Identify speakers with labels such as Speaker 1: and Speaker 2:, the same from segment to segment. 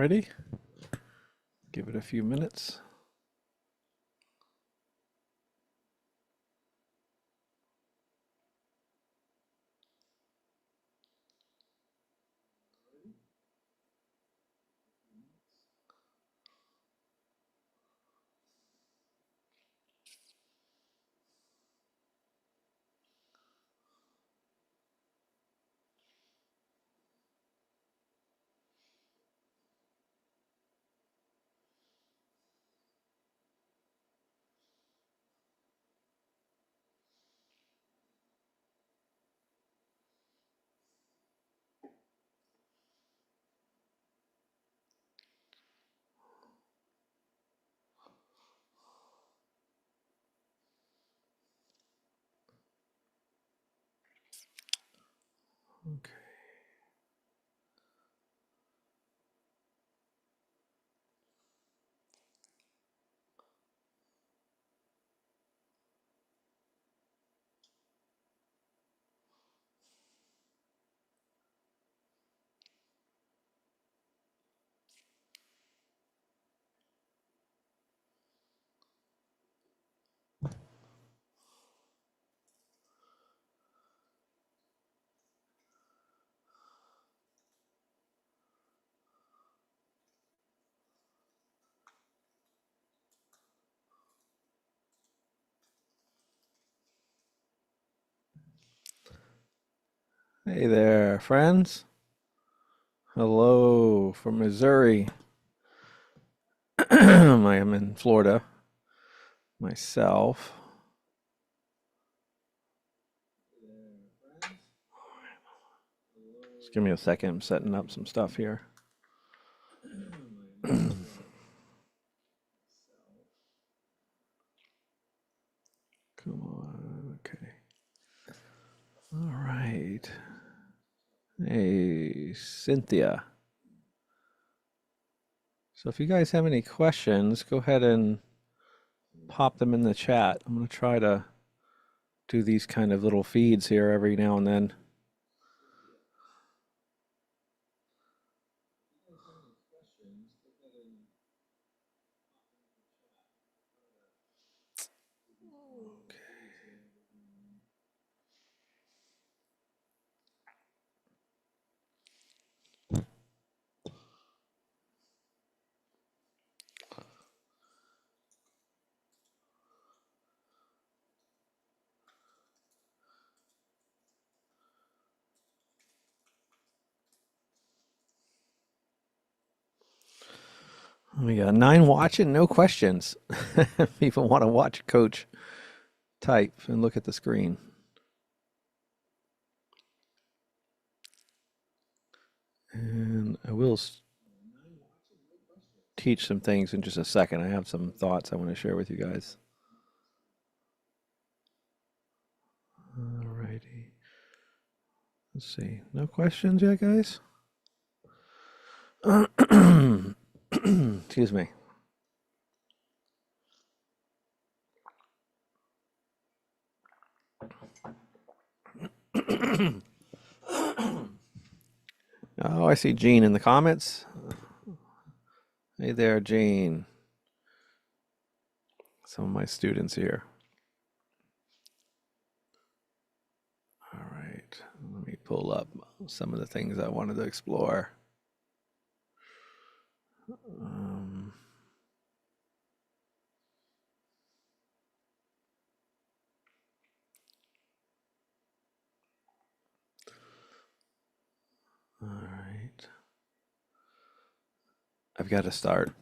Speaker 1: Alrighty, give it a few minutes. Okay. Hey there, friends. Hello from Missouri. I am in Florida myself. Just give me a second. I'm setting up some stuff here. Come on. Okay. All right. Hey, Cynthia. So if you guys have any questions, go ahead and pop them in the chat. I'm going to try to do these kind of little feeds here every now and then. We got 9 watching, no questions. People want to watch Coach type and look at the screen. And I will teach some things in just a second. I have some thoughts I want to share with you guys. Alrighty. Let's see. No questions yet, guys? Excuse me. Oh, I see Gene in the comments. Hey there, Gene. Some of my students here. All right, let me pull up some of the things I wanted to explore. Um, all right. I've got to start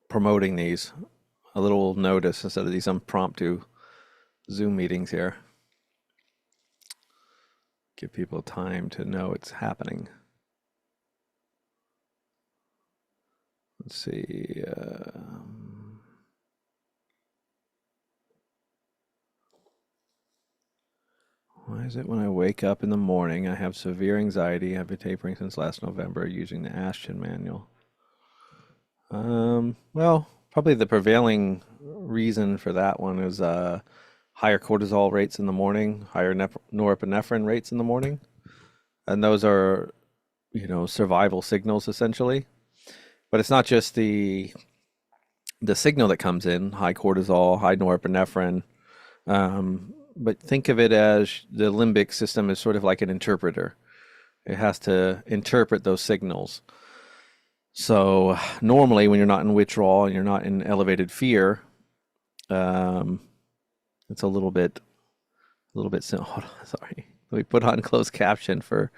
Speaker 1: promoting these a little notice instead of these impromptu Zoom meetings here. Give people time to know it's happening. Let's see. Why is it when I wake up in the morning, I have severe anxiety? I've been tapering since last November using the Ashton manual. Well, probably the prevailing reason for that one is higher cortisol rates in the morning, higher norepinephrine rates in the morning. And those are, survival signals essentially. But it's not just the signal that comes in, high cortisol, high norepinephrine. But think of it as the limbic system is sort of like an interpreter. It has to interpret those signals. So normally, when you're not in withdrawal and you're not in elevated fear, um, it's a little bit. Hold on, sorry. Let me put on closed caption for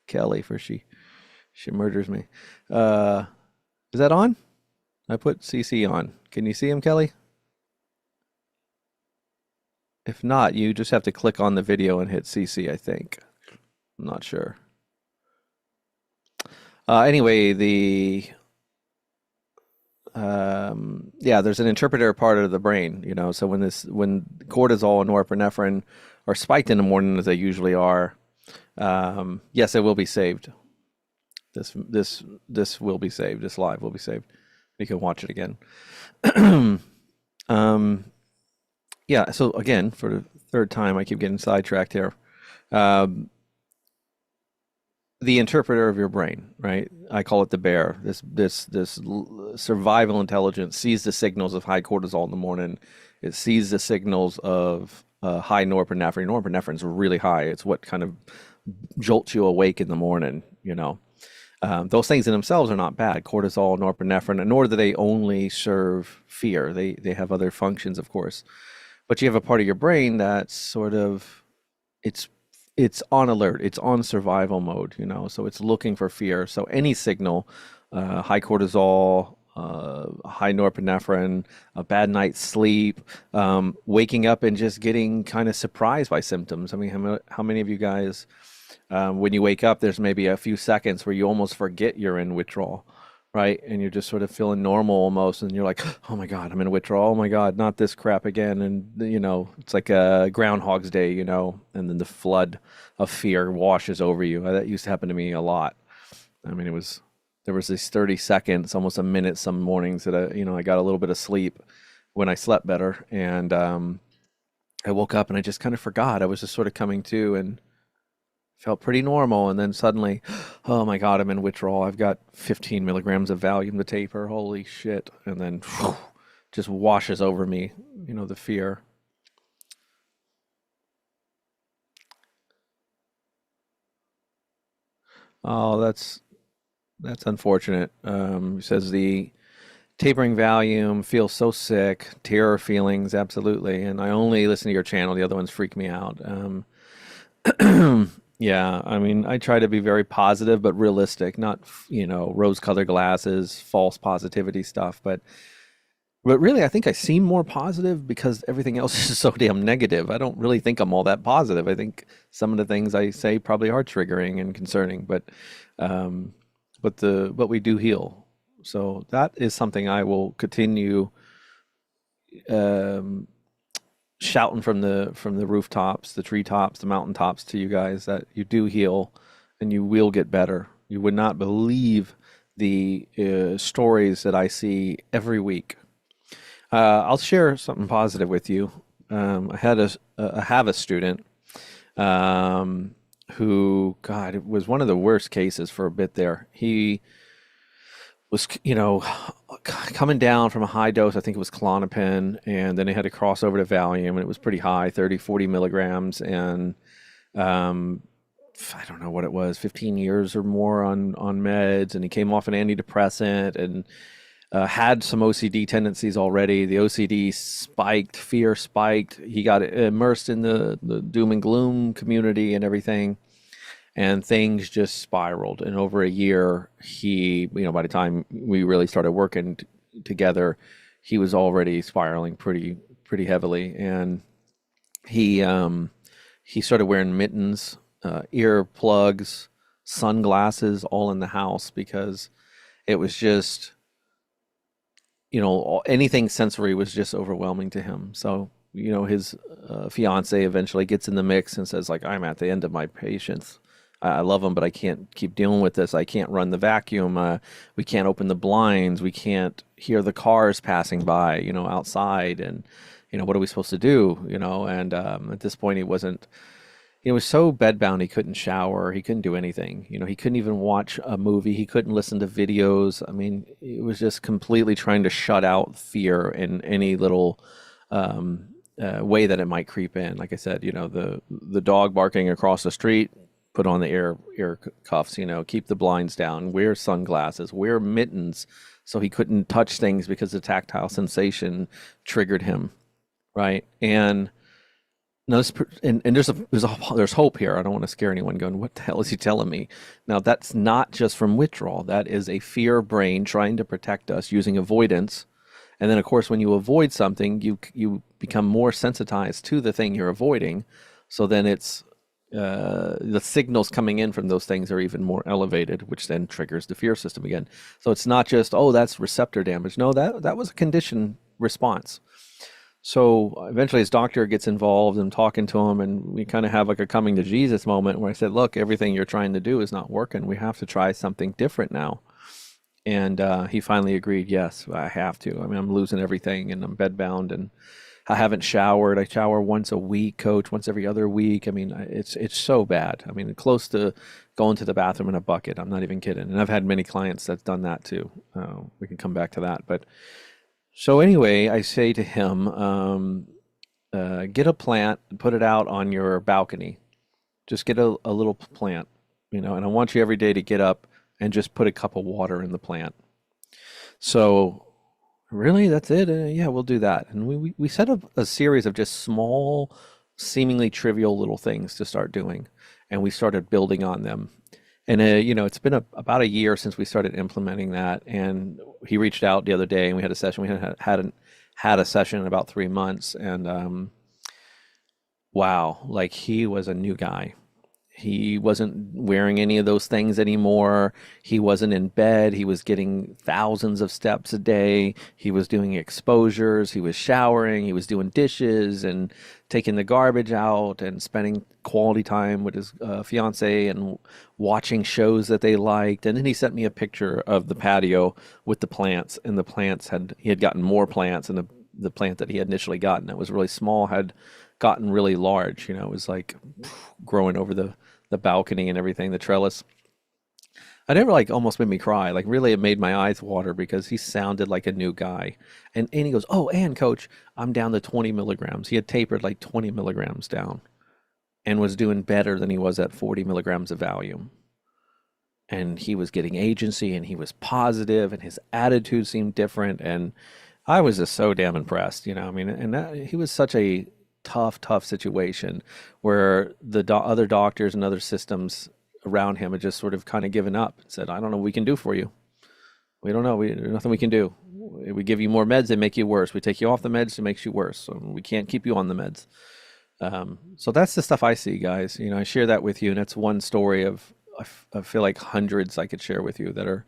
Speaker 1: Kelly, for she murders me. Uh, is that on? I put CC on. Can you see him, Kelly? If not, you just have to click on the video and hit CC, I think. I'm not sure. Anyway, yeah, there's an interpreter part of the brain, so when cortisol and norepinephrine are spiked in the morning, as they usually are, yes, it will be saved. This will be saved. This live will be saved. You can watch it again. Um, yeah. So again, for the third time, I keep getting sidetracked here. Um, the interpreter of your brain, right? I call it the bear. This survival intelligence sees the signals of high cortisol in the morning. It sees the signals of high norepinephrine. Norepinephrine is really high. It's what kind of jolts you awake in the morning. Those things in themselves are not bad. Cortisol, norepinephrine, nor do they only serve fear. They have other functions, of course. But you have a part of your brain that's sort of it's it's on alert. It's on survival mode. So it's looking for fear. So any signal, high cortisol, high norepinephrine, a bad night's sleep, waking up and just getting kind of surprised by symptoms. I mean, how many of you guys, when you wake up, there's maybe a few seconds where you almost forget you're in withdrawal, right? And you're just sort of feeling normal almost, and you're like, oh my God, I'm in withdrawal. Oh my God, not this crap again. And it's like a Groundhog's Day, and then the flood of fear washes over you. That used to happen to me a lot. I mean, there was these 30 seconds, almost a minute some mornings that I got a little bit of sleep when I slept better, and I woke up and I just kind of forgot. I was just sort of coming to and felt pretty normal, and then suddenly, oh my God, I'm in withdrawal. I've got 15 milligrams of Valium to taper. Holy shit! And then just washes over me, the fear. Oh, that's unfortunate. He says the tapering Valium feels so sick, terror feelings, absolutely. And I only listen to your channel. The other ones freak me out. Yeah, I mean, I try to be very positive but realistic, not, rose-colored glasses, false positivity stuff. But really, I think I seem more positive because everything else is so damn negative. I don't really think I'm all that positive. I think some of the things I say probably are triggering and concerning, um, but we do heal. So that is something I will continue um, shouting from the rooftops, the treetops, the mountaintops to you guys that you do heal and you will get better. You would not believe the stories that I see every week. I'll share something positive with you. I have a student um, who, God, it was one of the worst cases for a bit there. He was, coming down from a high dose. I think it was Klonopin, and then he had to cross over to Valium, and it was pretty high, 30, 40 milligrams, and um, I don't know what it was, 15 years or more on meds, and he came off an antidepressant and had some OCD tendencies already. The OCD spiked, fear spiked. He got immersed in the doom and gloom community and everything, and things just spiraled. And over a year, by the time we really started working together, he was already spiraling pretty heavily, and he he started wearing mittens, ear plugs, sunglasses, all in the house because it was just anything sensory was just overwhelming to him. So, his fiance eventually gets in the mix and says, like, I'm at the end of my patience. I love him, but I can't keep dealing with this. I can't run the vacuum. We can't open the blinds. We can't hear the cars passing by, outside. And, what are we supposed to do? And at this point, he wasn't He was so bedbound he couldn't shower, he couldn't do anything. He couldn't even watch a movie, he couldn't listen to videos. I mean, it was just completely trying to shut out fear in any little way that it might creep in. Like I said, the dog barking across the street, put on the ear cuffs, keep the blinds down, wear sunglasses, wear mittens so he couldn't touch things because the tactile sensation triggered him, right? And no, and there's hope here. I don't want to scare anyone going, what the hell is he telling me? Now, that's not just from withdrawal. That is a fear brain trying to protect us using avoidance. And then, of course, when you avoid something, you become more sensitized to the thing you're avoiding. So then it's the signals coming in from those things are even more elevated, which then triggers the fear system again. So it's not just, oh, that's receptor damage. No, that was a conditioned response. So eventually his doctor gets involved and talking to him, and we kind of have like a coming to Jesus moment where I said, look, everything you're trying to do is not working. We have to try something different now. And he finally agreed, yes, I have to. I mean, I'm losing everything and I'm bedbound and I haven't showered. I shower once a week, coach, once every other week. I mean, it's so bad. I mean, close to going to the bathroom in a bucket. I'm not even kidding. And I've had many clients that's done that too. We can come back to that. But so anyway, I say to him, get a plant and put it out on your balcony. Just get a little plant, and I want you every day to get up and just put a cup of water in the plant. So really, that's it? Yeah, we'll do that. And we set up a series of just small, seemingly trivial little things to start doing. And we started building on them. And, it's been about a year since we started implementing that. And he reached out the other day and we had a session. We had a session in about 3 months. And wow, like he was a new guy. He wasn't wearing any of those things anymore. He wasn't in bed. He was getting thousands of steps a day. He was doing exposures. He was showering. He was doing dishes and taking the garbage out and spending quality time with his fiance and watching shows that they liked. And then he sent me a picture of the patio with the plants. And he had gotten more plants, and the plant that he had initially gotten that was really small had gotten really large. It was like growing over the balcony and everything, the trellis. I never almost made me cry. Like really, it made my eyes water because he sounded like a new guy. And he goes, oh, and coach, I'm down to 20 milligrams. He had tapered like 20 milligrams down and was doing better than he was at 40 milligrams of Valium. And he was getting agency and he was positive and his attitude seemed different. And I was just so damn impressed, I mean, he was such a tough situation where the other doctors and other systems around him had just sort of kind of given up and said, I don't know what we can do for you. We don't know. There's nothing we can do. We give you more meds, they make you worse. We take you off the meds, it makes you worse. So we can't keep you on the meds. So that's the stuff I see, guys. I share that with you, and that's one story of, I feel like hundreds I could share with you that are,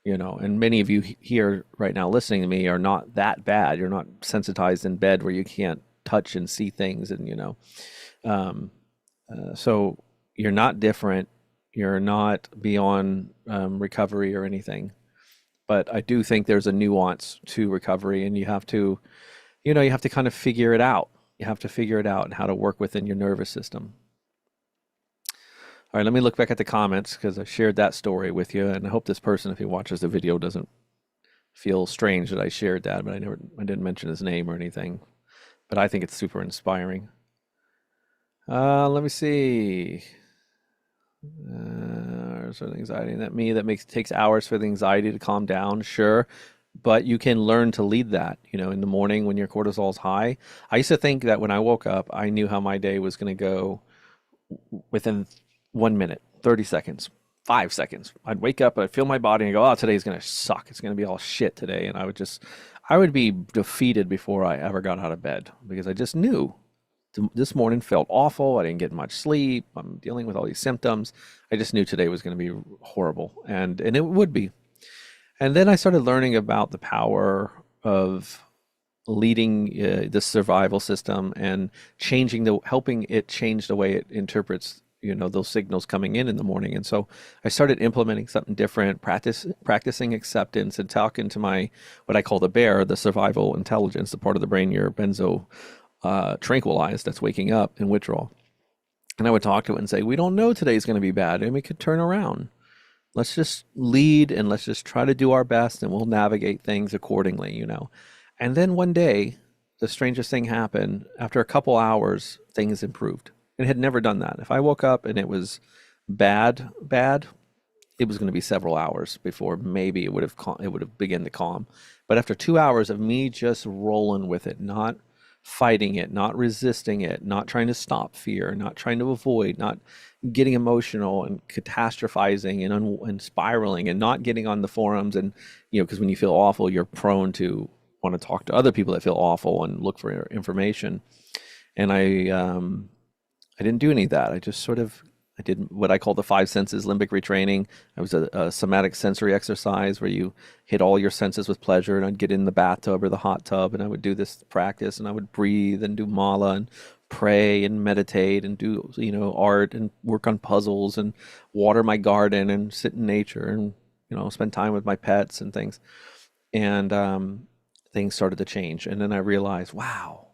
Speaker 1: and many of you here right now listening to me are not that bad. You're not sensitized in bed where you can't touch and see things, and so you're not different. You're not beyond recovery or anything. But I do think there's a nuance to recovery, and you have to kind of figure it out. You have to figure it out and how to work within your nervous system. All right, let me look back at the comments because I shared that story with you, and I hope this person, if he watches the video, doesn't feel strange that I shared that, but I didn't mention his name or anything. But I think it's super inspiring. Let me see. Sort of anxiety that takes hours for the anxiety to calm down. Sure, but you can learn to lead that. In the morning when your cortisol's high. I used to think that when I woke up, I knew how my day was going to go within 1 minute, 30 seconds, 5 seconds. I'd wake up, I'd feel my body and go, oh, today's going to suck. It's going to be all shit today. And I would be defeated before I ever got out of bed because I just knew this morning felt awful. I didn't get much sleep. I'm dealing with all these symptoms. I just knew today was going to be horrible, and it would be. And then I started learning about the power of leading the survival system and helping it change the way it interprets those signals coming in the morning. And so I started implementing something different, practicing acceptance, and talking to what I call the bear, the survival intelligence, the part of the brain your benzo tranquilized that's waking up in withdrawal. And I would talk to it and say, we don't know today's going to be bad and we could turn around. Let's just lead and let's just try to do our best and we'll navigate things accordingly. And then one day, the strangest thing happened. After a couple hours, things improved. And it had never done that. If I woke up and it was bad, it was going to be several hours before maybe it would have begun to calm. But after 2 hours of me just rolling with it, not fighting it, not resisting it, not trying to stop fear, not trying to avoid, not getting emotional and catastrophizing and spiraling, and not getting on the forums and because when you feel awful, you're prone to want to talk to other people that feel awful and look for information. And I didn't do any of that. I did what I call the five senses limbic retraining. It was a somatic sensory exercise where you hit all your senses with pleasure. And I'd get in the bathtub or the hot tub, and I would do this practice, and I would breathe and do mala and pray and meditate and do art and work on puzzles and water my garden and sit in nature and spend time with my pets and things. And things started to change. And then I realized, wow,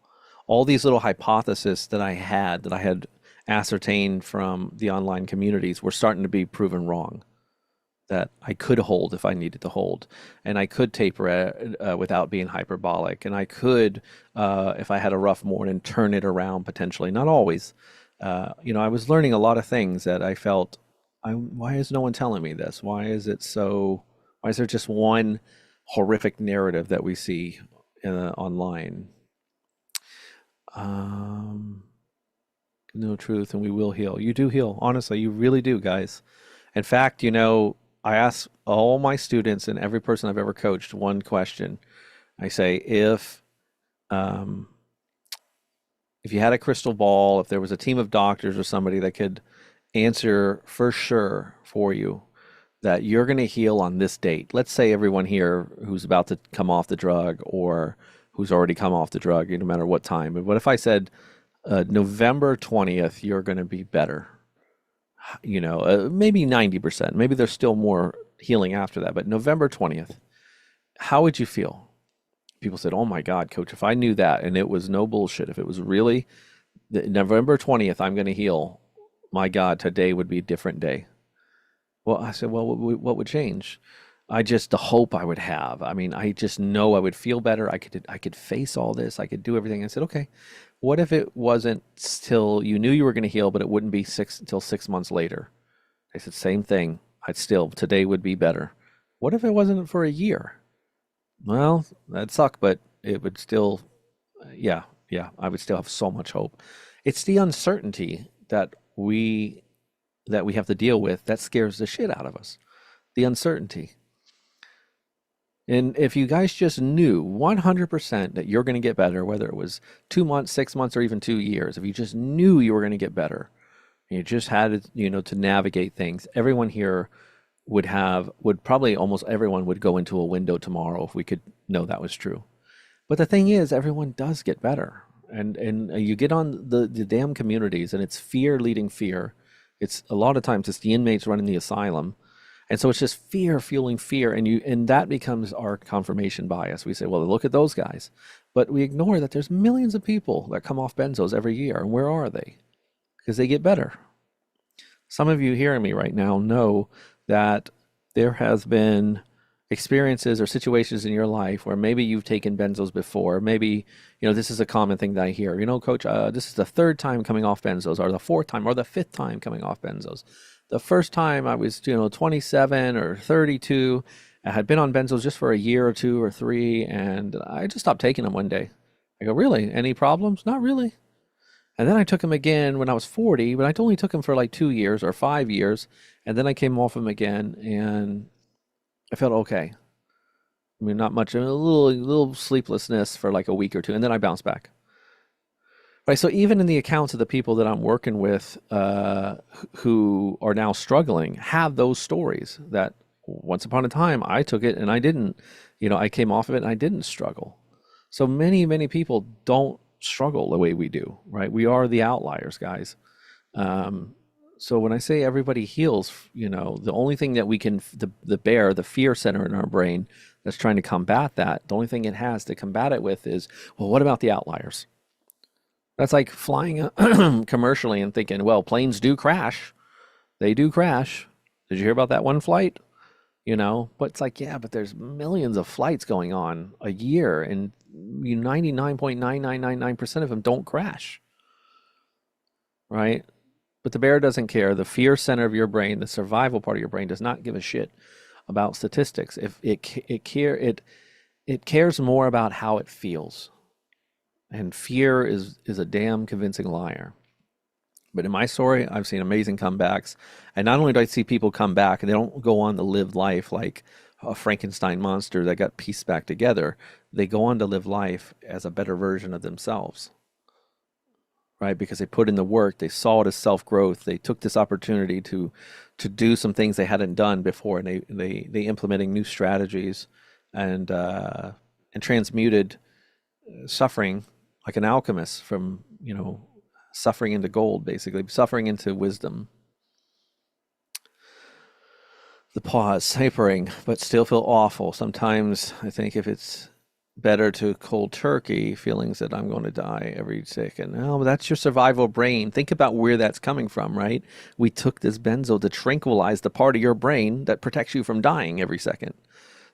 Speaker 1: all these little hypotheses that I had ascertained from the online communities were starting to be proven wrong. That I could hold if I needed to hold, and I could taper it without being hyperbolic, and I could, if I had a rough morning, turn it around potentially. Not always. I was learning a lot of things that I felt, why is no one telling me this? Why is it so? Why is there just one horrific narrative that we see online? Um, no truth, and we will heal. You do heal, honestly. You really do, guys. In fact, I ask all my students and every person I've ever coached one question. I say, um, if you had a crystal ball, if there was a team of doctors or somebody that could answer for sure for you that you're going to heal on this date. Let's say everyone here who's about to come off the drug or who's already come off the drug, no matter what time. But what if I said November 20th, you're going to be better? Maybe 90%. Maybe there's still more healing after that. But November 20th, how would you feel? People said, oh my God, coach, if I knew that and it was no bullshit, if it was really November 20th, I'm going to heal. My God, today would be a different day. Well, I said, well, what would change? The hope I would have. I mean, I just know I would feel better. I could face all this. I could do everything. I said, okay, what if it wasn't till you knew you were going to heal, but it wouldn't be until 6 months later? I said, same thing. Today would be better. What if it wasn't for a year? Well, that'd suck, but it would still, yeah, yeah, I would still have so much hope. It's the uncertainty that we have to deal with that scares the shit out of us. The uncertainty. And if you guys just knew 100% that you're going to get better, whether it was 2 months, 6 months, or even 2 years, if you just knew you were going to get better, and you just had to navigate things, everyone here would probably almost everyone would go into a window tomorrow if we could know that was true. But the thing is, everyone does get better. And you get on the damn communities, and it's fear leading fear. It's a lot of times it's the inmates running the asylum. And so it's just fear fueling fear, and that becomes our confirmation bias. We say, well, look at those guys. But we ignore that there's millions of people that come off benzos every year. And where are they? Because they get better. Some of you hearing me right now know that there has been experiences or situations in your life where maybe you've taken benzos before. Maybe, this is a common thing that I hear. Coach, this is the third time coming off benzos, or the fourth time, or the fifth time coming off benzos. The first time I was, 27 or 32. I had been on benzos just for a year or two or three, and I just stopped taking them one day. I go, really? Any problems? Not really. And then I took them again when I was 40, but I only took them for like 2 years or 5 years. And then I came off them again, and I felt okay. I mean, not much, a little sleeplessness for like a week or two, and then I bounced back. Right. So even in the accounts of the people that I'm working with, who are now struggling, have those stories that once upon a time I took it and I didn't. I came off of it and I didn't struggle. So many people don't struggle the way we do. Right. We are the outliers, guys. So when I say everybody heals, the only thing that we can, the fear center in our brain that's trying to combat that, the only thing it has to combat it with is, well, what about the outliers? That's like flying commercially and thinking, well, planes do crash. They do crash. Did you hear about that one flight? But it's like, yeah, but there's millions of flights going on a year, and 99.9999% of them don't crash, right? But the bear doesn't care. The fear center of your brain, the survival part of your brain, does not give a shit about statistics. If it cares more about how it feels, and fear is a damn convincing liar. But in my story, I've seen amazing comebacks. And not only do I see people come back and they don't go on to live life like a Frankenstein monster that got pieced back together, they go on to live life as a better version of themselves, right? Because they put in the work, they saw it as self-growth, they took this opportunity to do some things they hadn't done before, and they implementing new strategies and transmuted suffering like an alchemist from, suffering into gold, basically, suffering into wisdom. The pause, savoring, but still feel awful. Sometimes I think if it's better to cold turkey, feelings that I'm going to die every second. No, but that's your survival brain. Think about where that's coming from, right? We took this benzo to tranquilize the part of your brain that protects you from dying every second.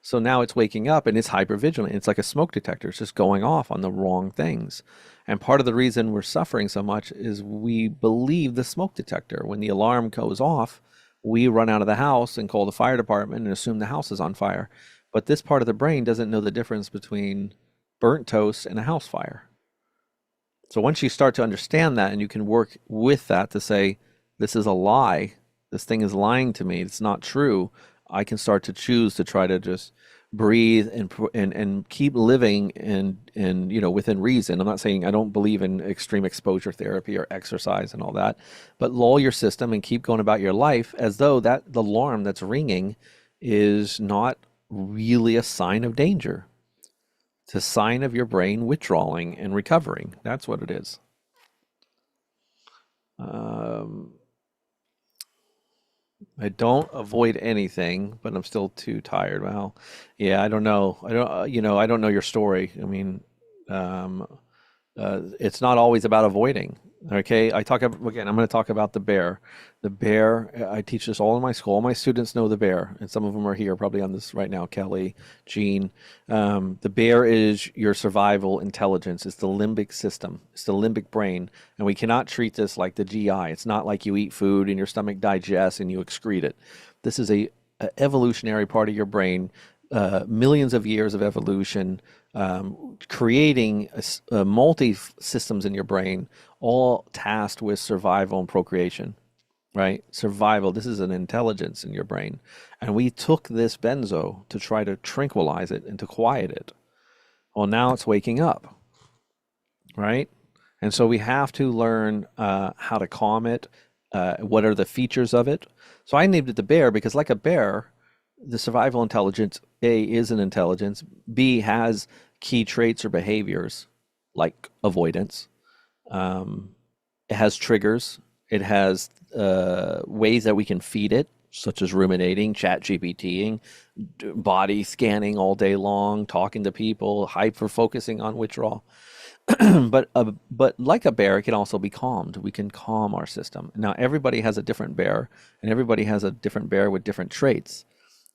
Speaker 1: So now it's waking up and it's hypervigilant. It's like a smoke detector. It's just going off on the wrong things. And part of the reason we're suffering so much is we believe the smoke detector. When the alarm goes off, we run out of the house and call the fire department and assume the house is on fire. But this part of the brain doesn't know the difference between burnt toast and a house fire. So once you start to understand that and you can work with that to say, this is a lie, this thing is lying to me, it's not true, I can start to choose to try to just breathe and keep living and within reason. I'm not saying I don't believe in extreme exposure therapy or exercise and all that, but lull your system and keep going about your life as though that the alarm that's ringing is not really a sign of danger. It's a sign of your brain withdrawing and recovering. That's what it is. Um, I don't avoid anything, but I'm still too tired. Well, yeah, I don't know. I don't know your story. I mean, um, it's not always about avoiding. Okay, again. I'm going to talk about the bear. The bear. I teach this all in my school. All my students know the bear, and some of them are here probably on this right now. Kelly, Jean. The bear is your survival intelligence. It's the limbic system. It's the limbic brain, and we cannot treat this like the GI. It's not like you eat food and your stomach digests and you excrete it. This is a evolutionary part of your brain. Millions of years of evolution, creating multi systems in your brain, all tasked with survival and procreation, right? Survival. This is an intelligence in your brain. And we took this benzo to try to tranquilize it and to quiet it. Well, now it's waking up, right? And so we have to learn how to calm it. What are the features of it? So I named it the bear because, like a bear, the survival intelligence, A, is an intelligence, B, has key traits or behaviors like avoidance. It has triggers. It has ways that we can feed it, such as ruminating, chat GPTing, body scanning all day long, talking to people, hyper focusing on withdrawal. But like a bear, it can also be calmed. We can calm our system. Now, everybody has a different bear, and everybody has a different bear with different traits.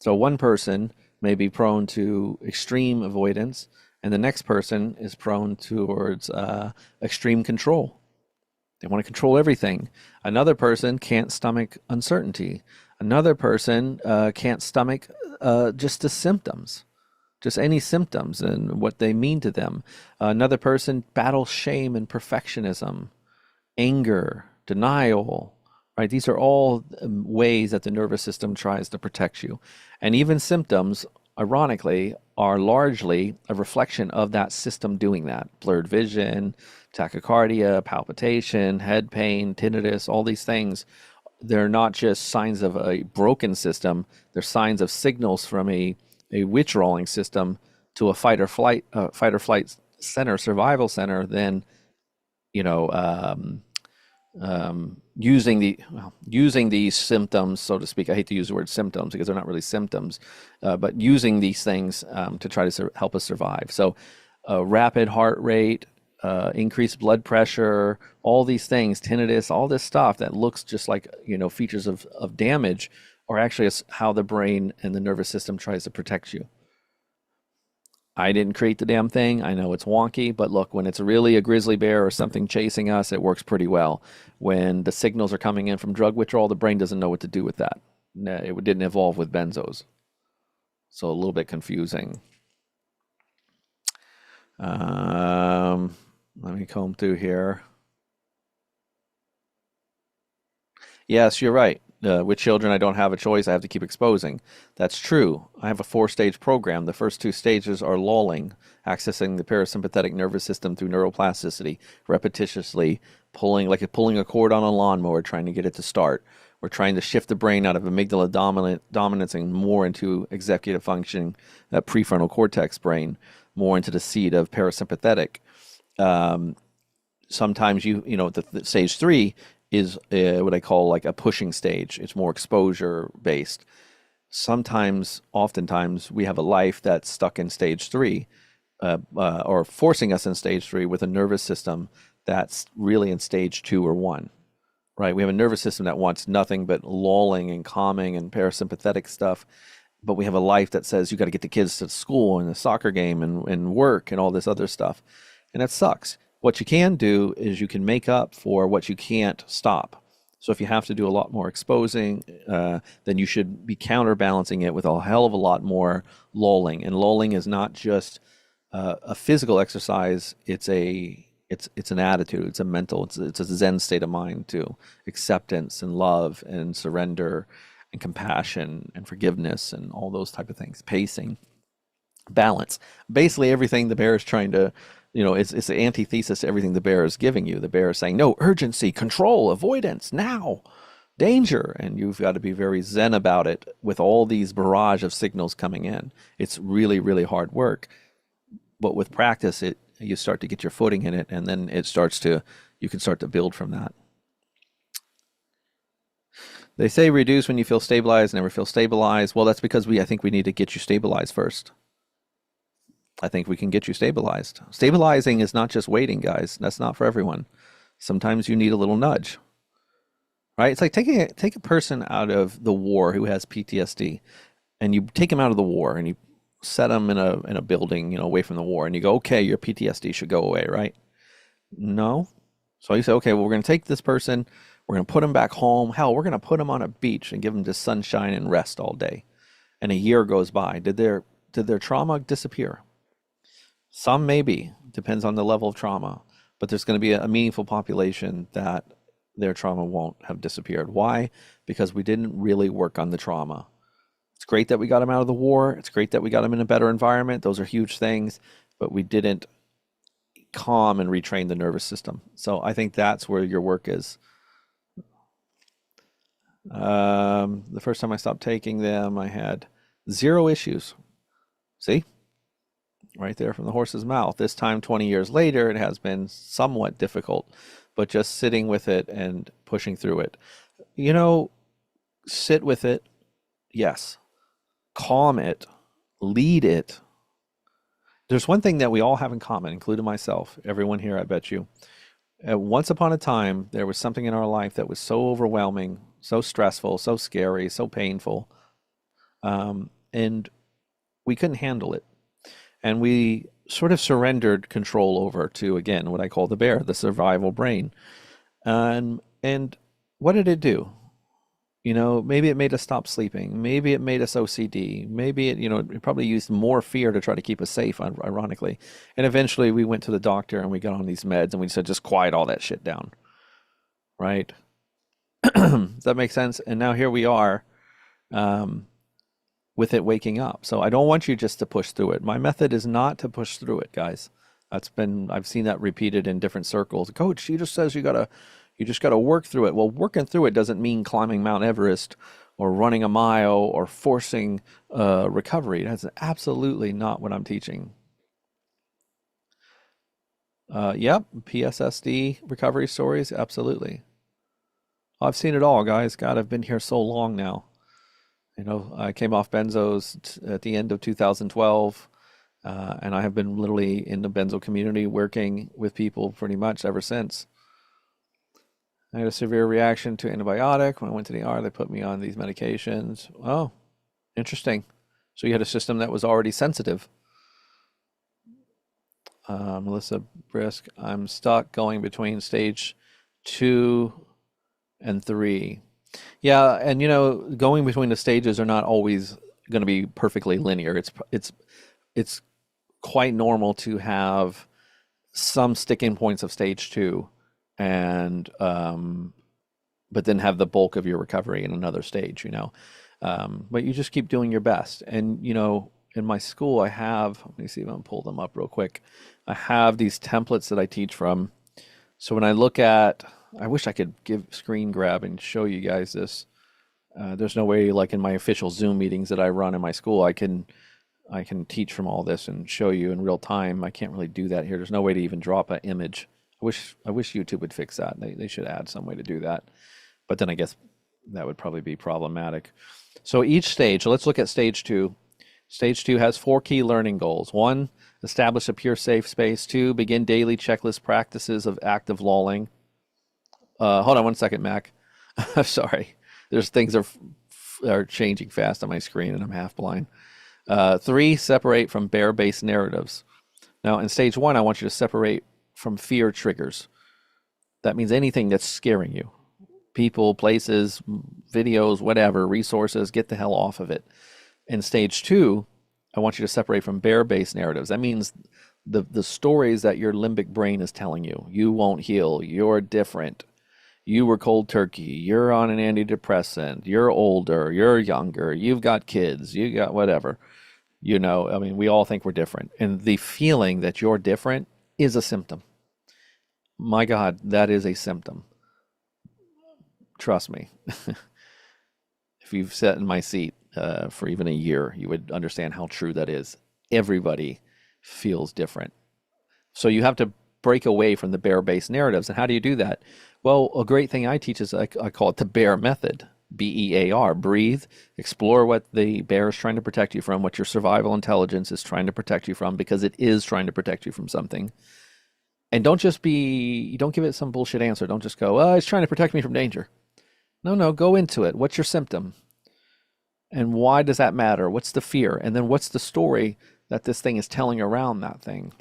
Speaker 1: So one person may be prone to extreme avoidance, and the next person is prone towards extreme control. They want to control everything. Another person can't stomach uncertainty. Another person can't stomach just the symptoms, just any symptoms and what they mean to them. Another person battles shame and perfectionism, anger, denial, right? These are all ways that the nervous system tries to protect you. And even symptoms, ironically, are largely a reflection of that system doing that. Blurred vision, tachycardia, palpitation, head pain, tinnitus, all these things. They're not just signs of a broken system, they're signs of signals from a withdrawing system to a fight or flight center, survival center, then you know using these symptoms, so to speak. I hate to use the word symptoms because they're not really symptoms, but using these things to try to help us survive. So rapid heart rate, increased blood pressure, all these things, tinnitus, all this stuff that looks just like, features of damage, or actually it's how the brain and the nervous system tries to protect you. I didn't create the damn thing. I know it's wonky, but look, when it's really a grizzly bear or something chasing us, it works pretty well. When the signals are coming in from drug withdrawal, the brain doesn't know what to do with that. It didn't evolve with benzos. So a little bit confusing. Let me comb through here. Yes, you're right. With children, I don't have a choice. I have to keep exposing. That's true. I have a four-stage program. The first two stages are lulling, accessing the parasympathetic nervous system through neuroplasticity, repetitiously pulling a cord on a lawnmower, trying to get it to start. We're trying to shift the brain out of amygdala dominance and more into executive function, that prefrontal cortex brain, more into the seat of parasympathetic. Sometimes the stage three is what I call like a pushing stage. It's more exposure based. Oftentimes, we have a life that's stuck in stage three, or forcing us in stage three with a nervous system that's really in stage two or one, right? We have a nervous system that wants nothing but lulling and calming and parasympathetic stuff. But we have a life that says you got to get the kids to school and the soccer game and work and all this other stuff. And that sucks. What you can do is you can make up for what you can't stop. So if you have to do a lot more exposing, then you should be counterbalancing it with a hell of a lot more lulling. And lulling is not just a physical exercise. It's an attitude. It's a mental. It's a Zen state of mind too. Acceptance and love and surrender and compassion and forgiveness and all those type of things. Pacing, balance. Basically, everything the bear is trying to, it's the antithesis to everything the bear is giving you. The bear is saying, no, urgency, control, avoidance, now, danger. And you've got to be very zen about it with all these barrage of signals coming in. It's really, really hard work. But with practice, you start to get your footing in it, and then you can start to build from that. They say reduce when you feel stabilized, never feel stabilized. Well, that's because I think we need to get you stabilized first. I think we can get you stabilized. Stabilizing is not just waiting, guys. That's not for everyone. Sometimes you need a little nudge, right? It's like take a person out of the war who has PTSD, and you take him out of the war and you set him in a building, away from the war, and you go, okay, your PTSD should go away, right? No. So you say, okay, well, we're going to take this person, we're going to put him back home. Hell, we're going to put him on a beach and give him just sunshine and rest all day. And a year goes by. Did their trauma disappear? Some maybe, depends on the level of trauma, but there's going to be a meaningful population that their trauma won't have disappeared. Why? Because we didn't really work on the trauma. It's great that we got them out of the war. It's great that we got them in a better environment. Those are huge things, but we didn't calm and retrain the nervous system. So I think that's where your work is. The first time I stopped taking them, I had 0 issues. See? Right there from the horse's mouth. This time, 20 years later, it has been somewhat difficult, but just sitting with it and pushing through it. Sit with it, yes. Calm it, lead it. There's one thing that we all have in common, including myself, everyone here, I bet you. Once upon a time, there was something in our life that was so overwhelming, so stressful, so scary, so painful, and we couldn't handle it. And we sort of surrendered control over to, again, what I call the bear, the survival brain. And what did it do? Maybe it made us stop sleeping. Maybe it made us OCD. Maybe it probably used more fear to try to keep us safe, ironically. And eventually we went to the doctor and we got on these meds and we said, just quiet all that shit down. Right? Does that make sense? And now here we are with it waking up. So I don't want you just to push through it. My method is not to push through it, guys. I've seen that repeated in different circles. Coach, she just says you just got to work through it. Well, working through it doesn't mean climbing Mount Everest or running a mile or forcing recovery. That's absolutely not what I'm teaching. Yep, PSSD recovery stories, absolutely. I've seen it all, guys. God, I've been here so long now. I came off benzos at the end of 2012. And I have been literally in the benzo community working with people pretty much ever since. I had a severe reaction to antibiotic. When I went to the ER, they put me on these medications. Oh, interesting. So you had a system that was already sensitive. Melissa Brisk, I'm stuck going between stage 2 and 3. Yeah, and going between the stages are not always going to be perfectly linear. It's quite normal to have some sticking points of stage 2, and but then have the bulk of your recovery in another stage. But you just keep doing your best. And in my school, I have, let me see if I can pull them up real quick. I have these templates that I teach from. So when I look at, I wish I could give screen grab and show you guys this. There's no way, like in my official Zoom meetings that I run in my school, I can teach from all this and show you in real time. I can't really do that here. There's no way to even drop an image. I wish YouTube would fix that. They should add some way to do that. But then I guess that would probably be problematic. So each stage, so let's look at stage 2. Stage 2 has 4 key learning goals. 1, establish a pure safe space. 2, begin daily checklist practices of active lulling. Hold on one second, Mac. I'm sorry. There's things are changing fast on my screen and I'm half blind. 3, separate from bear-based narratives. Now in stage 1, I want you to separate from fear triggers. That means anything that's scaring you. People, places, videos, whatever, resources, get the hell off of it. In stage 2, I want you to separate from bear-based narratives. That means the stories that your limbic brain is telling you. You won't heal. You're different. You were cold turkey. You're on an antidepressant. You're older. You're younger. You've got kids. You got whatever. We all think we're different. And the feeling that you're different is a symptom. My God, that is a symptom. Trust me. If you've sat in my seat for even a year, you would understand how true that is. Everybody feels different. So you have to break away from the bear-based narratives. And how do you do that? Well, a great thing I teach is I call it the bear method. BEAR, breathe, explore what the bear is trying to protect you from, what your survival intelligence is trying to protect you from, because it is trying to protect you from something. And don't give it some bullshit answer. Don't just go, oh, it's trying to protect me from danger. No, go into it. What's your symptom? And why does that matter? What's the fear? And then what's the story that this thing is telling around that thing?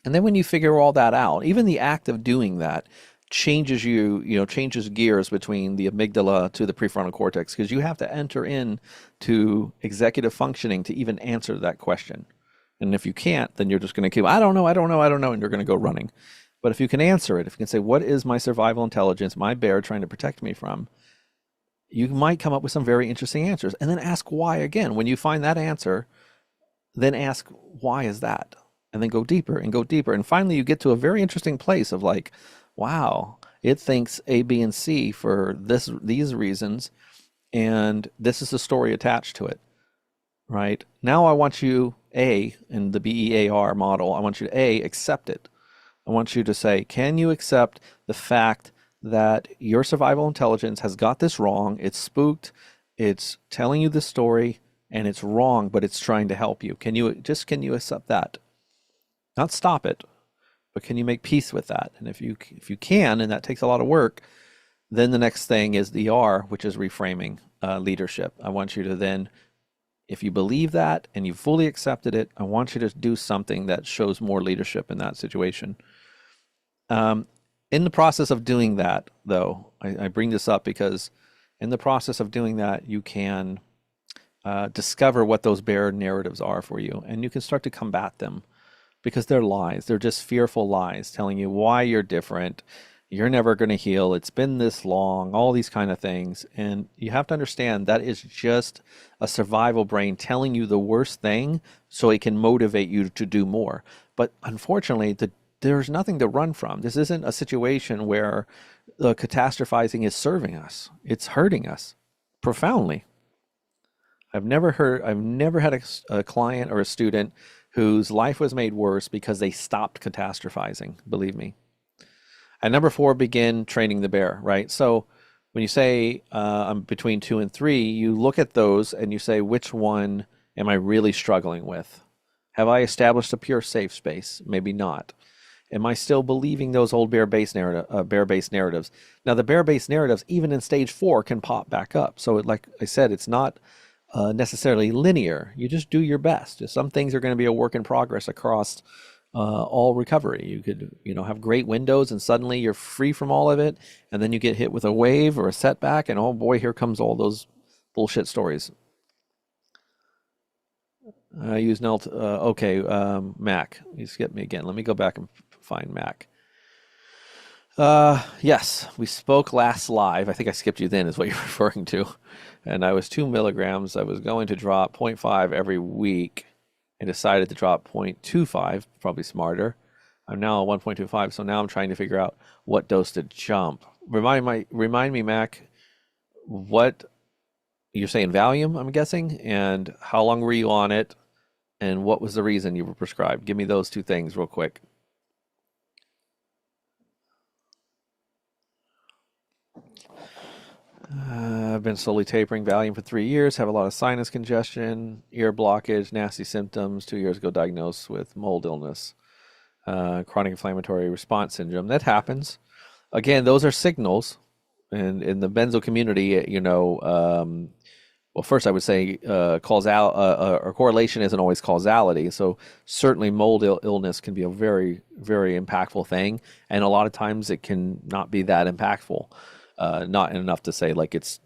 Speaker 1: And then when you figure all that out, even the act of doing that changes changes gears between the amygdala to the prefrontal cortex, because you have to enter in to executive functioning to even answer that question. And if you can't, then you're just going to keep, I don't know, and you're going to go running. But if you can answer it, if you can say, what is my survival intelligence, my bear trying to protect me from, you might come up with some very interesting answers. And then ask why again. When you find that answer, then ask, why is that? And then go deeper and go deeper. And finally, you get to a very interesting place of like, wow, it thinks A, B, and C for these reasons, and this is the story attached to it, right? Now I want you, A, in the BEAR model, I want you to, A, accept it. I want you to say, can you accept the fact that your survival intelligence has got this wrong, it's spooked, it's telling you this story, and it's wrong, but it's trying to help you. Can you accept that? Not stop it, but can you make peace with that? And if you can, and that takes a lot of work, then the next thing is the R, which is reframing leadership. I want you to then, if you believe that and you fully accepted it, I want you to do something that shows more leadership in that situation. In the process of doing that, though, I bring this up because in the process of doing that, you can discover what those bear narratives are for you, and you can start to combat them. Because they're lies. They're just fearful lies telling you why you're different. You're never going to heal. It's been this long, all these kind of things. And you have to understand that is just a survival brain telling you the worst thing so it can motivate you to do more. But unfortunately, there's nothing to run from. This isn't a situation where the catastrophizing is serving us. It's hurting us profoundly. I've never had a client or a student whose life was made worse because they stopped catastrophizing, believe me. And number 4, begin training the bear, right? So when you say I'm between 2 and 3, you look at those and you say, which one am I really struggling with? Have I established a pure safe space? Maybe not. Am I still believing those old bear-based narratives? Now, the bear-based narratives, even in stage 4, can pop back up. So, like I said, it's not necessarily linear. You just do your best. Some things are going to be a work in progress across all recovery. You could, have great windows, and suddenly you're free from all of it, and then you get hit with a wave or a setback, and oh boy, here comes all those bullshit stories. I use Nelt. Okay, Mac. You skipped me again. Let me go back and find Mac. Yes, we spoke last live. I think I skipped you then, is what you're referring to. And I was 2 milligrams. I was going to drop zero point 0.5 every week and decided to drop 0.25, probably smarter. I'm now at 1.25, so now I'm trying to figure out what dose to jump. Remind me, Mac, what you're saying Valium, I'm guessing, and how long were you on it, and what was the reason you were prescribed? Give me those two things real quick. I've been slowly tapering Valium for 3 years, have a lot of sinus congestion, ear blockage, nasty symptoms. 2 years ago, diagnosed with mold illness, chronic inflammatory response syndrome. That happens. Again, those are signals. And in the benzo community, well, first I would say or correlation isn't always causality. So certainly mold illness can be a very, very impactful thing. And a lot of times it can not be that impactful. Not enough to say like it's,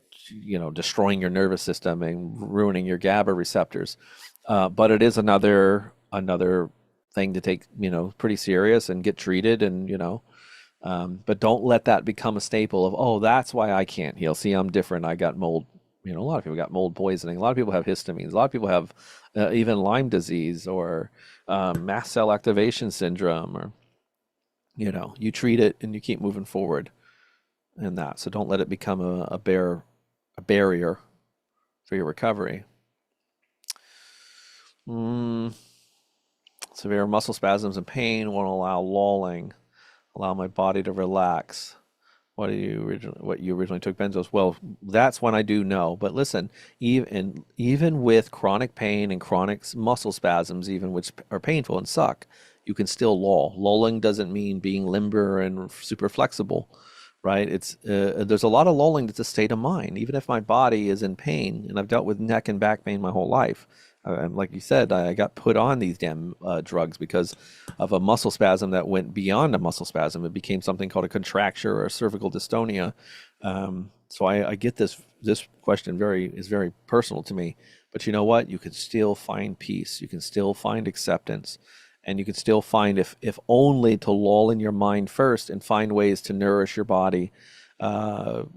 Speaker 1: destroying your nervous system and ruining your GABA receptors. But it is another thing to take, pretty serious and get treated but don't let that become a staple of, oh, that's why I can't heal. See, I'm different. I got mold. A lot of people got mold poisoning. A lot of people have histamines. A lot of people have even Lyme disease or mast cell activation syndrome, or, you treat it and you keep moving forward in that. So don't let it become a barrier for your recovery. Severe muscle spasms and pain won't allow lolling, allow my body to relax. What you originally took benzos? Well, that's when I do know. But listen, even with chronic pain and chronic muscle spasms, even which are painful and suck, you can still lull. Lulling doesn't mean being limber and super flexible, right? It's there's a lot of lulling that's a state of mind. Even if my body is in pain, and I've dealt with neck and back pain my whole life. Like you said, I got put on these damn drugs because of a muscle spasm that went beyond a muscle spasm. It became something called a contracture or a cervical dystonia. So I get this question is very personal to me. But you know what? You can still find peace. You can still find acceptance. And you can still find, if only to lull in your mind first and find ways to nourish your body. And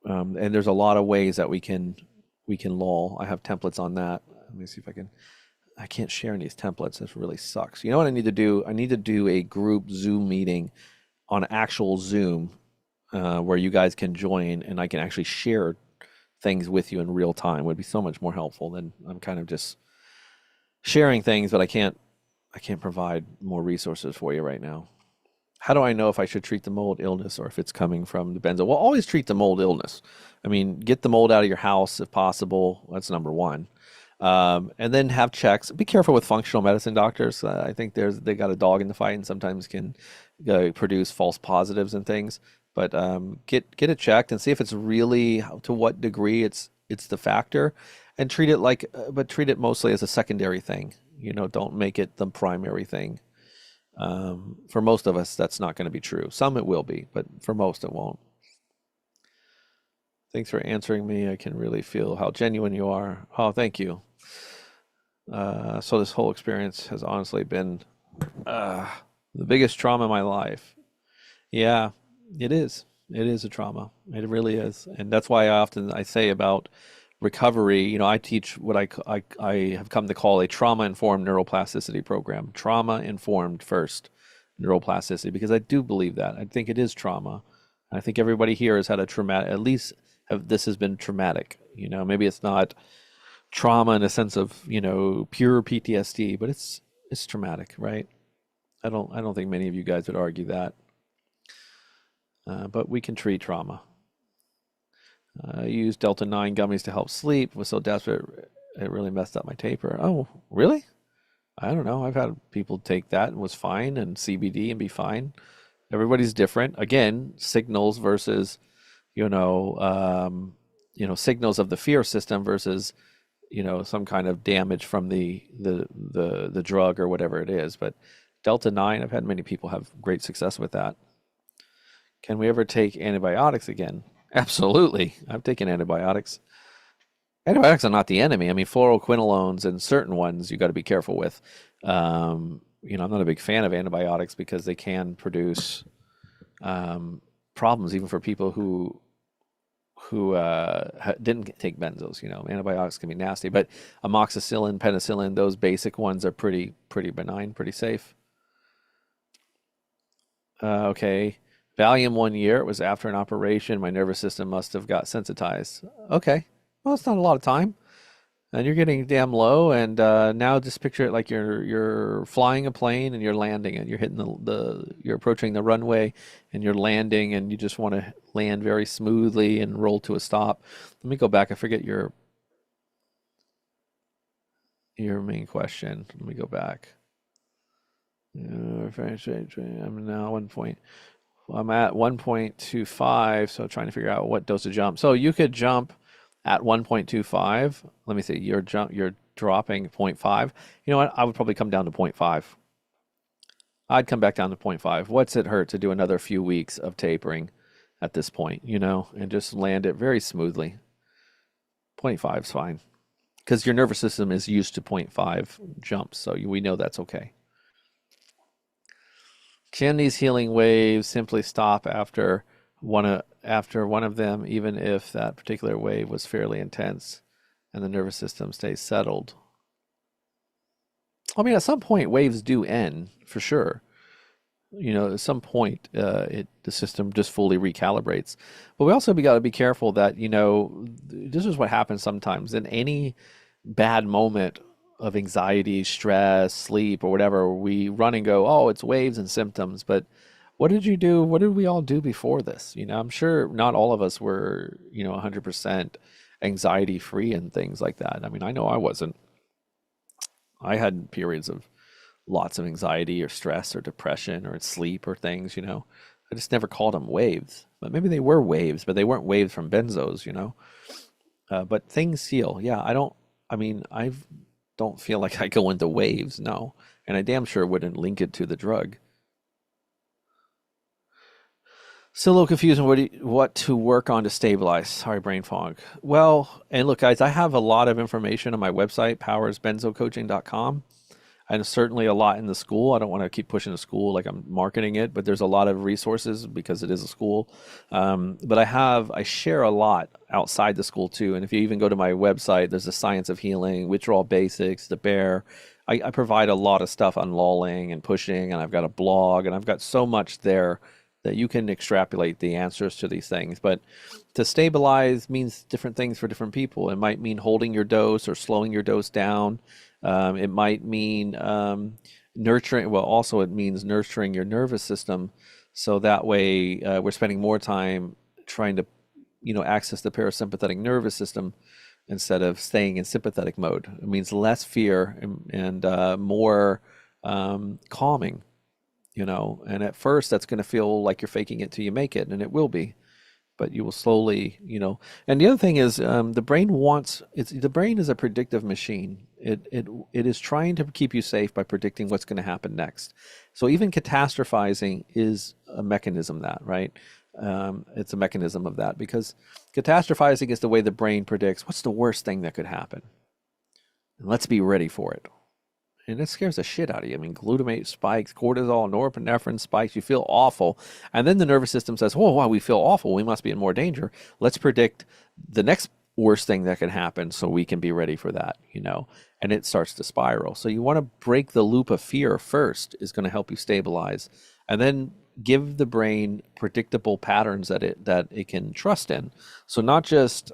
Speaker 1: there's a lot of ways that we can lull. I have templates on that. Let me see if I can't share any of these templates. This really sucks. You know what I need to do? I need to do a group Zoom meeting on actual Zoom where you guys can join and I can actually share things with you in real time. It would be so much more helpful than I'm kind of just sharing things, but I can't provide more resources for you right now. How do I know if I should treat the mold illness or if it's coming from the benzo? Well, always treat the mold illness. I mean, get the mold out of your house if possible. That's number one. And then have checks. Be careful with functional medicine doctors. I think they got a dog in the fight and sometimes can produce false positives and things. But get it checked and see if it's really, to what degree it's the factor, and treat it but treat it mostly as a secondary thing. Don't make it the primary thing. For most of us, that's not going to be true. Some it will be, but for most it won't. Thanks for answering me. I can really feel how genuine you are. Oh, thank you. So this whole experience has honestly been the biggest trauma in my life. Yeah, it is. It is a trauma. It really is. And that's why I say about recovery, I teach what I have come to call a trauma-informed neuroplasticity program. Trauma-informed first neuroplasticity, because I do believe that. I think it is trauma. I think everybody here has had a traumatic, at least this has been traumatic. Maybe it's not trauma in a sense of, pure PTSD, but it's traumatic, right? I don't think many of you guys would argue that. But we can treat trauma. I used Delta 9 gummies to help sleep. Was so desperate, it really messed up my taper. Oh, really? I don't know. I've had people take that and was fine, and CBD and be fine. Everybody's different. Again, signals versus, you know, signals of the fear system versus, some kind of damage from the drug or whatever it is. But Delta 9, I've had many people have great success with that. Can we ever take antibiotics again? Absolutely. I've taken antibiotics. Antibiotics are not the enemy. I mean, fluoroquinolones and certain ones you got to be careful with. I'm not a big fan of antibiotics because they can produce problems even for people who didn't take benzos. Antibiotics can be nasty, but amoxicillin, penicillin, those basic ones are pretty benign, pretty safe. Okay. Valium 1 year. It was after an operation. My nervous system must have got sensitized. Okay. Well, it's not a lot of time. And you're getting damn low. And now just picture it like you're flying a plane and you're landing and you're hitting you're approaching the runway and you're landing and you just want to land very smoothly and roll to a stop. Let me go back. I forget your main question. Let me go back. I'm now 1 point. Well, I'm at 1.25, so trying to figure out what dose to jump. So you could jump at 1.25. Let me see. You're dropping zero point 0.5. You know what? I would probably come down to zero point 0.5. I'd come back down to zero point 0.5. What's it hurt to do another few weeks of tapering at this point, and just land it very smoothly. Zero point 0.5 is fine because your nervous system is used to zero point 0.5 jumps, so we know that's okay. Can these healing waves simply stop after one of them, even if that particular wave was fairly intense and the nervous system stays settled? I mean, at some point, waves do end for sure. At some point, the system just fully recalibrates. But we also got to be careful that this is what happens sometimes in any bad moment of anxiety, stress, sleep, or whatever. We run and go, oh, it's waves and symptoms. But what did you do? What did we all do before this? I'm sure not all of us were 100% anxiety free and things like that. I mean, I know I wasn't. I had periods of lots of anxiety or stress or depression or sleep or things. I just never called them waves. But maybe they were waves, but they weren't waves from benzos. But things heal. Yeah, I don't feel like I go into waves, no. And I damn sure wouldn't link it to the drug. Still a little confused on what to work on to stabilize. Sorry, brain fog. Well, and look, guys, I have a lot of information on my website, powersbenzocoaching.com. And certainly a lot in the school. I don't want to keep pushing the school like I'm marketing it, but there's a lot of resources because it is a school. But I share a lot outside the school too. And if you even go to my website, there's the science of healing, withdrawal basics, the bear. I provide a lot of stuff on lulling and pushing, and I've got a blog, and I've got so much there that you can extrapolate the answers to these things. But to stabilize means different things for different people. It might mean holding your dose or slowing your dose down. It might mean nurturing. Well, also it means nurturing your nervous system, so that way we're spending more time trying to, access the parasympathetic nervous system instead of staying in sympathetic mode. It means less fear and more calming. And at first that's going to feel like you're faking it till you make it, and it will be. But you will slowly. And the other thing is, the brain is a predictive machine. It is trying to keep you safe by predicting what's going to happen next. So even catastrophizing is a mechanism that, right? It's a mechanism of that because catastrophizing is the way the brain predicts what's the worst thing that could happen, and let's be ready for it. And it scares the shit out of you. I mean, glutamate spikes, cortisol, norepinephrine spikes. You feel awful. And then the nervous system says, oh, wow, we feel awful. We must be in more danger. Let's predict the next worst thing that can happen so we can be ready for that. And it starts to spiral. So you want to break the loop of fear first is going to help you stabilize. And then give the brain predictable patterns that it can trust in. So not just...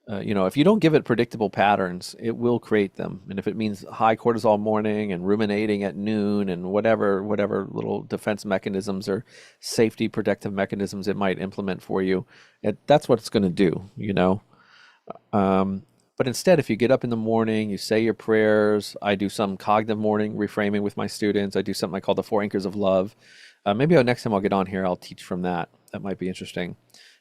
Speaker 1: if you don't give it predictable patterns, it will create them. And if it means high cortisol morning and ruminating at noon and whatever little defense mechanisms or safety protective mechanisms it might implement for you, that's what it's going to do. But instead, if you get up in the morning, you say your prayers. I do some cognitive morning reframing with my students. I do something I call the four anchors of love. Maybe next time I'll get on here, I'll teach from that. That might be interesting.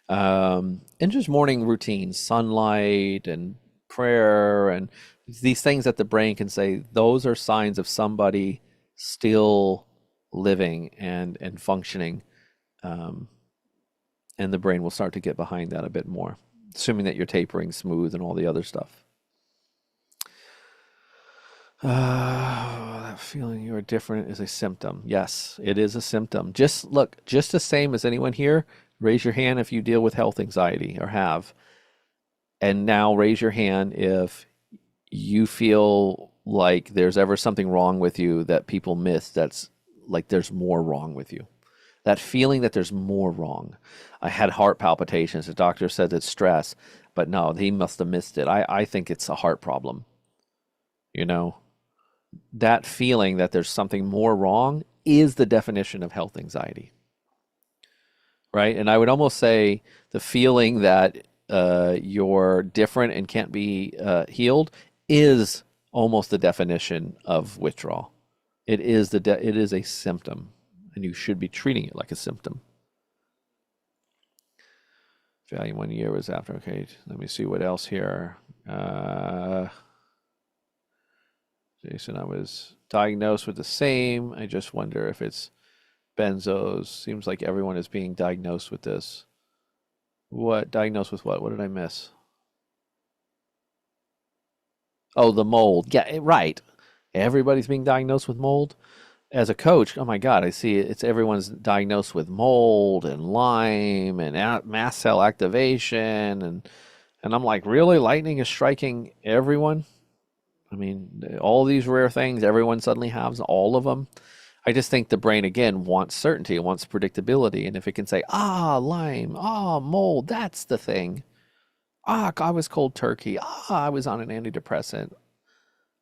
Speaker 1: And just morning routines, sunlight and prayer, and these things that the brain can say, those are signs of somebody still living and functioning. Um, and the brain will start to get behind that a bit more, assuming that you're tapering smooth and all the other stuff. That feeling you are different is a symptom. Yes, it is a symptom. Just look, just the same as anyone here. Raise your hand if you deal with health anxiety or have. And now raise your hand if you feel like there's ever something wrong with you that people miss, that's like there's more wrong with you. That feeling that there's more wrong. I had heart palpitations. The doctor said it's stress, but no, he must have missed it. I think it's a heart problem. You know, that feeling that there's something more wrong is the definition of health anxiety, right? And I would almost say the feeling that you're different and can't be healed is almost the definition of withdrawal. It is it is a symptom, and you should be treating it like a symptom. Value 1 year was after. Okay, let me see what else here. Jason, I was diagnosed with the same. I just wonder if it's benzos. Seems like everyone is being diagnosed with this. What? Diagnosed with what? What did I miss? Oh, the mold. Yeah, right. Everybody's being diagnosed with mold. As a coach, oh my God, I see it's everyone's diagnosed with mold and Lyme and mast cell activation, and I'm like, really? Lightning is striking everyone? I mean, all these rare things, everyone suddenly has all of them. I just think the brain, again, wants certainty, it wants predictability. And if it can say, Lyme, mold, that's the thing. I was cold turkey. I was on an antidepressant.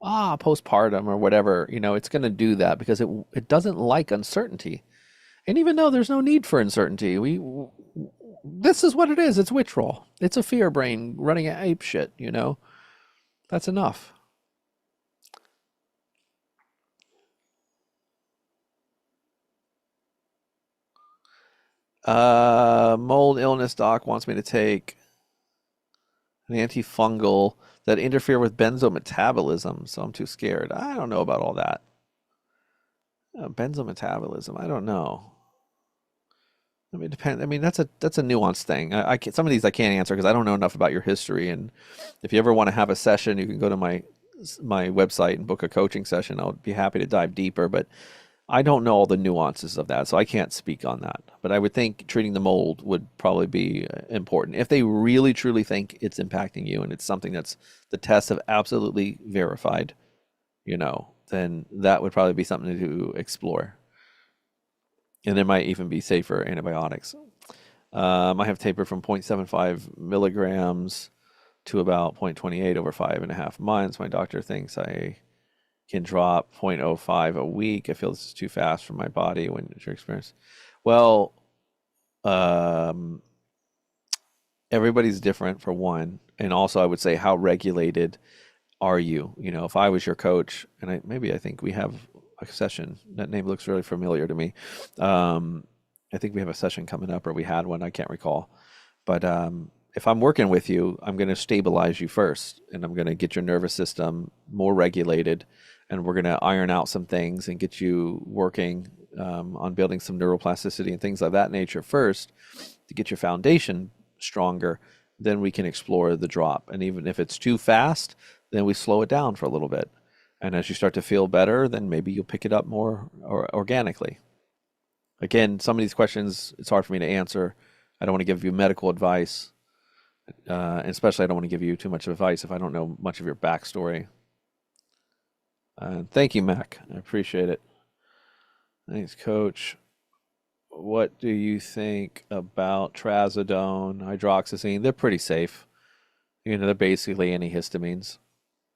Speaker 1: Postpartum or whatever, it's going to do that because it doesn't like uncertainty. And even though there's no need for uncertainty, this is what it is. It's withdrawal. It's a fear brain running ape shit, That's enough. Mold illness doc wants me to take an antifungal that interfere with benzo metabolism, so I'm too scared. I don't know about all that. Benzo metabolism, I don't know. I mean, it depends. I mean, that's a nuanced thing. I can't, some of these I can't answer because I don't know enough about your history. And if you ever want to have a session, you can go to my website and book a coaching session. I'll be happy to dive deeper, but I don't know all the nuances of that, so I can't speak on that. But I would think treating the mold would probably be important. If they really truly think it's impacting you and it's something that's the tests have absolutely verified, then that would probably be something to explore. And there might even be safer antibiotics. I have tapered from 0.75 milligrams to about 0.28 over 5.5 months. My doctor thinks I can drop 0.05 a week. I feel this is too fast for my body. When it's your experience? Well, everybody's different for one. And also I would say, how regulated are you? If I was your coach, and I think we have a session, that name looks really familiar to me. I think we have a session coming up, or we had one, I can't recall. But if I'm working with you, I'm going to stabilize you first, and I'm going to get your nervous system more regulated, and we're going to iron out some things and get you working on building some neuroplasticity and things of that nature first to get your foundation stronger. Then we can explore the drop. And even if it's too fast, then we slow it down for a little bit. And as you start to feel better, then maybe you'll pick it up more organically. Again, some of these questions, it's hard for me to answer. I don't want to give you medical advice. And especially I don't want to give you too much advice if I don't know much of your backstory. Thank you, Mac. I appreciate it. Thanks, Coach. What do you think about trazodone, hydroxyzine? They're pretty safe. They're basically antihistamines.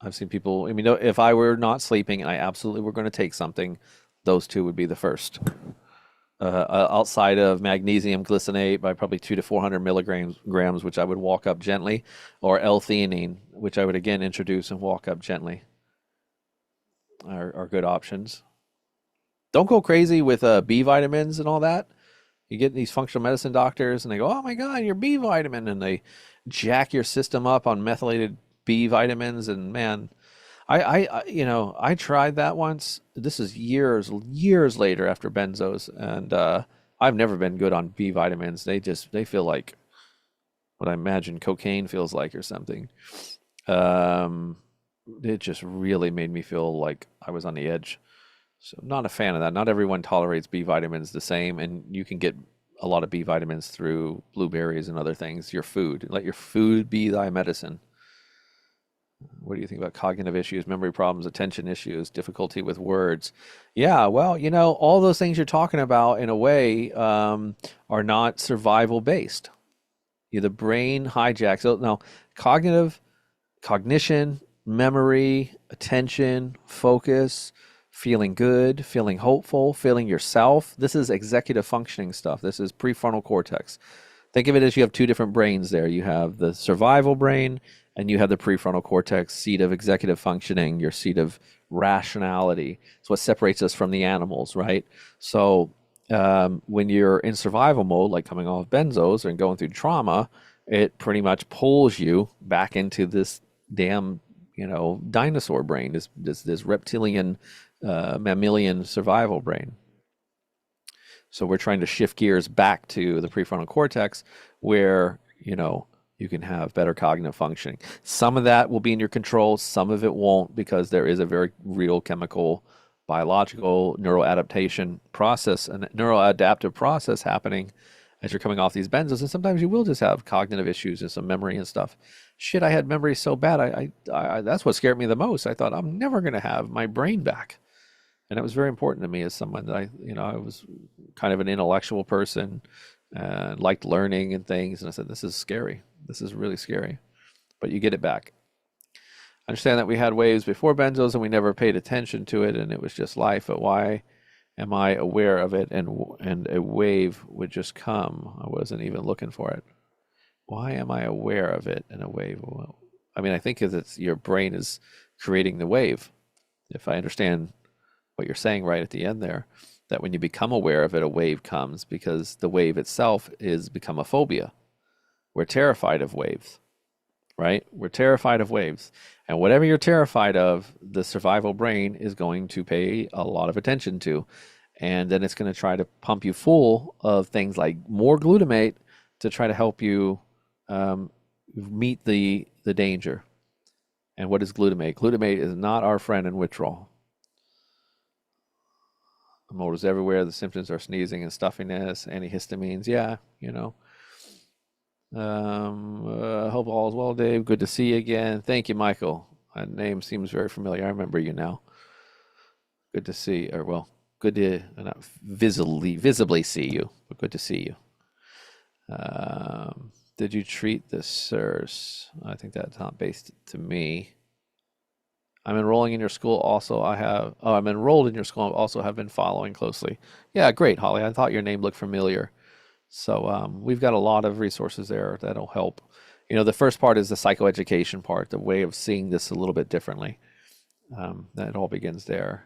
Speaker 1: I've seen people, if I were not sleeping and I absolutely were going to take something, those two would be the first. outside of magnesium glycinate by probably 2 to 400 milligrams, which I would walk up gently, or L-theanine, which I would again introduce and walk up gently, are good options. Don't go crazy with B vitamins and all that. You get these functional medicine doctors and they go, "Oh my God, your B vitamin," and they jack your system up on methylated B vitamins. And man, I tried that once. This is years later after benzos, and I've never been good on B vitamins. They feel like what I imagine cocaine feels like or something. Um, it just really made me feel like I was on the edge. So not a fan of that. Not everyone tolerates B vitamins the same, and you can get a lot of B vitamins through blueberries and other things. Your food. Let your food be thy medicine. What do you think about cognitive issues, memory problems, attention issues, difficulty with words? Yeah, well, all those things you're talking about in a way are not survival based. The brain hijacks. So now, cognitive cognition, memory, attention, focus, feeling good, feeling hopeful, feeling yourself. This is executive functioning stuff. This is prefrontal cortex. Think of it as you have two different brains there. You have the survival brain and you have the prefrontal cortex, seat of executive functioning, your seat of rationality. It's what separates us from the animals, right? So when you're in survival mode, like coming off benzos and going through trauma, it pretty much pulls you back into this damn, dinosaur brain, this reptilian, mammalian survival brain. So we're trying to shift gears back to the prefrontal cortex where, you can have better cognitive functioning. Some of that will be in your control, some of it won't, because there is a very real chemical, biological neuroadaptation process and neuroadaptive process happening as you're coming off these benzos. And sometimes you will just have cognitive issues and some memory and stuff. Shit, I had memory so bad. I that's what scared me the most. I thought I'm never going to have my brain back. And it was very important to me as someone that I was kind of an intellectual person and liked learning and things. And I said, this is scary. This is really scary. But you get it back. I understand that we had waves before benzos and we never paid attention to it and it was just life. But why am I aware of it and a wave would just come? I wasn't even looking for it. Why am I aware of it and a wave? Well, I mean, I think it's your brain is creating the wave. If I understand what you're saying right at the end there, that when you become aware of it, a wave comes because the wave itself is become a phobia. We're terrified of waves, right? We're terrified of waves. And whatever you're terrified of, the survival brain is going to pay a lot of attention to. And then it's going to try to pump you full of things like more glutamate to try to help you meet the danger. And what is glutamate? Glutamate is not our friend in withdrawal. The mold is everywhere. The symptoms are sneezing and stuffiness, antihistamines. Yeah, hope all is well, Dave. Good to see you again. Thank you, Michael. That name seems very familiar. I remember you now. Good to see, or well, good to not visibly see you, but good to see you. Did you treat the SIRS? I think that's not based to me. I'm enrolling in your school also. I'm enrolled in your school. I also have been following closely. Yeah, great, Holly. I thought your name looked familiar. So we've got a lot of resources there that'll help. The first part is the psychoeducation part, the way of seeing this a little bit differently. That all begins there.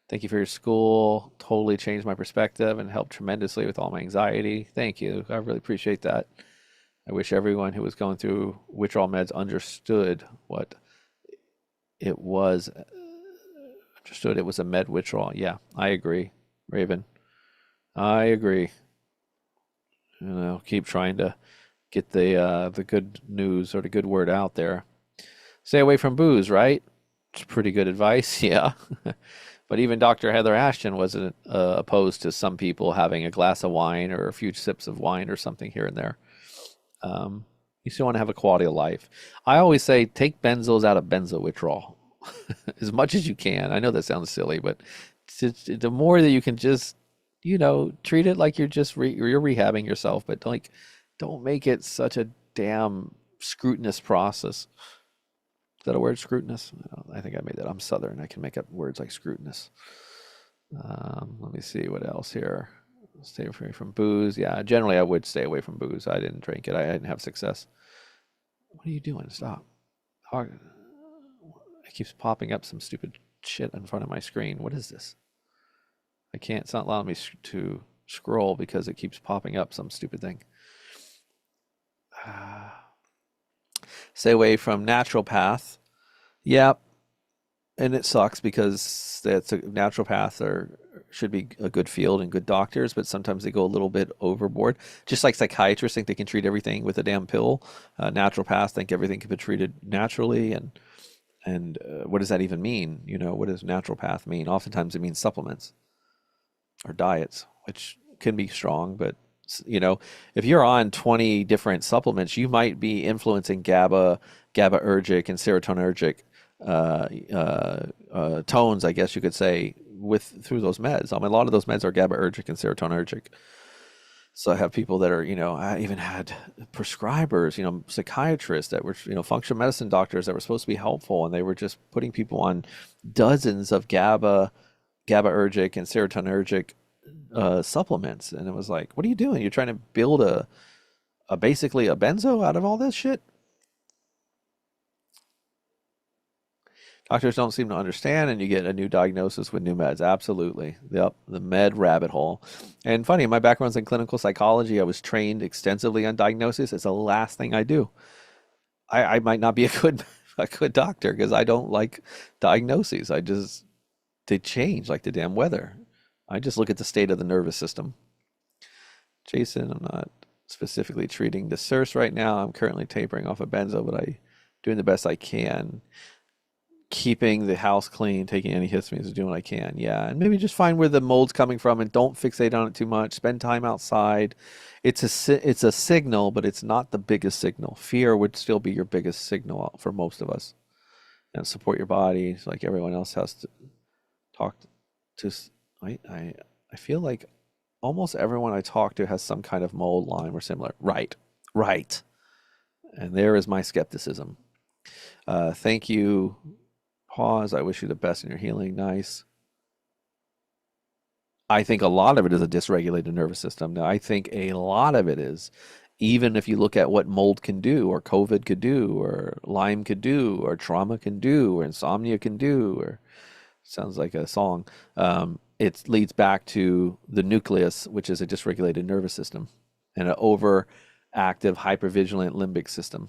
Speaker 1: Thank you for your school. Totally changed my perspective and helped tremendously with all my anxiety. Thank you. I really appreciate that. I wish everyone who was going through withdrawal meds understood what it was. Understood it was a med withdrawal. Yeah, I agree, Raven. I agree. Keep trying to get the good news or the good word out there. Stay away from booze, right? It's pretty good advice, yeah. But even Dr. Heather Ashton wasn't opposed to some people having a glass of wine or a few sips of wine or something here and there. You still want to have a quality of life. I always say take benzos out of benzo withdrawal as much as you can. I know that sounds silly, but the more that you can just, treat it like you're just you're rehabbing yourself, but don't make it such a damn scrutinous process. Is that a word, scrutinous? I think I made that. I'm Southern. I can make up words like scrutinous. Let me see what else here. Stay away from booze. Yeah, generally I would stay away from booze. I didn't drink it. I didn't have success. What are you doing? Stop. It keeps popping up some stupid shit in front of my screen. What is this? I can't. It's not allowing me to scroll because it keeps popping up some stupid thing. Stay away from naturopath. Yep, and it sucks because that's a naturopaths are should be a good field and good doctors, but sometimes they go a little bit overboard. Just like psychiatrists think they can treat everything with a damn pill, naturopaths think everything can be treated naturally, and what does that even mean? What does naturopath mean? Oftentimes it means supplements or diets, which can be strong, but you know, if you're on 20 different supplements, you might be influencing GABAergic and serotonergic tones, I guess you could say, through those meds. A lot of those meds are GABAergic and serotonergic. So I have people that are, I even had prescribers, psychiatrists that were, functional medicine doctors that were supposed to be helpful, and they were just putting people on dozens of GABAergic and serotonergic supplements, and it was like, what are you doing? You're trying to build basically a benzo out of all this shit? Doctors don't seem to understand, and you get a new diagnosis with new meds. Absolutely. Yep, the med rabbit hole. And funny, my background's in clinical psychology. I was trained extensively on diagnosis. It's the last thing I do. I might not be a good a good doctor because I don't like diagnoses. They change like the damn weather. I just look at the state of the nervous system. Jason, I'm not specifically treating the SIRS right now. I'm currently tapering off a benzo, but I'm doing the best I can. Keeping the house clean, taking antihistamines, doing what I can. Yeah, and maybe just find where the mold's coming from and don't fixate on it too much. Spend time outside. It's a signal, but it's not the biggest signal. Fear would still be your biggest signal for most of us. And support your body, like everyone else has to talk to. I feel like almost everyone I talk to has some kind of mold, Lyme, or similar. Right, right. And there is my skepticism. Thank you. Pause. I wish you the best in your healing. Nice. I think a lot of it is a dysregulated nervous system. Now, I think a lot of it is, even if you look at what mold can do, or COVID could do, or Lyme could do, or trauma can do, or insomnia can do, or sounds like a song. It leads back to the nucleus, which is a dysregulated nervous system, and an overactive, hypervigilant limbic system,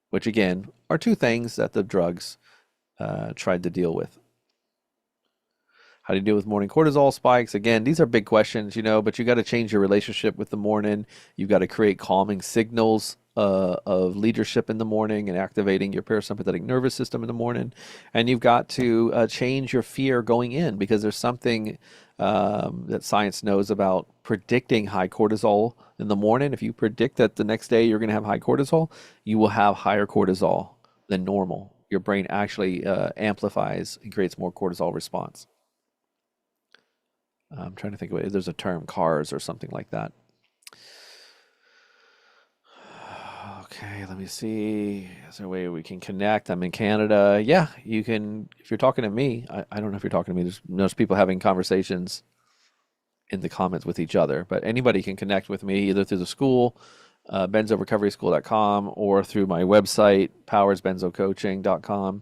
Speaker 1: which again are two things that the drugs tried to deal with. How do you deal with morning cortisol spikes? Again, these are big questions, but you got to change your relationship with the morning. You've got to create calming signals of leadership in the morning and activating your parasympathetic nervous system in the morning. And you've got to change your fear going in, because there's something that science knows about predicting high cortisol in the morning. If you predict that the next day you're going to have high cortisol, you will have higher cortisol than normal. Your brain actually amplifies and creates more cortisol response. I'm trying to think of it. There's a term, CARS or something like that. Okay, let me see. Is there a way we can connect? I'm in Canada. Yeah, you can. If you're talking to me, I don't know if you're talking to me. There's people having conversations in the comments with each other, but anybody can connect with me either through the school, benzorecoveryschool.com, or through my website, powersbenzocoaching.com.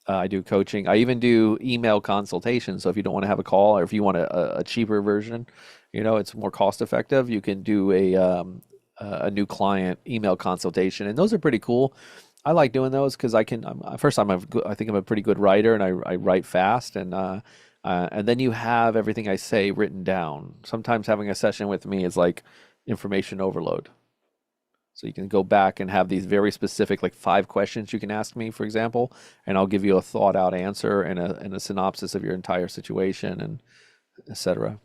Speaker 1: I do coaching. I even do email consultations. So if you don't want to have a call, or if you want a cheaper version, it's more cost effective, you can do a new client email consultation, and those are pretty cool. I like doing those because I can. First time, I think I'm a pretty good writer, and I write fast, and then you have everything I say written down. Sometimes having a session with me is like information overload. So you can go back and have these very specific, like 5 questions you can ask me, for example, and I'll give you a thought out answer and a synopsis of your entire situation, and etc.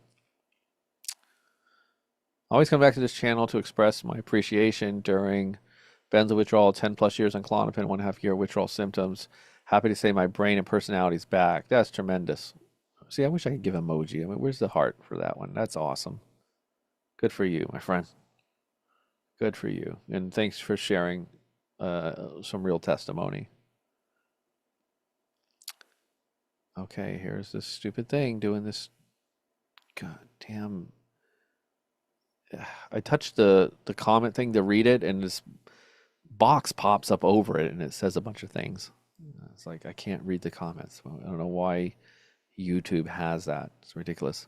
Speaker 1: I always come back to this channel to express my appreciation during benzo withdrawal, 10 plus years on Klonopin, 1.5 year withdrawal symptoms. Happy to say my brain and personality's back. That's tremendous. See, I wish I could give emoji. Where's the heart for that one? That's awesome. Good for you, my friend. Good for you. And thanks for sharing some real testimony. Okay, here's this stupid thing doing this goddamn I touch the comment thing to read it, and this box pops up over it, and it says a bunch of things. It's like I can't read the comments. I don't know why YouTube has that. It's ridiculous.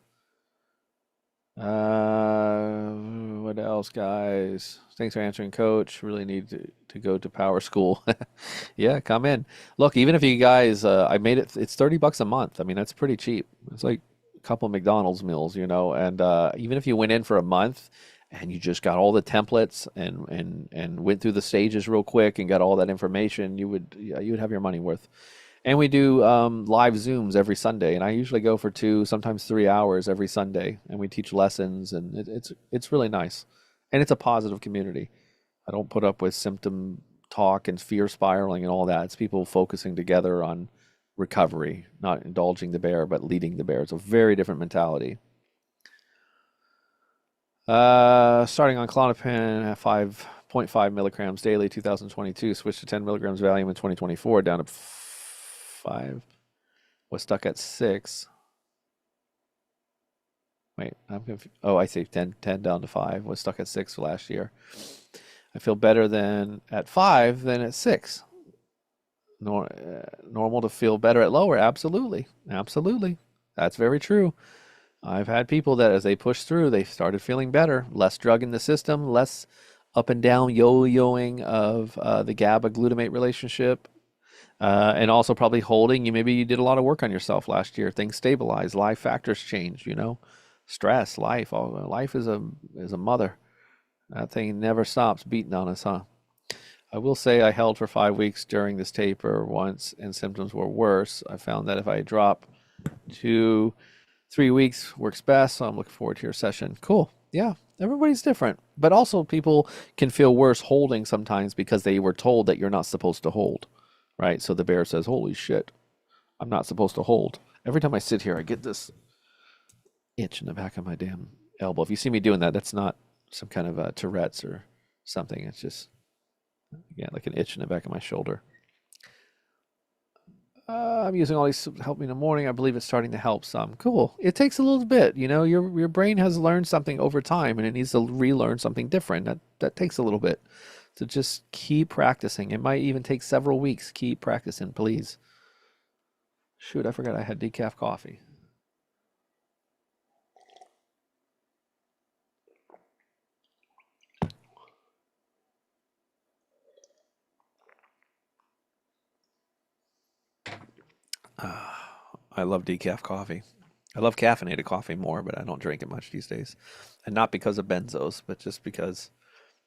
Speaker 1: What else, guys? Thanks for answering, Coach. Really need to go to power school. Yeah, come in. Look, even if you guys, I made it, it's $30 a month. I mean, that's pretty cheap. It's like a couple McDonald's meals, and even if you went in for a month and you just got all the templates and went through the stages real quick and got all that information, yeah, you would have your money worth. And we do live Zooms every Sunday, and I usually go for 2, sometimes 3 hours every Sunday, and we teach lessons, and it's really nice, and it's a positive community. I don't put up with symptom talk and fear spiraling and all that. It's people focusing together on recovery, not indulging the bear, but leading the bear. It's a very different mentality. Starting on Klonopin at 5.5 milligrams daily, 2022. Switched to 10 milligrams Valium in 2024, down to 5. Was stuck at 6. Wait, I'm confused. Oh, I see. 10 down to 5. Was stuck at 6 last year. I feel better than at 5 than at 6. Normal to feel better at lower. Absolutely. Absolutely. That's very true. I've had people that as they push through, they started feeling better. Less drug in the system, less up and down yo-yoing of the GABA glutamate relationship. And also probably holding, maybe you did a lot of work on yourself last year. Things stabilize, life factors change. Stress, life is a mother. That thing never stops beating on us, huh? I will say I held for 5 weeks during this taper once and symptoms were worse. I found that if I drop to 3 weeks works best, so I'm looking forward to your session. Cool. Yeah, everybody's different. But also people can feel worse holding sometimes because they were told that you're not supposed to hold, right? So the bear says, holy shit, I'm not supposed to hold. Every time I sit here, I get this itch in the back of my damn elbow. If you see me doing that, that's not some kind of Tourette's or something. It's just, yeah, like an itch in the back of my shoulder. I'm using all these to help me in the morning. I believe it's starting to help some. Cool. It takes a little bit, your brain has learned something over time and it needs to relearn something different. That takes a little bit. To just keep practicing. It might even take several weeks. Keep practicing, please. Shoot, I forgot I had decaf coffee. I love decaf coffee. I love caffeinated coffee more, but I don't drink it much these days. And not because of benzos, but just because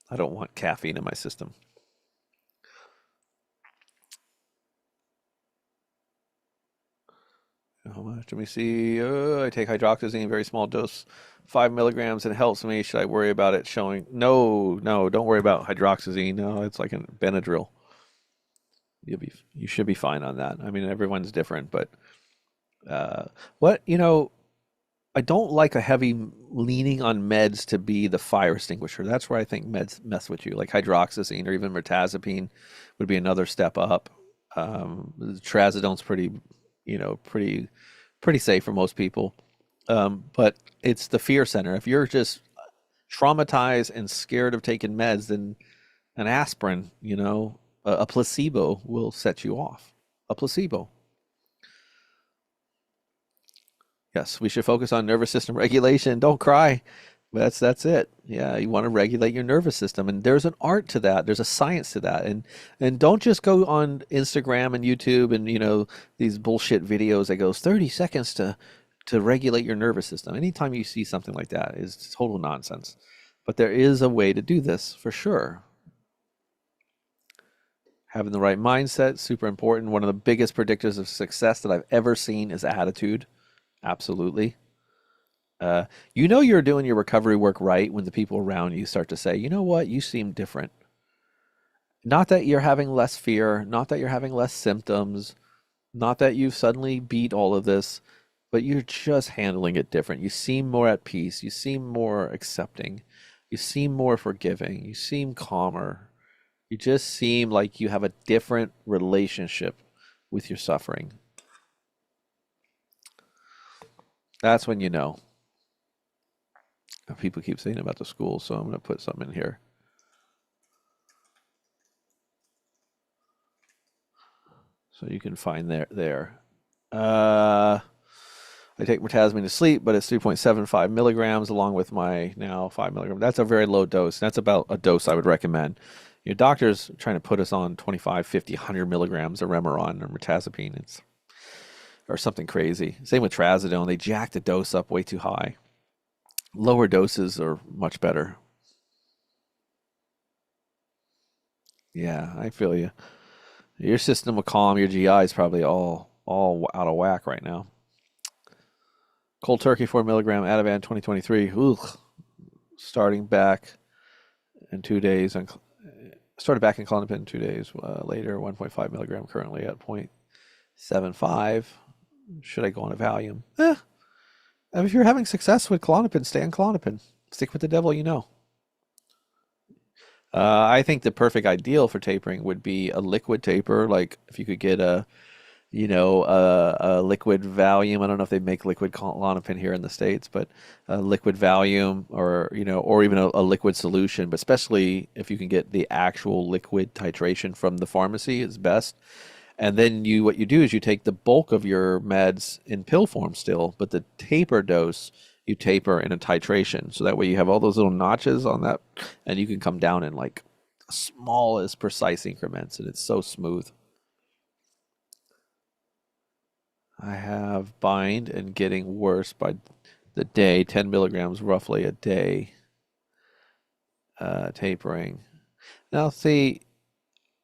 Speaker 1: I don't want caffeine in my system. How much? Let me see. I take hydroxyzine, very small dose, 5 milligrams, and it helps me. Should I worry about it showing? No, no, don't worry about hydroxyzine. No, it's like a Benadryl. You should be fine on that. I mean, everyone's different, but uh, what I don't like a heavy leaning on meds to be the fire extinguisher. That's where I think meds mess with you, like hydroxyzine or even mirtazapine would be another step up. Trazodone's pretty safe for most people. But it's the fear center. If you're just traumatized and scared of taking meds, then an aspirin, a placebo will set you off. A placebo. Yes, we should focus on nervous system regulation. Don't cry. That's it. Yeah, you want to regulate your nervous system, and there's an art to that. There's a science to that, and don't just go on Instagram and YouTube and these bullshit videos that goes 30 seconds to regulate your nervous system. Anytime you see something like that is total nonsense. But there is a way to do this for sure. Having the right mindset, super important. One of the biggest predictors of success that I've ever seen is attitude. Absolutely. You're doing your recovery work right when the people around you start to say, you know what, you seem different. Not that you're having less fear, not that you're having less symptoms, not that you've suddenly beat all of this, but you're just handling it different. You seem more at peace. You seem more accepting. You seem more forgiving. You seem calmer. You just seem like you have a different relationship with your suffering. That's when you know. People keep saying about the school, so I'm going to put something in here. So you can find there. I take mirtazapine to sleep, but it's 3.75 milligrams along with my now 5 milligrams. That's a very low dose. That's about a dose I would recommend. Your doctor's trying to put us on 25, 50, 100 milligrams of Remeron or mirtazapine. Or something crazy. Same with trazodone. They jack the dose up way too high. Lower doses are much better. Yeah, I feel you. Your system will calm. Your GI is probably all out of whack right now. Cold turkey 4 milligram Ativan 2023. Ugh. Starting back in 2 days. Started back in Klonopin 2 days later. 1.5 milligram currently at 0.75. Should I go on a Valium? If you're having success with Klonopin, stay on Klonopin. Stick with the devil you know. I think the perfect ideal for tapering would be a liquid taper. Like if you could get a liquid Valium. I don't know if they make liquid Klonopin here in the States, but a liquid Valium or even a liquid solution, but especially if you can get the actual liquid titration from the pharmacy is best. And then what you do is you take the bulk of your meds in pill form still, but the taper dose you taper in a titration. So that way you have all those little notches on that, and you can come down in like smallest precise increments, and it's so smooth. I have bind and getting worse by the day, 10 milligrams roughly a day, tapering. Now, see,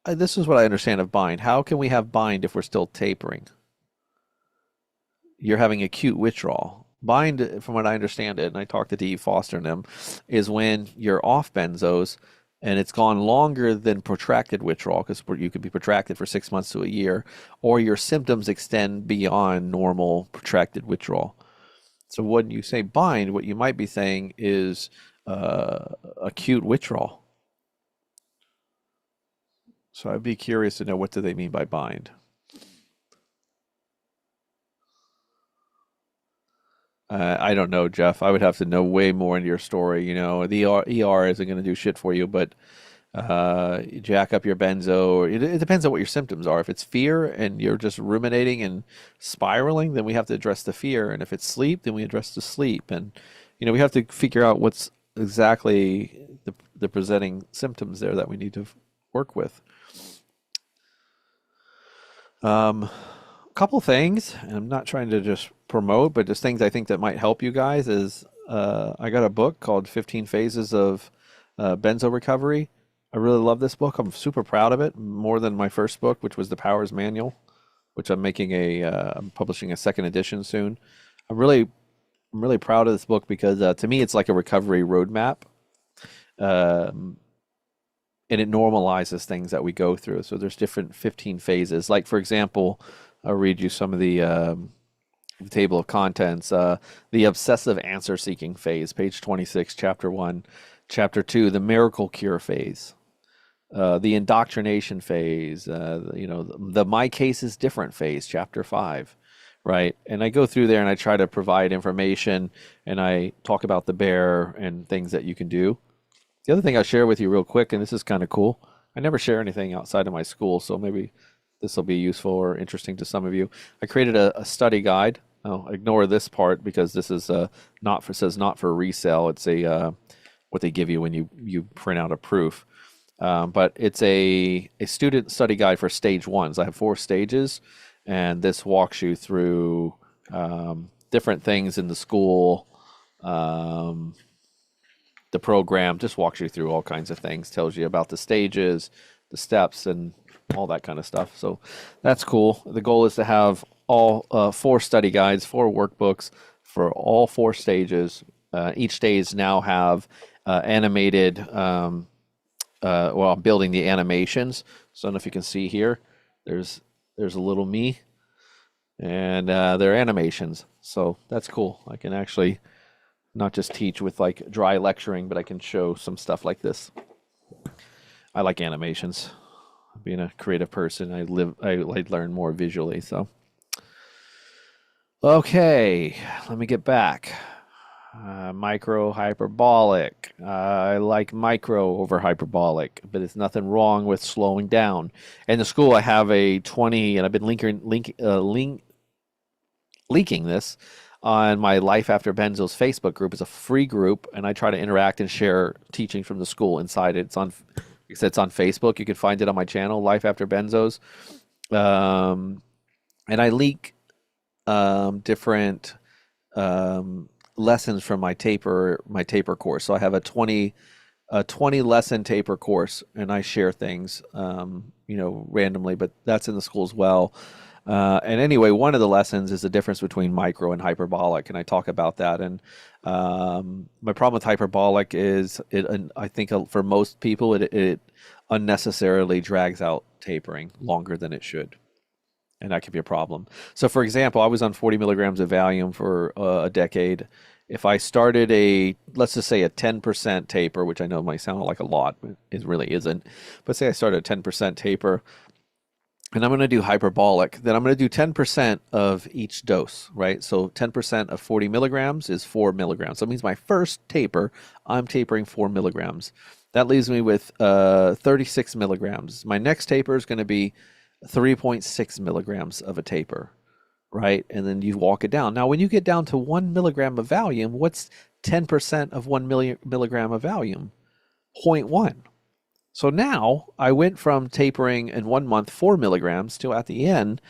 Speaker 1: this is what I understand of bind. How can we have bind if we're still tapering? You're having acute withdrawal. Bind, from what I understand it, and I talked to D. Foster and them, is when you're off benzos and it's gone longer than protracted withdrawal, because you could be protracted for 6 months to a year, or your symptoms extend beyond normal protracted withdrawal. So when you say bind, what you might be saying is acute withdrawal. So I'd be curious to know, what do they mean by bind? I don't know, Jeff. I would have to know way more into your story. The ER isn't going to do shit for you, but you jack up your benzo. It depends on what your symptoms are. If it's fear and you're just ruminating and spiraling, then we have to address the fear. And if it's sleep, then we address the sleep. And we have to figure out what's exactly the presenting symptoms there that we need to work with. A couple things, and I'm not trying to just promote, but just things I think that might help you guys is I got a book called 15 Phases of Benzo Recovery. I really love this book. I'm super proud of it, more than my first book, which was the Powers Manual, which I'm publishing a second edition soon. I'm really proud of this book because to me it's like a recovery roadmap. And it normalizes things that we go through. So there's different 15 phases. Like, for example, I'll read you some of the table of contents. The obsessive answer-seeking phase, page 26, chapter 1. Chapter 2, the miracle cure phase. The indoctrination phase. The my case is different phase, chapter 5. Right? And I go through there and I try to provide information, and I talk about the bear and things that you can do. The other thing I'll share with you real quick, and this is kind of cool. I never share anything outside of my school, so maybe this will be useful or interesting to some of you. I created a study guide. I'll ignore this part because this is says not for resale. It's what they give you when you print out a proof. But it's a student study guide for stage 1. So I have 4 stages, and this walks you through different things in the school. The program just walks you through all kinds of things, tells you about the stages, the steps, and all that kind of stuff. So that's cool. The goal is to have all 4 study guides, 4 workbooks for all 4 stages. Each stage now have animated, I'm building the animations. So I don't know if you can see here, there's a little me, and they're animations. So that's cool. I can actually not just teach with like dry lecturing, but I can show some stuff like this. I like animations. Being a creative person, I learn more visually. So, okay, let me get back. Micro hyperbolic. I like micro over hyperbolic, but it's nothing wrong with slowing down. In the school, I have a 20, and I've been leaking this on my Life After Benzo's Facebook group. It's a free group, and I try to interact and share teaching from the school inside it. It's on Facebook. You can find it on my channel, Life After Benzo's. Um, and I leak different lessons from my taper course. So I have a 20 lesson taper course, and I share things randomly, but that's in the school as well. And anyway, one of the lessons is the difference between micro and hyperbolic, and I talk about that. And my problem with hyperbolic is and I think for most people it unnecessarily drags out tapering longer than it should, and that could be a problem. So, for example, I was on 40 milligrams of Valium for a decade. If I started let's just say a 10% taper, which I know might sound like a lot, but it really isn't. But say I started a 10% taper, and I'm going to do hyperbolic, then I'm going to do 10% of each dose, right? So 10% of 40 milligrams is 4 milligrams. So that means my first taper, I'm tapering 4 milligrams. That leaves me with 36 milligrams. My next taper is going to be 3.6 milligrams of a taper, right? And then you walk it down. Now, when you get down to 1 milligram of Valium, what's 10% of 1 milligram of Valium? Zero point 0.1. So now I went from tapering in 1 month 4 milligrams to at the end,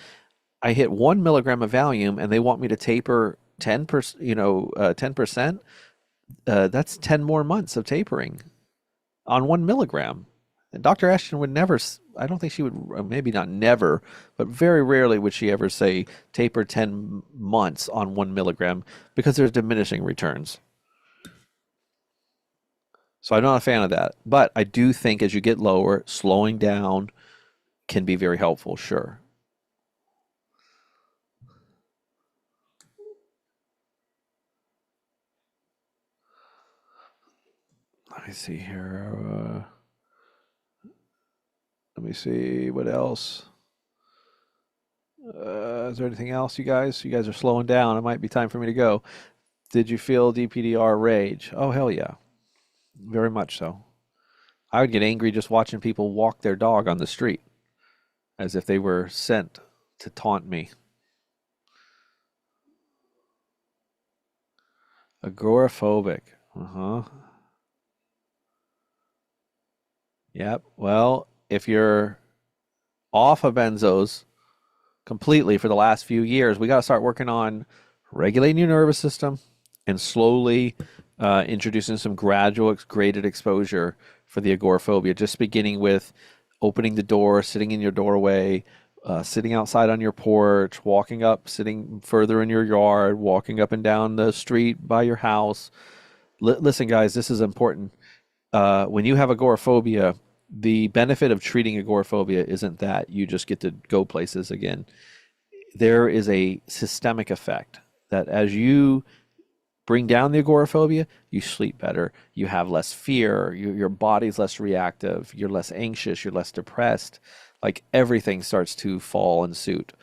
Speaker 1: I hit 1 milligram of Valium and they want me to taper 10%, 10%. That's 10 more months of tapering on 1 milligram. And Dr. Ashton would never, I don't think she would, maybe not never, but very rarely would she ever say taper 10 months on 1 milligram because there's diminishing returns. So I'm not a fan of that. But I do think as you get lower, slowing down can be very helpful, sure. Let me see here. Let me see what else. Is there anything else, you guys? You guys are slowing down. It might be time for me to go. Did you feel DPDR rage? Oh, hell yeah. Very much so. I would get angry just watching people walk their dog on the street as if they were sent to taunt me. Agoraphobic. Uh-huh. Yep. Well, if you're off of benzos completely for the last few years, we got to start working on regulating your nervous system and slowly introducing some gradual graded exposure for the agoraphobia, just beginning with opening the door, sitting in your doorway, sitting outside on your porch, walking up, sitting further in your yard, walking up and down the street by your house. Listen, guys, this is important. When you have agoraphobia, the benefit of treating agoraphobia isn't that you just get to go places again. There is a systemic effect that as you bring down the agoraphobia, you sleep better, you have less fear, your body's less reactive, you're less anxious, you're less depressed. Like everything starts to fall in suit.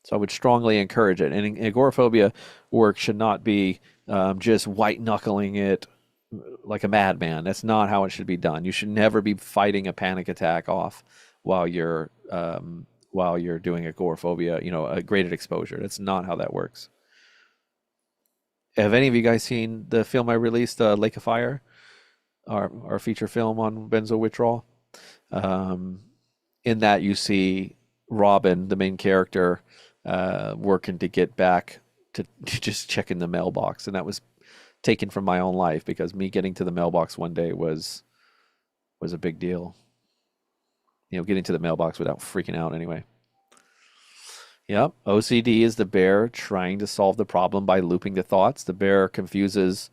Speaker 1: So I would strongly encourage it. And agoraphobia work should not be just white knuckling it like a madman. That's not how it should be done. You should never be fighting a panic attack off while you're doing agoraphobia, a graded exposure. That's not how that works. Have any of you guys seen the film I released, Lake of Fire, our feature film on benzo withdrawal? Um, in that you see Robin, the main character, working to get back to just checking the mailbox, and that was taken from my own life because me getting to the mailbox one day was a big deal. Getting to the mailbox without freaking out anyway. Yep, OCD is the bear trying to solve the problem by looping the thoughts. The bear confuses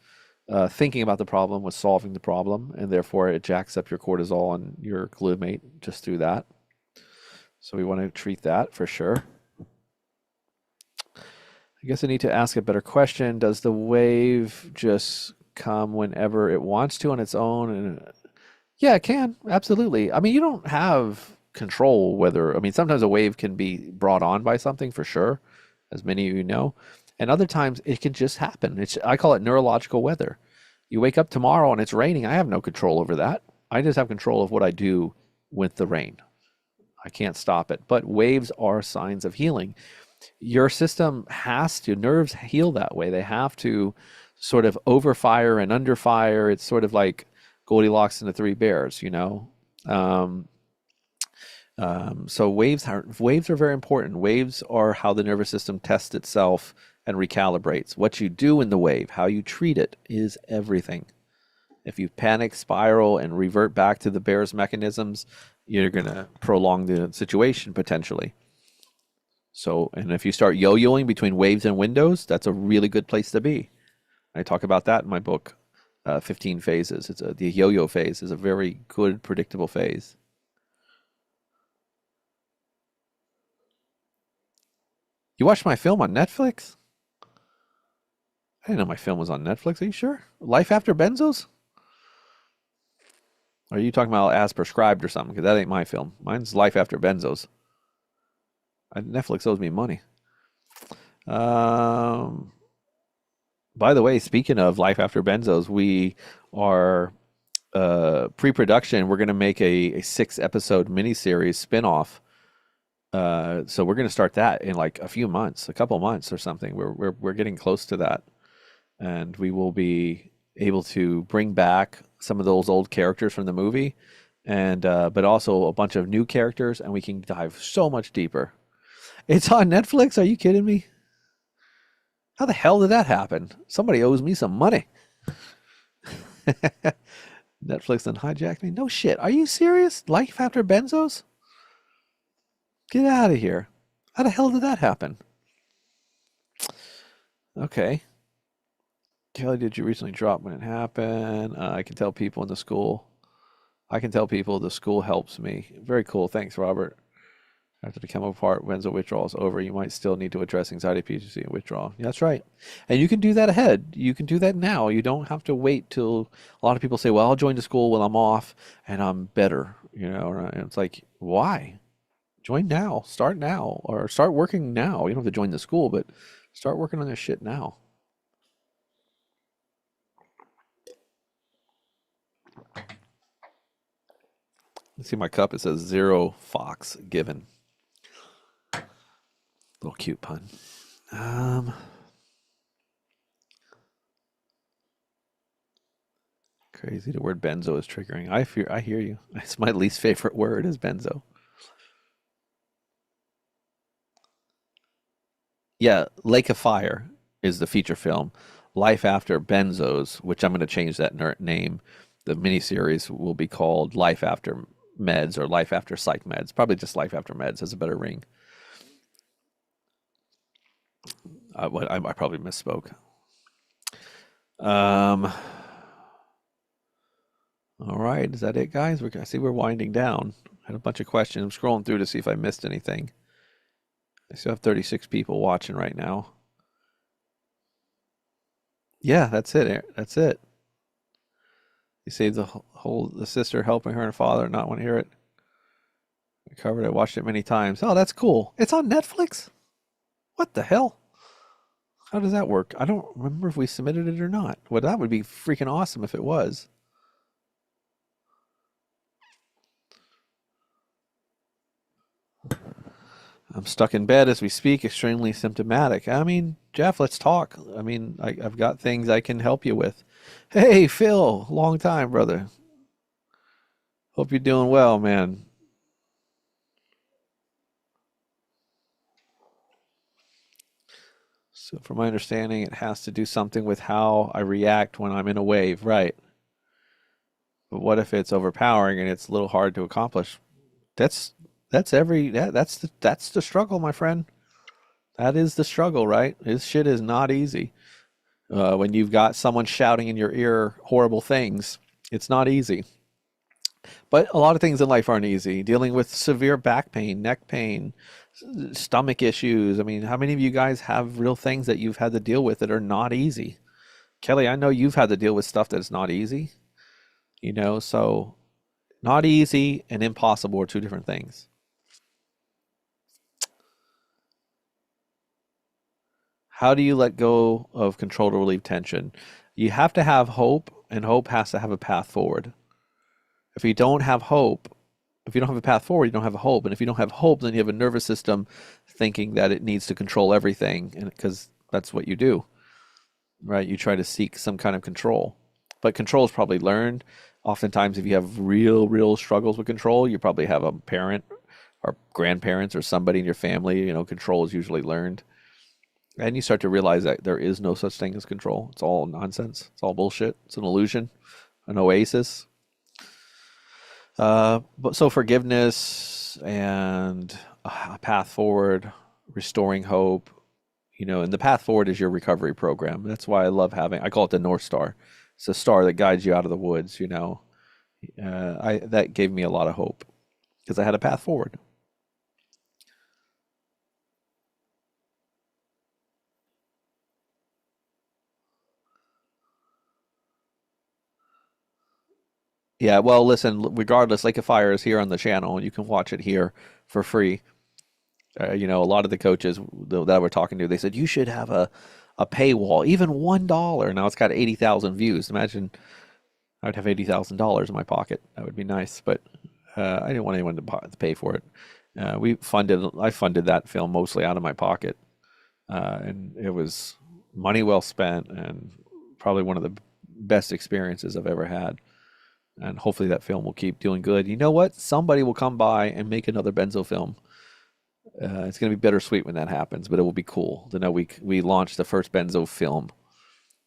Speaker 1: thinking about the problem with solving the problem, and therefore it jacks up your cortisol and your glutamate just through that. So we want to treat that for sure. I guess I need to ask a better question. Does the wave just come whenever it wants to on its own? And yeah, it can. Absolutely. I mean, you don't have control whether, I mean, sometimes a wave can be brought on by something for sure, as many of you know. And other times it can just happen. I call it neurological weather. You wake up tomorrow and it's raining. I have no control over that. I just have control of what I do with the rain. I can't stop it. But waves are signs of healing. Your system has to, nerves heal that way. They have to sort of overfire and underfire. It's sort of like Goldilocks and the Three Bears, you know? Um, so waves are very important. Waves are how the nervous system tests itself and recalibrates. What you do in the wave, how you treat it, is everything. If you panic, spiral, and revert back to the bear's mechanisms, you're going to prolong the situation potentially. So, and if you start yo-yoing between waves and windows, that's a really good place to be. I talk about that in my book, 15 Phases. The yo-yo phase is a very good, predictable phase. You watched my film on Netflix? I didn't know my film was on Netflix. Are you sure? Life After Benzos? Or are you talking about As Prescribed or something? Because that ain't my film. Mine's Life After Benzos. Netflix owes me money. Um, by the way, speaking of Life After Benzos, we are pre-production. We're going to make a 6 episode miniseries spin-off. So we're going to start that in like a few months, a couple months or something. We're getting close to that, and we will be able to bring back some of those old characters from the movie, and but also a bunch of new characters, and we can dive so much deeper. It's on Netflix. Are you kidding me? How the hell did that happen? Somebody owes me some money. Netflix then hijacked me. No shit. Are you serious? Life After Benzos? Get out of here. How the hell did that happen? Okay. Kelly, did you recently drop when it happened? I can tell people in the school. I can tell people the school helps me. Very cool. Thanks, Robert. After the chemical part, benzo withdrawal is over, you might still need to address anxiety, PTSD, and withdrawal. Yeah, that's right. And you can do that ahead. You can do that now. You don't have to wait till a lot of people say, well, I'll join the school when I'm off and I'm better, you know, and it's like, why? Join now, start now, or start working now. You don't have to join the school, but start working on this shit now. Let's see my cup. It says 0 Fox given. Little cute pun. Crazy. The word benzo is triggering. I hear you. It's my least favorite word is benzo. Yeah, Lake of Fire is the feature film. Life After Benzos, which I'm going to change that name. The miniseries will be called Life After Meds or Life After Psych Meds. Probably just Life After Meds has a better ring. I probably misspoke. Um, all right, is that it, guys? I see we're winding down. I had a bunch of questions. I'm scrolling through to see if I missed anything. I still have 36 people watching right now. Yeah, that's it. That's it. You saved the sister helping her and father not want to hear it. I covered it, watched it many times. Oh, that's cool. It's on Netflix? What the hell? How does that work? I don't remember if we submitted it or not. Well, that would be freaking awesome if it was. I'm stuck in bed as we speak, extremely symptomatic. I mean, Jeff, let's talk. I mean, I've got things I can help you with. Hey, Phil, long time, brother. Hope you're doing well, man. So, from my understanding, it has to do something with how I react when I'm in a wave, right? But what if it's overpowering and it's a little hard to accomplish? That's that's the struggle, my friend. That is the struggle, right? This shit is not easy. When you've got someone shouting in your ear horrible things, it's not easy. But a lot of things in life aren't easy. Dealing with severe back pain, neck pain, stomach issues. I mean, how many of you guys have real things that you've had to deal with that are not easy? Kelly, I know you've had to deal with stuff that's not easy, you know, so not easy and impossible are two different things. How do you let go of control to relieve tension? You have to have hope, and hope has to have a path forward. If you don't have hope, if you don't have a path forward, you don't have a hope. And if you don't have hope, then you have a nervous system thinking that it needs to control everything, and because that's what you do, right? You try to seek some kind of control. But control is probably learned. Oftentimes, if you have real struggles with control, you probably have a parent or grandparents or somebody in your family. Control is usually learned. And you start to realize that there is no such thing as control. It's all nonsense. It's all bullshit. It's an illusion, an oasis. But so forgiveness and a path forward, restoring hope, and the path forward is your recovery program. That's why I love I call it the North Star. It's a star that guides you out of the woods. That gave me a lot of hope because I had a path forward. Yeah, well, listen, regardless, Lake of Fire is here on the channel, and you can watch it here for free. A lot of the coaches that we're talking to, they said you should have a paywall, even $1. Now it's got 80,000 views. Imagine I'd have $80,000 in my pocket. That would be nice, but I didn't want anyone to pay for it. I funded that film mostly out of my pocket, and it was money well spent, and probably one of the best experiences I've ever had. And hopefully that film will keep doing good. You know what? Somebody will come by and make another Benzo film. It's going to be bittersweet when that happens, but it will be cool to know we launched the first Benzo film.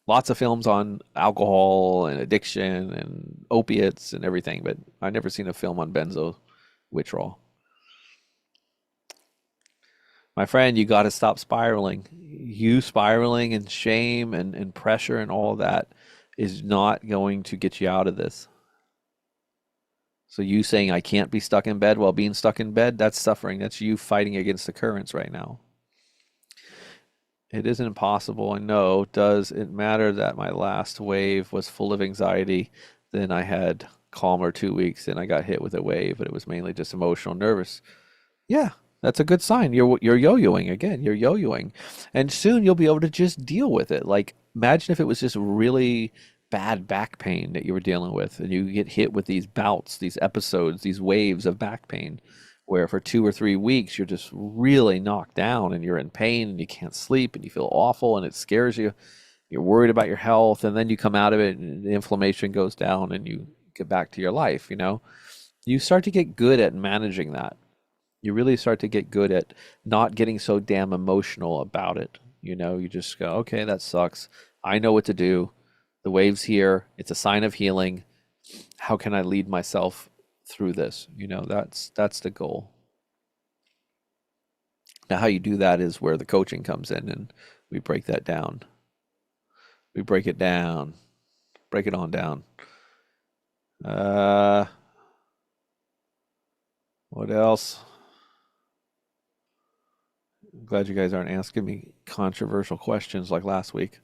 Speaker 1: Lots of films on alcohol and addiction and opiates and everything, but I've never seen a film on benzo withdrawal. My friend, you got to stop spiraling. You spiraling and shame and pressure and all of that is not going to get you out of this. So you saying I can't be stuck in bed while being stuck in bed, that's suffering. That's you fighting against the currents right now. It isn't impossible. I know. Does it matter that my last wave was full of anxiety? Then I had calmer 2 weeks, and I got hit with a wave, but it was mainly just emotional, nervous. Yeah, that's a good sign. You're yo-yoing again. You're yo-yoing, and soon you'll be able to just deal with it. Like imagine if it was just really bad back pain that you were dealing with, and you get hit with these bouts, these episodes, these waves of back pain, where for 2 or 3 weeks you're just really knocked down and you're in pain and you can't sleep and you feel awful and it scares you. You're worried about your health, and then you come out of it and the inflammation goes down and you get back to your life. You start to get good at managing that. You really start to get good at not getting so damn emotional about it. You just go, okay, that sucks. I know what to do. The wave's here. It's a sign of healing. How can I lead myself through this? That's the goal. Now, how you do that is where the coaching comes in, and we break that down. We break it down, break it on down. Uh, what else? I'm glad you guys aren't asking me controversial questions like last week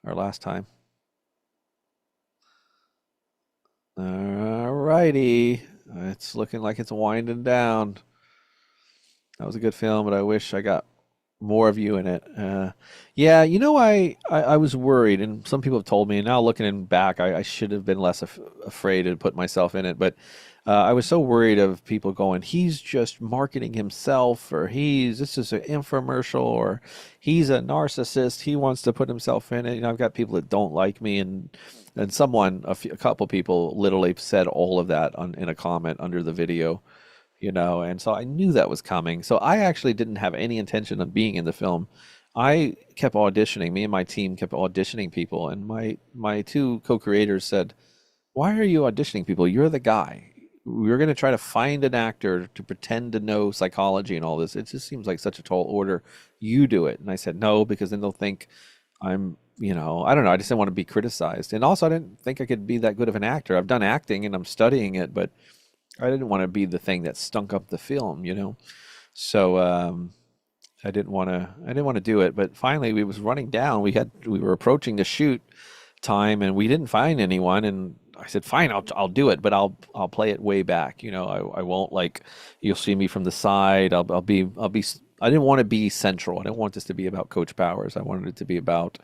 Speaker 1: or last time. All righty. It's looking like it's winding down. That was a good film, but I wish I got more of you in it. Yeah, I was worried, and some people have told me, and now looking back, I should have been less afraid to put myself in it. But I was so worried of people going, he's just marketing himself, or this is an infomercial, or he's a narcissist. He wants to put himself in it. I've got people that don't like me, and a couple people literally said all of that in a comment under the video. And so I knew that was coming. So I actually didn't have any intention of being in the film. I kept auditioning. Me and my team kept auditioning people, and my two co-creators said, "Why are you auditioning people? You're the guy. We're going to try to find an actor to pretend to know psychology and all this. It just seems like such a tall order. You do it." And I said, "No, because then they'll think I'm, I don't know. I just didn't want to be criticized. And also I didn't think I could be that good of an actor. I've done acting and I'm studying it, but I didn't want to be the thing that stunk up the film. So I didn't want to do it. But finally, we was running down. We were approaching the shoot time, and we didn't find anyone. And I said, "Fine, I'll do it, but I'll play it way back. I won't, like, you'll see me from the side. I didn't want to be central. I didn't want this to be about Coach Powers. I wanted it to be about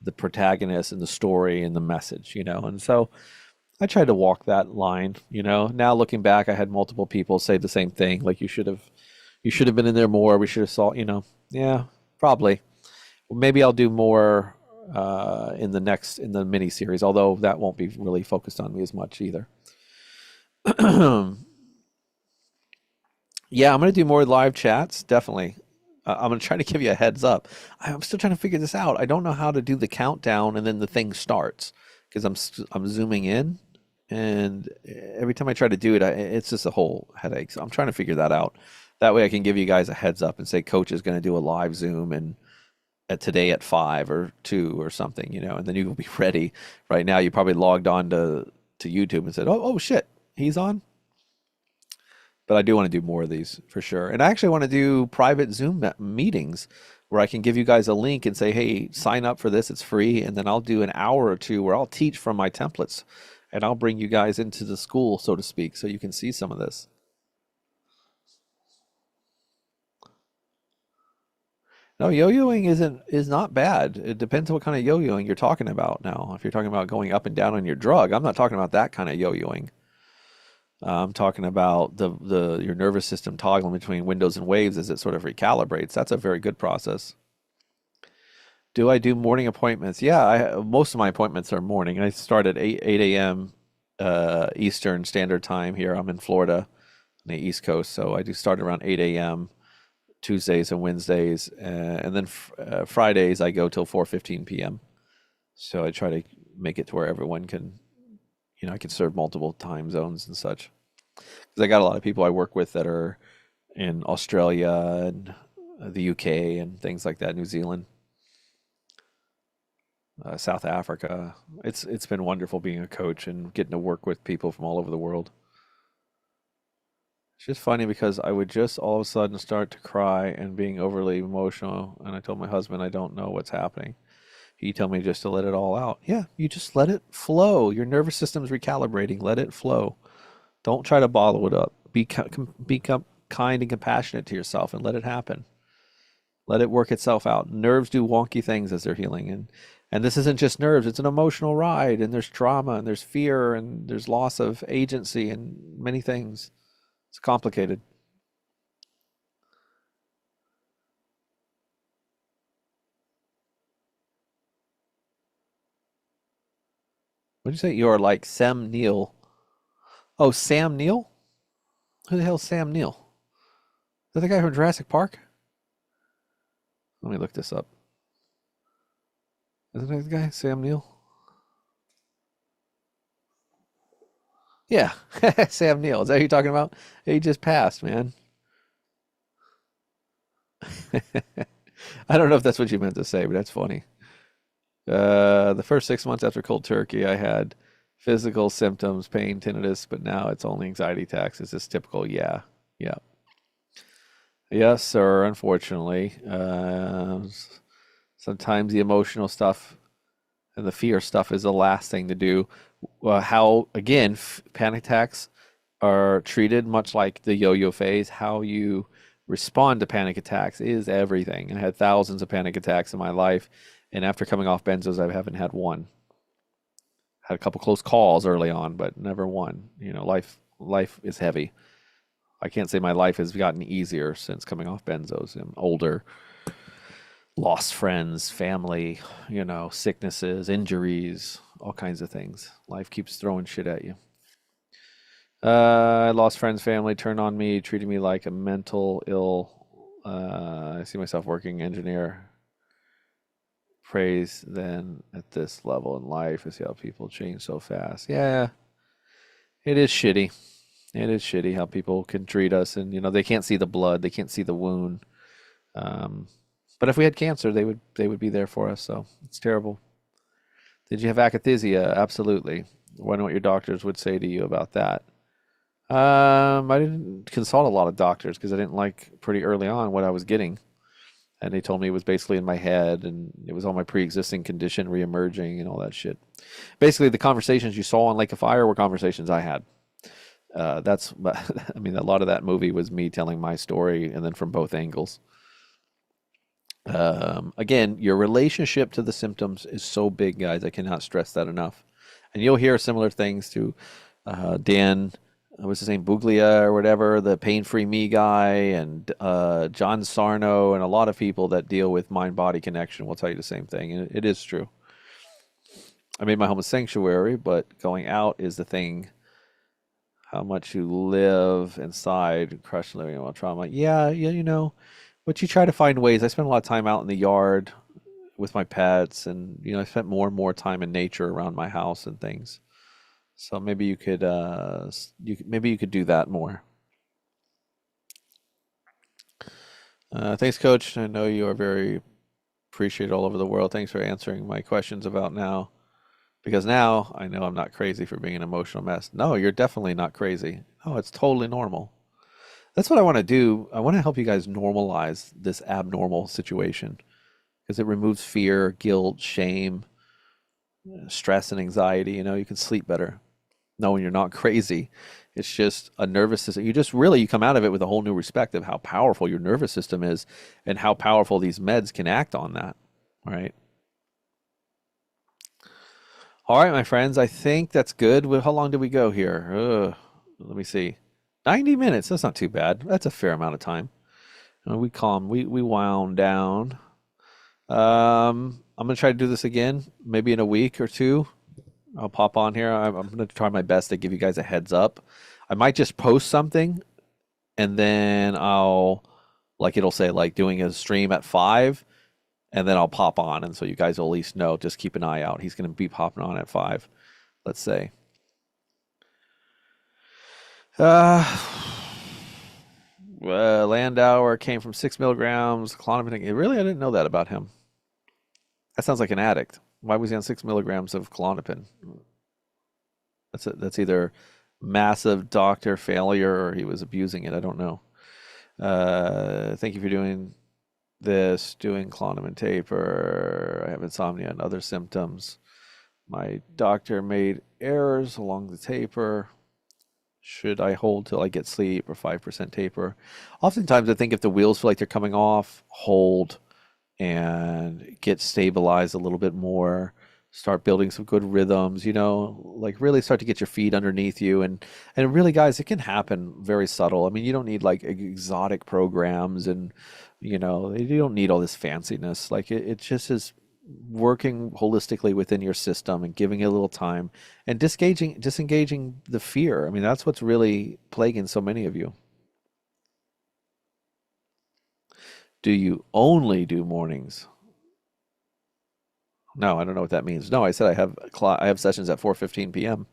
Speaker 1: the protagonist and the story and the message, And so I tried to walk that line. Now looking back, I had multiple people say the same thing, like you should have been in there more. We should have saw. Yeah, probably. Maybe I'll do more in the mini series, although that won't be really focused on me as much either. Yeah, I'm gonna do more live chats, definitely. I'm gonna try to give you a heads up. I'm still trying to figure this out. I don't know how to do the countdown and then the thing starts because I'm zooming in, and every time I try to do it, it's just a whole headache. So I'm trying to figure that out. That way, I can give you guys a heads up and say, Coach is going to do a live Zoom and at today at 5 or 2 or something, and then you will be ready. Right now, you probably logged on to YouTube and said, oh shit, he's on. But I do want to do more of these for sure. And I actually want to do private Zoom meetings where I can give you guys a link and say, hey, sign up for this. It's free. And then I'll do an hour or two where I'll teach from my templates and I'll bring you guys into the school, so to speak, so you can see some of this. No, yo-yoing is not bad. It depends on what kind of yo-yoing you're talking about now. If you're talking about going up and down on your drug, I'm not talking about that kind of yo-yoing. I'm talking about the your nervous system toggling between windows and waves as it sort of recalibrates. That's a very good process. Do I do morning appointments? Yeah, most of my appointments are morning. I start at 8 a.m. Eastern Standard Time here. I'm in Florida on the East Coast, so I do start around 8 a.m. Tuesdays and Wednesdays, and then Fridays I go till 4:15 p.m. So I try to make it to where everyone can, I can serve multiple time zones and such. Because I got a lot of people I work with that are in Australia and the UK and things like that, New Zealand, South Africa. It's been wonderful being a coach and getting to work with people from all over the world. It's just funny because I would just all of a sudden start to cry and being overly emotional, and I told my husband I don't know what's happening. He told me just to let it all out. Yeah, you just let it flow. Your nervous system's recalibrating. Let it flow. Don't try to bottle it up. Become kind and compassionate to yourself and let it happen. Let it work itself out. Nerves do wonky things as they're healing, and this isn't just nerves. It's an emotional ride, and there's trauma, and there's fear, and there's loss of agency, and many things. It's complicated. What did you say? You're like Sam Neill. Oh, Sam Neill? Who the hell's Sam Neill? Is that the guy from Jurassic Park? Let me look this up. Isn't that the guy, Sam Neill? Yeah, Sam Neill. Is that who you're talking about? He just passed, man. I don't know if that's what you meant to say, but that's funny. The first 6 months after cold turkey, I had physical symptoms, pain, tinnitus, but now it's only anxiety attacks. Is this typical? Yeah, yeah, yes, sir. Unfortunately, sometimes the emotional stuff and the fear stuff is the last thing to do. How again, panic attacks are treated much like the yo-yo phase. How you respond to panic attacks is everything. I had thousands of panic attacks in my life, and after coming off benzos, I haven't had one. Had a couple close calls early on, but never one. Life is heavy. I can't say my life has gotten easier since coming off benzos. I'm older, lost friends, family, sicknesses, injuries, all kinds of things. Life keeps throwing shit at you. I lost friends, family, turned on me, treated me like a mental ill. I see myself working engineer. Praise then at this level in life. I see how people change so fast. Yeah, it is shitty. It is shitty how people can treat us, and they can't see the blood, they can't see the wound. Um, but if we had cancer, they would be there for us. So it's terrible. Did you have akathisia? Absolutely. I wonder what your doctors would say to you about that. I didn't consult a lot of doctors because I didn't like pretty early on what I was getting. And they told me it was basically in my head and it was all my pre-existing condition reemerging and all that shit. Basically, the conversations you saw on Lake of Fire were conversations I had. I mean, a lot of that movie was me telling my story and then from both angles. Again, your relationship to the symptoms is so big, guys. I cannot stress that enough. And you'll hear similar things to Dan, what's his name, Buglia or whatever, the Pain Free Me guy, and John Sarno, and a lot of people that deal with mind body connection will tell you the same thing. And it is true. I made my home a sanctuary, but going out is the thing. How much you live inside, crush living while trauma. Yeah, yeah, but you try to find ways. I spend a lot of time out in the yard with my pets, and I spent more and more time in nature around my house and things. So maybe maybe you could do that more. Thanks, Coach. I know you are very appreciated all over the world. Thanks for answering my questions about now, because now I know I'm not crazy for being an emotional mess. No, you're definitely not crazy. No, it's totally normal. That's what I want to do. I want to help you guys normalize this abnormal situation because it removes fear, guilt, shame, stress, and anxiety. You can sleep better knowing you're not crazy. It's just a nervous system. You come out of it with a whole new respect of how powerful your nervous system is and how powerful these meds can act on that. Right. All right, my friends. I think that's good. How long did we go here? Let me see. 90 minutes. That's not too bad. That's a fair amount of time. We wound down. I'm gonna try to do this again, maybe in a week or two. I'll pop on here. I'm gonna try my best to give you guys a heads up. I might just post something and then it'll say like doing a stream at 5, and then I'll pop on, and so you guys will at least know. Just keep an eye out. He's gonna be popping on at 5, let's say. Uh, Landauer came from 6 milligrams. Clonopin. Really, I didn't know that about him. That sounds like an addict. Why was he on 6 milligrams of Klonopin? That's either massive doctor failure or he was abusing it. I don't know. Thank you for doing this, doing Klonopin taper. I have insomnia and other symptoms. My doctor made errors along the taper. Should I hold till I get sleep or 5% taper? Oftentimes, I think if the wheels feel like they're coming off, hold and get stabilized a little bit more, start building some good rhythms, like really start to get your feet underneath you. And really, guys, it can happen very subtle. I mean, you don't need like exotic programs, and you don't need all this fanciness. Like it just is working holistically within your system and giving it a little time and disengaging the fear. I mean, that's what's really plaguing so many of you. Do you only do mornings? No, I don't know what that means. No, I said I have sessions at 4:15 p.m.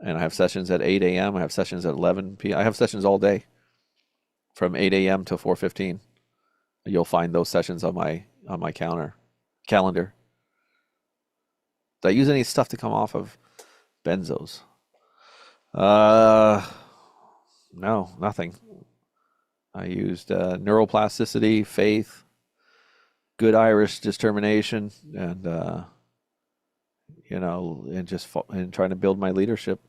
Speaker 1: and I have sessions at 8 a.m. I have sessions at 11 p.m. I have sessions all day from 8 a.m. to 4:15. You'll find those sessions on my calendar. Did I use any stuff to come off of benzos? Uh, no, nothing. I used neuroplasticity, faith, good Irish determination, and trying to build my leadership.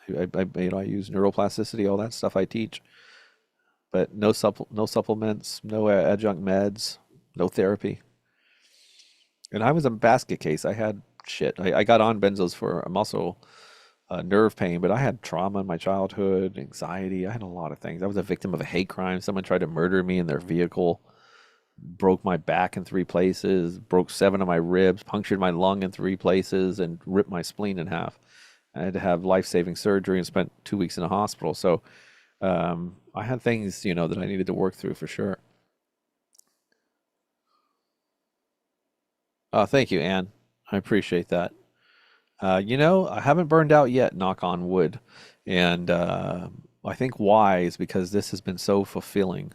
Speaker 1: I use neuroplasticity, all that stuff I teach, but no supplements, no adjunct meds, no therapy. And I was a basket case. I had shit. I got on benzos for a muscle nerve pain, but I had trauma in my childhood, anxiety. I had a lot of things. I was a victim of a hate crime. Someone tried to murder me in their vehicle, broke my back in 3 places, broke 7 of my ribs, punctured my lung in 3 places, and ripped my spleen in half. I had to have life-saving surgery and spent 2 weeks in a hospital. So I had things, that I needed to work through for sure. Thank you, Anne. I appreciate that. I haven't burned out yet, knock on wood. And I think why is because this has been so fulfilling.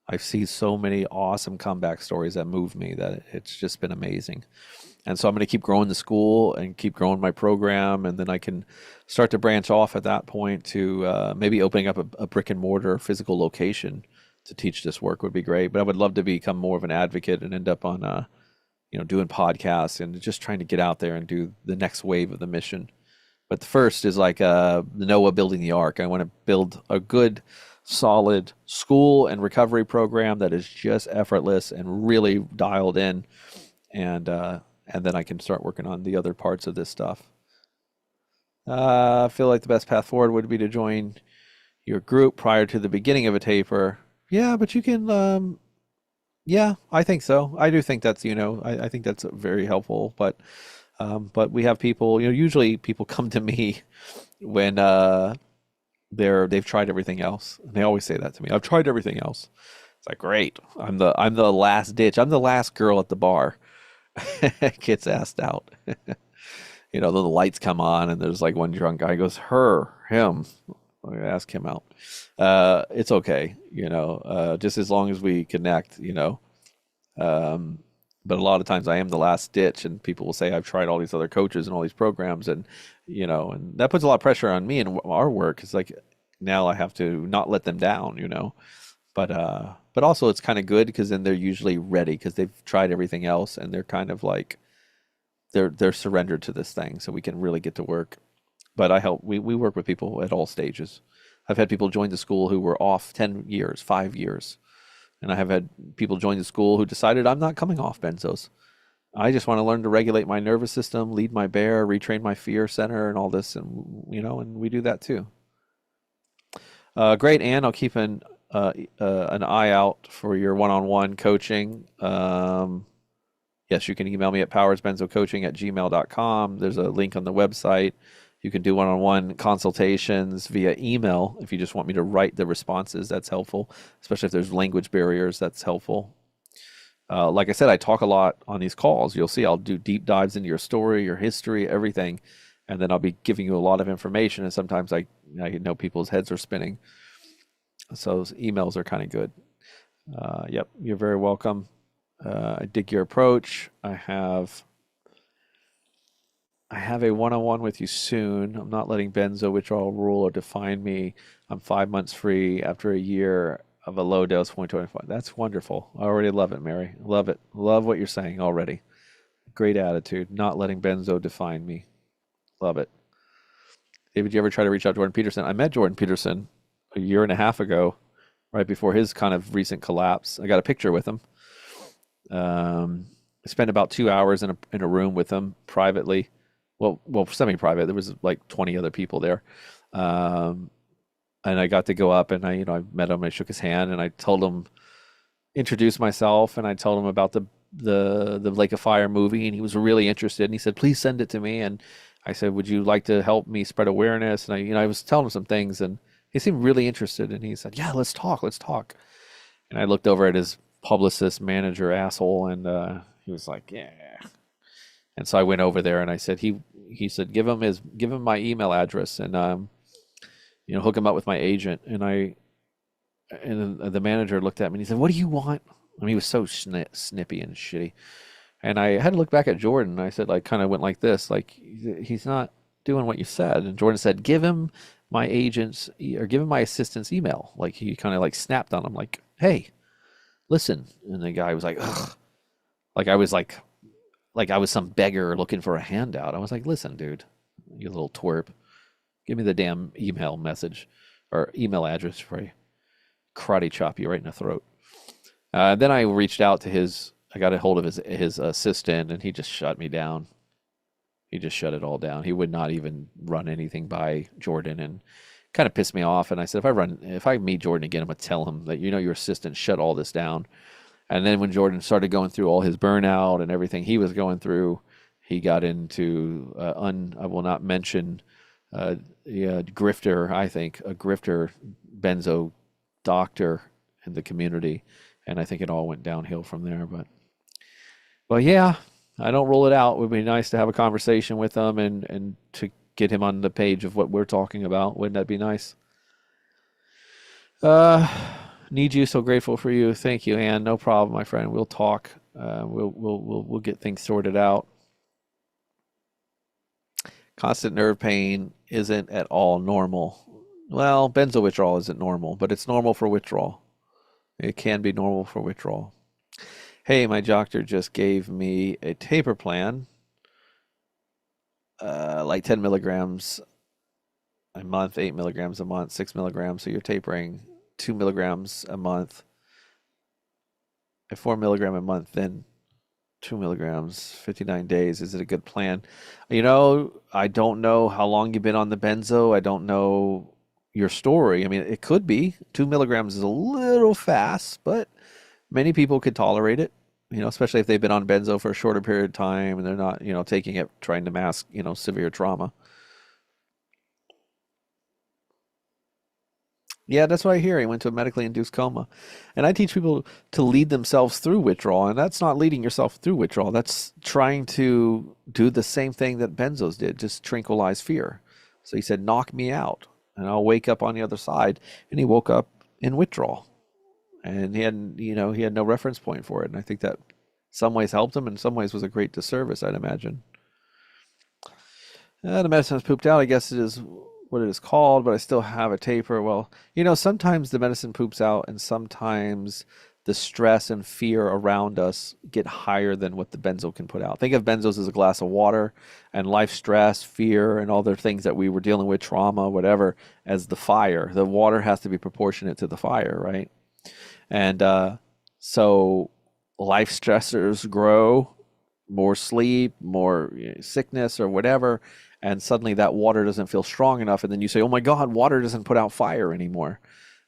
Speaker 1: I've seen so many awesome comeback stories that move me that it's just been amazing. And so I'm going to keep growing the school and keep growing my program. And then I can start to branch off at that point to maybe opening up a brick and mortar physical location to teach this work would be great. But I would love to become more of an advocate and end up on doing podcasts and just trying to get out there and do the next wave of the mission. But the first is like Noah building the ark. I want to build a good solid school and recovery program that is just effortless and really dialed in, and then I can start working on the other parts of this stuff. I feel like the best path forward would be to join your group prior to the beginning of a taper. Yeah, but you can. Yeah, I think so. I do think that's, I think that's very helpful. But we have people. Usually people come to me when they've tried everything else. And they always say that to me. I've tried everything else. It's like, great. I'm the last ditch. I'm the last girl at the bar. Gets asked out. Then the lights come on and there's like one drunk guy goes, him. I ask him out. It's okay, just as long as we connect. Um, but a lot of times I am the last ditch, and people will say I've tried all these other coaches and all these programs, and that puts a lot of pressure on me and our work. It's like now I have to not let them down. But also it's kind of good because then they're usually ready because they've tried everything else and they're kind of like they're surrendered to this thing, so we can really get to work. But I help. We work with people at all stages. I've had people join the school who were off 10 years, 5 years. And I have had people join the school who decided I'm not coming off benzos. I just want to learn to regulate my nervous system, lead my bear, retrain my fear center, and all this. And we do that too. Great, Ann. I'll keep an eye out for your one-on-one coaching. Yes, you can email me at powersbenzocoaching@gmail.com. There's a link on the website. You can do one-on-one consultations via email if you just want me to write the responses. That's helpful, especially if there's language barriers. That's helpful. Like I said, I talk a lot on these calls. You'll see I'll do deep dives into your story, your history, everything, and then I'll be giving you a lot of information. And sometimes I know people's heads are spinning, so emails are kind of good. Yep, you're very welcome. I dig your approach. I have a one-on-one with you soon. I'm not letting benzo withdrawal rule or define me. I'm 5 months free after a year of a low dose 0.25. That's wonderful. I already love it, Mary. Love it. Love what you're saying already. Great attitude. Not letting benzo define me. Love it. David, did you ever try to reach out to Jordan Peterson? I met Jordan Peterson a year and a half ago, right before his kind of recent collapse. I got a picture with him. I spent about 2 hours in a room with him privately. Well, semi-private. There was like 20 other people there, um, and I got to go up and I met him. I shook his hand and I told him, introduced myself, and I told him about the Lake of Fire movie, and he was really interested. And he said, "Please send it to me." And I said, "Would you like to help me spread awareness?" And I was telling him some things, and he seemed really interested. And he said, "Yeah, let's talk. Let's talk." And I looked over at his publicist manager asshole, and he was like, "Yeah." And so I went over there and I said, he said, give him my email address and hook him up with my agent. And the manager looked at me and he said, "What do you want?" I mean, he was so snippy and shitty. And I had to look back at Jordan. I said, like, kind of went like this, like, he's not doing what you said. And Jordan said, give him my or give him my assistant's email. Like, he kind of like snapped on him, like, "Hey, listen." And the guy was like, ugh. Like I was some beggar looking for a handout. I was like, "Listen, dude, you little twerp, give me the damn email message or email address before I karate chop you right in the throat." Then I reached out to I got a hold of his assistant, and he just shut me down. He just shut it all down. He would not even run anything by Jordan, and kind of pissed me off. And I said, if I meet Jordan again, I'm gonna tell him that your assistant shut all this down. And then when Jordan started going through all his burnout and everything he was going through, he got into I will not mention grifter, I think, a grifter benzo doctor in the community. And I think it all went downhill from there. But yeah, I don't rule it out. It would be nice to have a conversation with him and to get him on the page of what we're talking about. Wouldn't that be nice? Uh, Need you, so grateful for you. Thank you, Ann. No problem, my friend. We'll talk. We'll get things sorted out. Constant nerve pain isn't at all normal. Well, benzo withdrawal isn't normal, but it's normal for withdrawal. It can be normal for withdrawal. Hey, my doctor just gave me a taper plan, like 10 milligrams a month, 8 milligrams a month, 6 milligrams. So you're tapering 2 milligrams a month, at 4 milligram a month, then 2 milligrams, 59 days. Is it a good plan? I don't know how long you've been on the benzo. I don't know your story. I mean, it could be 2 milligrams is a little fast, but many people could tolerate it, especially if they've been on benzo for a shorter period of time and they're not, taking it trying to mask, severe trauma. Yeah, that's what I hear. He went to a medically induced coma. And I teach people to lead themselves through withdrawal. And that's not leading yourself through withdrawal. That's trying to do the same thing that Benzos did, just tranquilize fear. So he said, knock me out and I'll wake up on the other side. And he woke up in withdrawal. And he had no reference point for it. And I think that some ways helped him, in some ways was a great disservice, I'd imagine. The medicine is pooped out. I guess it is what it is called, but I still have a taper. Well, sometimes the medicine poops out, and sometimes the stress and fear around us get higher than what the benzo can put out. Think of benzos as a glass of water, and life stress, fear, and all the things that we were dealing with, trauma, whatever, as the fire. The water has to be proportionate to the fire, right? And so life stressors grow, more sleep, more sickness or whatever, and suddenly that water doesn't feel strong enough, and then you say, oh my God, water doesn't put out fire anymore.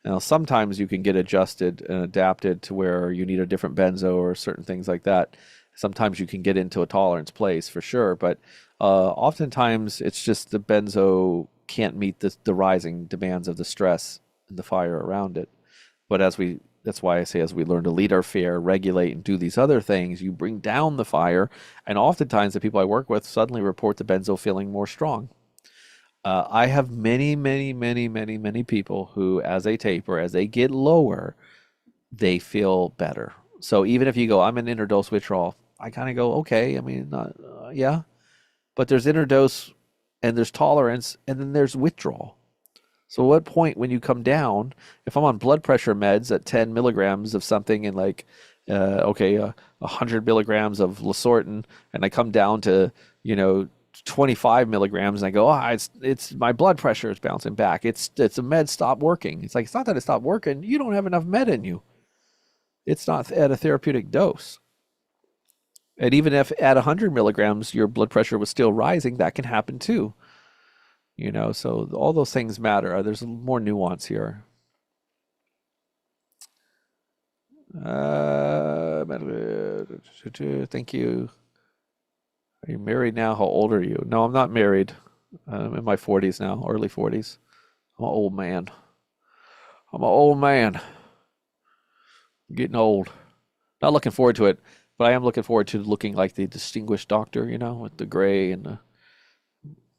Speaker 1: Now, sometimes you can get adjusted and adapted to where you need a different benzo or certain things like that. Sometimes you can get into a tolerance place for sure, but oftentimes it's just the benzo can't meet the rising demands of the stress and the fire around it. But that's why I say, as we learn to lead our fear, regulate, and do these other things, you bring down the fire. And oftentimes the people I work with suddenly report the benzo feeling more strong. I have many, many, many, many, many people who, as they taper, as they get lower, they feel better. So even if you go, I'm an interdose withdrawal, I kind of go, okay, I mean, yeah. But there's interdose and there's tolerance and then there's withdrawal. So at what point when you come down, if I'm on blood pressure meds at 10 milligrams of something and 100 milligrams of Lasortin, and I come down to, 25 milligrams and I go, it's my blood pressure is bouncing back. It's a med stopped working. It's like, it's not that it stopped working. You don't have enough med in you. It's not at a therapeutic dose. And even if at 100 milligrams, your blood pressure was still rising, that can happen too. So all those things matter. There's more nuance here. Thank you. Are you married now? How old are you? No, I'm not married. I'm in my 40s now, early 40s. I'm an old man. I'm getting old. Not looking forward to it, but I am looking forward to looking like the distinguished doctor, with the gray and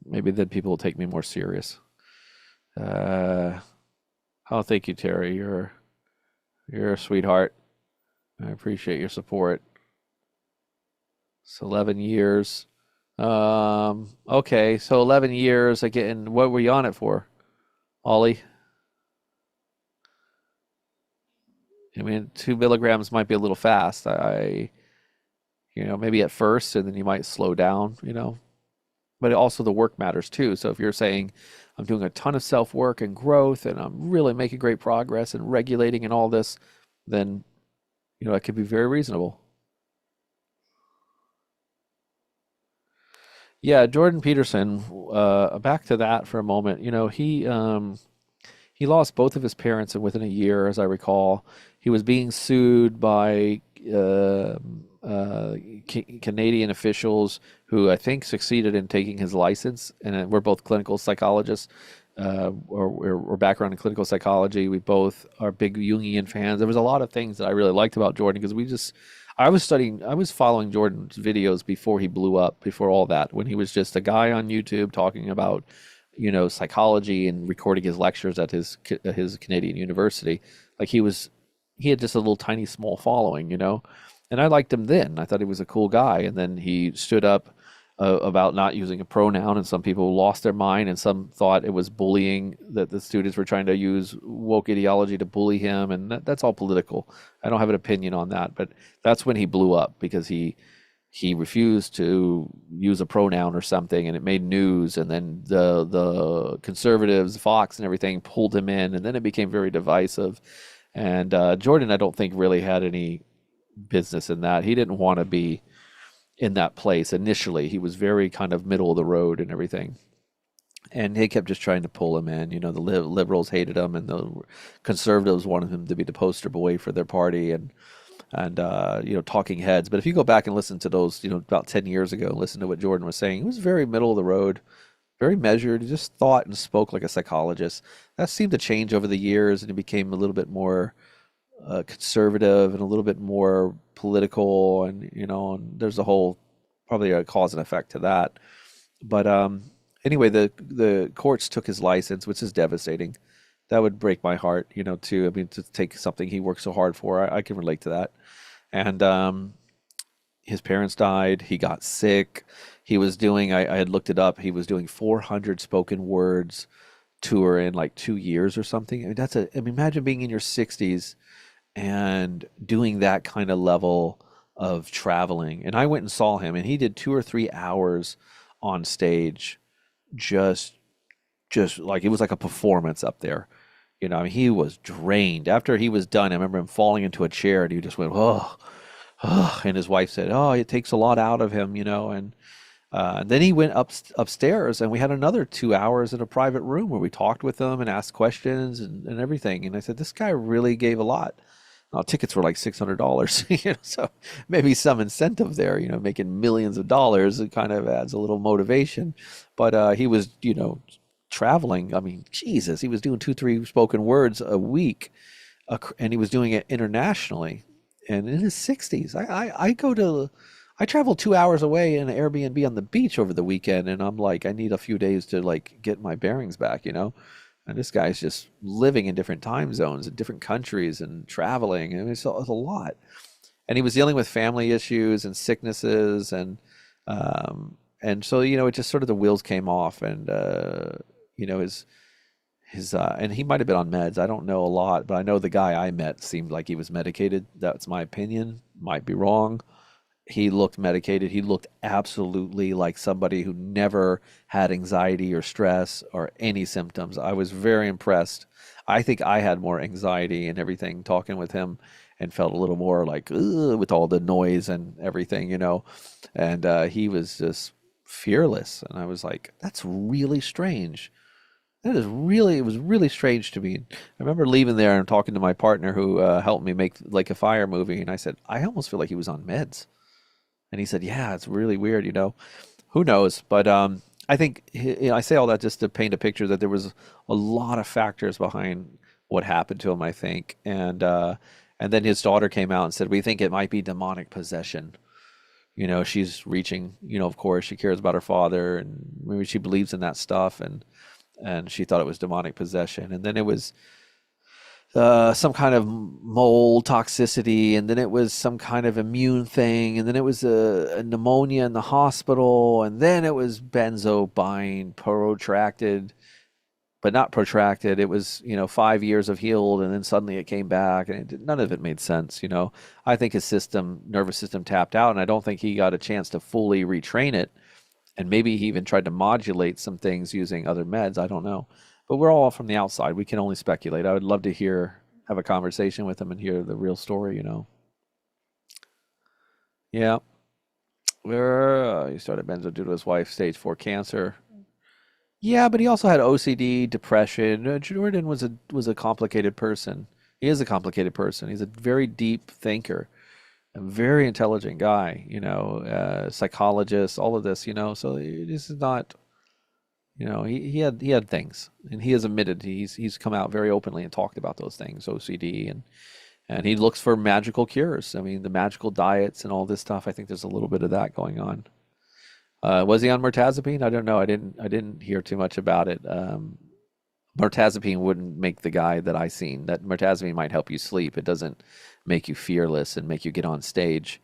Speaker 1: maybe then people will take me more serious. Oh, thank you, Terry. You're a sweetheart. I appreciate your support. It's 11 years. Okay, so 11 years again. What were you on it for, Ollie? I mean, 2 milligrams might be a little fast. Maybe at first, and then you might slow down, but also the work matters too. So if you're saying, I'm doing a ton of self-work and growth, and I'm really making great progress and regulating and all this, then, it could be very reasonable. Yeah, Jordan Peterson, back to that for a moment. He lost both of his parents within a year, as I recall. He was being sued by Canadian officials who I think succeeded in taking his license. And we're both clinical psychologists, or background in clinical psychology. We both are big Jungian fans. There was a lot of things that I really liked about Jordan because I was following Jordan's videos before he blew up, before all that, when he was just a guy on YouTube talking about psychology and recording his lectures at his Canadian university. Like he had just a little tiny small following, and I liked him then. I thought he was a cool guy. And then he stood up about not using a pronoun, and some people lost their mind, and some thought it was bullying, that the students were trying to use woke ideology to bully him, and that's all political. I don't have an opinion on that, but that's when he blew up because he he refused to use a pronoun or something, and it made news. And then the conservatives, Fox and everything, pulled him in, and then it became very divisive. And Jordan, I don't think really had any business in that. He didn't want to be in that place initially. He was very kind of middle of the road and everything. And they kept just trying to pull him in. You know, the liberals hated him, and the conservatives wanted him to be the poster boy for their party, and you know, talking heads. But if you go back and listen to those, you know, about 10 years ago, listen to what Jordan was saying, he was very middle of the road, very measured. He just thought and spoke like a psychologist. That seemed to change over the years, and he became a little bit more conservative and a little bit more political, and you know, and there's a whole probably a cause and effect to that. But anyway, the courts took his license, which is devastating. That would break my heart, you know, too. I mean, to take something he worked so hard for, I can relate to that. And his parents died. He got sick. He was doing, I had looked it up, he was doing 400 spoken words tour in like 2 years or something. I mean, I mean, imagine being in your 60s and doing that kind of level of traveling. And I went and saw him, and he did 2 or 3 hours on stage, just just like it was like a performance up there. You know, I mean, he was drained. After he was done, I remember him falling into a chair, and he just went, oh, oh. And his wife said, oh, it takes a lot out of him, you know. And then he went upstairs, and we had another 2 hours in a private room where we talked with him and asked questions and everything. And I said, this guy really gave a lot. Tickets were like $600, you know, so maybe some incentive there, you know, making millions of dollars. It kind of adds a little motivation. But he was, you know, traveling. I mean, Jesus, he was doing 2, 3 spoken words a week, and he was doing it internationally, and in his 60s. I travel 2 hours away in an Airbnb on the beach over the weekend, and I'm like, I need a few days to like get my bearings back, you know. And this guy's just living in different time zones in different countries and traveling. I mean, it's a lot. And he was dealing with family issues and sicknesses, and so, you know, it just sort of the wheels came off. And you know, his and he might have been on meds. I don't know a lot, but I know the guy I met seemed like he was medicated. That's my opinion. Might be wrong. He looked medicated. He looked absolutely like somebody who never had anxiety or stress or any symptoms. I was very impressed. I think I had more anxiety and everything talking with him, and felt a little more like, "Ugh," with all the noise and everything, you know. And he was just fearless. And I was like, that's really strange. It was really strange to me. I remember leaving there and talking to my partner who helped me make like a fire movie. And I said, I almost feel like he was on meds. And he said, "Yeah, it's really weird, you know." Who knows? But I think you know, I say all that just to paint a picture that there was a lot of factors behind what happened to him, I think. And then his daughter came out and said, "We think it might be demonic possession." You know, she's reaching, you know, of course, she cares about her father, and maybe she believes in that stuff, and she thought it was demonic possession. And then it was some kind of mold toxicity, and then it was some kind of immune thing, and then it was a pneumonia in the hospital, and then it was benzo buying protracted, but not protracted. It was, you know, 5 years of healed, and then suddenly it came back, and none of it made sense, you know. I think his nervous system tapped out, and I don't think he got a chance to fully retrain it, and maybe he even tried to modulate some things using other meds. I don't know. But we're all from the outside. We can only speculate. I would love to have a conversation with him and hear the real story, you know. Yeah. He started benzo due to his wife's stage 4 cancer. Yeah, but he also had OCD, depression. Jordan was a complicated person. He is a complicated person. He's a very deep thinker, a very intelligent guy, you know, psychologist, all of this, you know. So this is not, you know, he had things, and he has admitted, he's come out very openly and talked about those things, OCD, and he looks for magical cures. I mean, the magical diets and all this stuff. I think there's a little bit of that going on. Was he on mirtazapine? I don't know. I didn't hear too much about it. Mirtazapine wouldn't make the guy that I seen. That mirtazapine might help you sleep. It doesn't make you fearless and make you get on stage,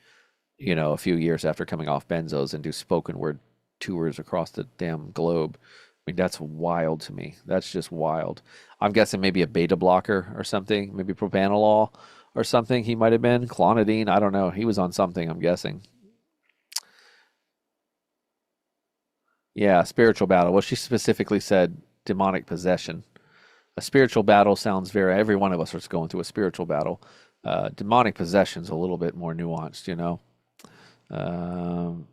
Speaker 1: you know, a few years after coming off benzos and do spoken word tours across the damn globe. I mean, that's wild to me. That's just wild. I'm guessing maybe a beta blocker or something, maybe propanolol or something. He might have been clonidine. I don't know. He was on something, I'm guessing. Yeah, spiritual battle. Well, she specifically said demonic possession. A spiritual battle sounds very, every one of us is going through a spiritual battle. Demonic possession's a little bit more nuanced, you know. Um,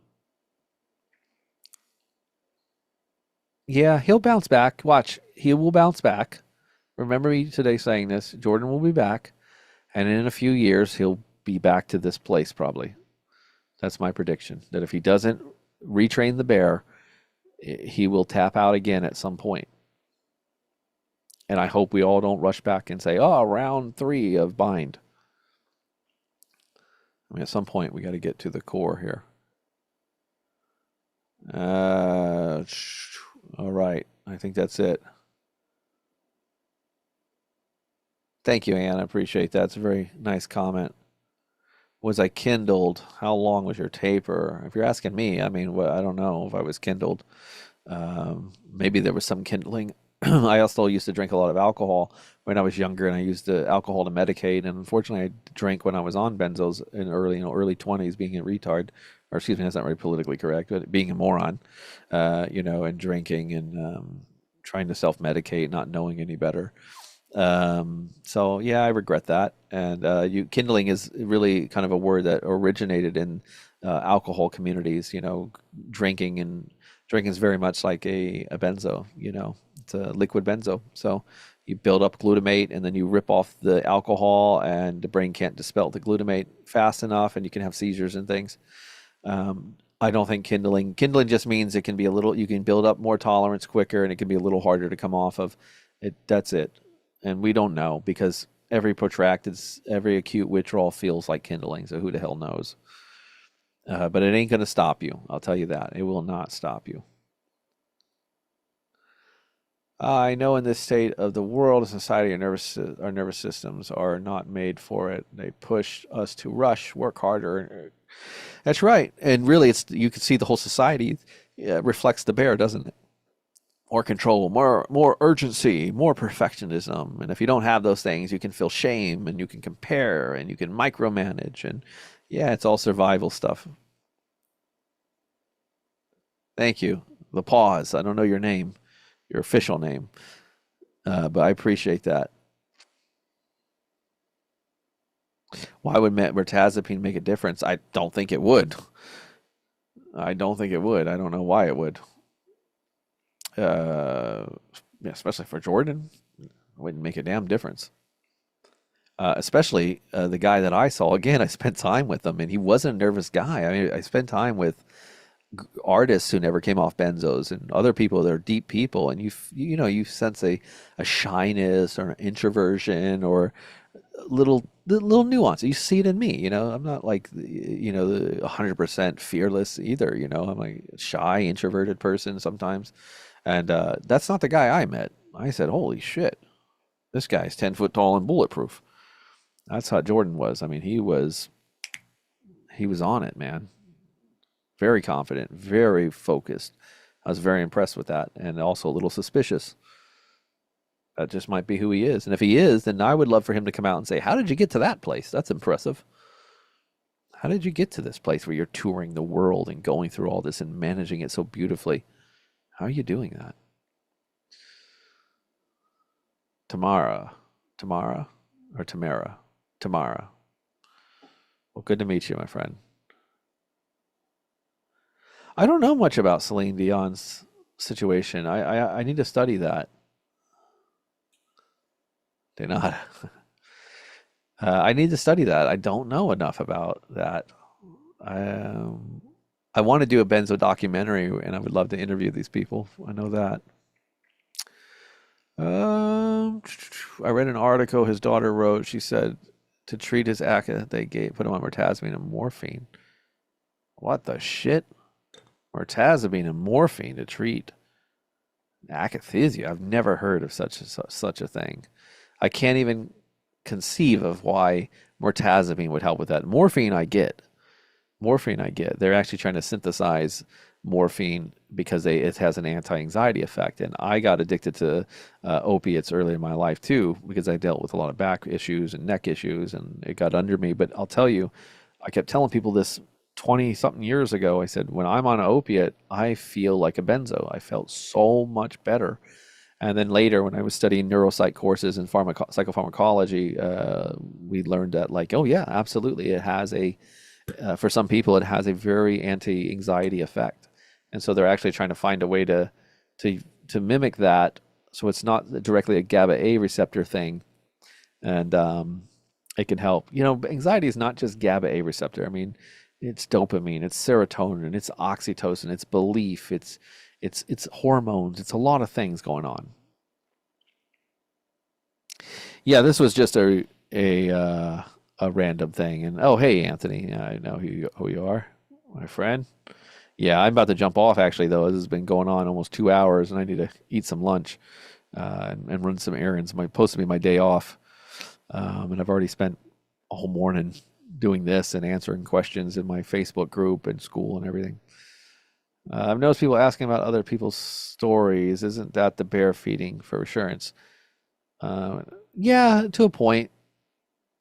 Speaker 1: yeah, he'll bounce back. Watch, he will bounce back. Remember me today saying this. Jordan will be back, and in a few years, he'll be back to this place probably. That's my prediction. That if he doesn't retrain the bear, he will tap out again at some point. And I hope we all don't rush back and say, "Oh, round three of bind." I mean, at some point, we got to get to the core here. Uh, all right. I think that's it. Thank you, Ann. I appreciate that. It's a very nice comment. Was I kindled? How long was your taper? If you're asking me, I mean, well, I don't know if I was kindled. Maybe there was some kindling. I also used to drink a lot of alcohol when I was younger, and I used the alcohol to medicate. And unfortunately, I drank when I was on benzos in early 20s, being a retard, or excuse me, that's not very politically correct, but being a moron, and drinking and trying to self-medicate, not knowing any better. So yeah, I regret that. And kindling is really kind of a word that originated in alcohol communities. Drinking is very much like a benzo. It's a liquid benzo. So you build up glutamate and then you rip off the alcohol, and the brain can't dispel the glutamate fast enough, and you can have seizures and things. I don't think kindling just means it can be a little, you can build up more tolerance quicker, and it can be a little harder to come off of it. That's it. And we don't know, because every acute withdrawal feels like kindling. So who the hell knows? But it ain't going to stop you. I'll tell you that. It will not stop you. I know in this state of the world and society, our nervous systems are not made for it. They push us to rush, work harder. That's right. And really, you can see the whole society reflects the bear, doesn't it? More control, more urgency, more perfectionism. And if you don't have those things, you can feel shame, and you can compare, and you can micromanage. And yeah, it's all survival stuff. Thank you. The pause. I don't know your name, your official name, but I appreciate that. Why would mirtazapine make a difference? I don't think it would. I don't think it would. I don't know why it would. Uh, yeah, especially for Jordan, it wouldn't make a damn difference. Especially the guy that I saw. Again, I spent time with him, and he wasn't a nervous guy. I mean, I spent time with artists who never came off benzos, and other people that are deep people, and you sense a shyness or an introversion or little nuance. You see it in me. I'm not like the 100% fearless either. I'm like a shy, introverted person sometimes, and that's not the guy I met. I said, "Holy shit, this guy's 10 foot tall and bulletproof." That's how Jordan was. I mean, he was on it, man. Very confident, very focused. I was very impressed with that, and also a little suspicious. That just might be who he is. And if he is, then I would love for him to come out and say, "How did you get to that place? That's impressive. How did you get to this place where you're touring the world and going through all this and managing it so beautifully? How are you doing that?" Tamara, Tamara, or Tamara, Tamara. Well, good to meet you, my friend. I don't know much about Celine Dion's situation. I need to study that. Do not. I need to study that. I don't know enough about that. Um, I want to do a Benzo documentary, and I would love to interview these people. I know that. Um, I read an article his daughter wrote. She said to treat his acne, they put him on mirtazapine and morphine. What the shit? Mirtazapine and morphine to treat akathisia. I've never heard of such a thing. I can't even conceive of why mirtazapine would help with that. Morphine, I get. Morphine, I get. They're actually trying to synthesize morphine because it has an anti-anxiety effect. And I got addicted to opiates early in my life too, because I dealt with a lot of back issues and neck issues, and it got under me. But I'll tell you, I kept telling people this 20 something years ago, I said, when I'm on an opiate, I feel like a benzo. I felt so much better. And then later, when I was studying neuropsych courses in psychopharmacology, we learned that, like, oh yeah, absolutely, it has for some people, it has a very anti-anxiety effect, and so they're actually trying to find a way to to mimic that, so it's not directly a GABA A receptor thing, and it can help. Anxiety is not just GABA A receptor. I mean, it's dopamine, it's serotonin, it's oxytocin, it's belief, it's hormones, it's a lot of things going on. Yeah, this was just a random thing. And oh, hey, Anthony, I know who you are, my friend. Yeah, I'm about to jump off actually, though. This has been going on almost 2 hours, and I need to eat some lunch and run some errands. Supposed to be my day off, and I've already spent a whole morning doing this and answering questions in my Facebook group and school and everything. I've noticed people asking about other people's stories. Isn't that the bear feeding for assurance? Uh, yeah, to a point.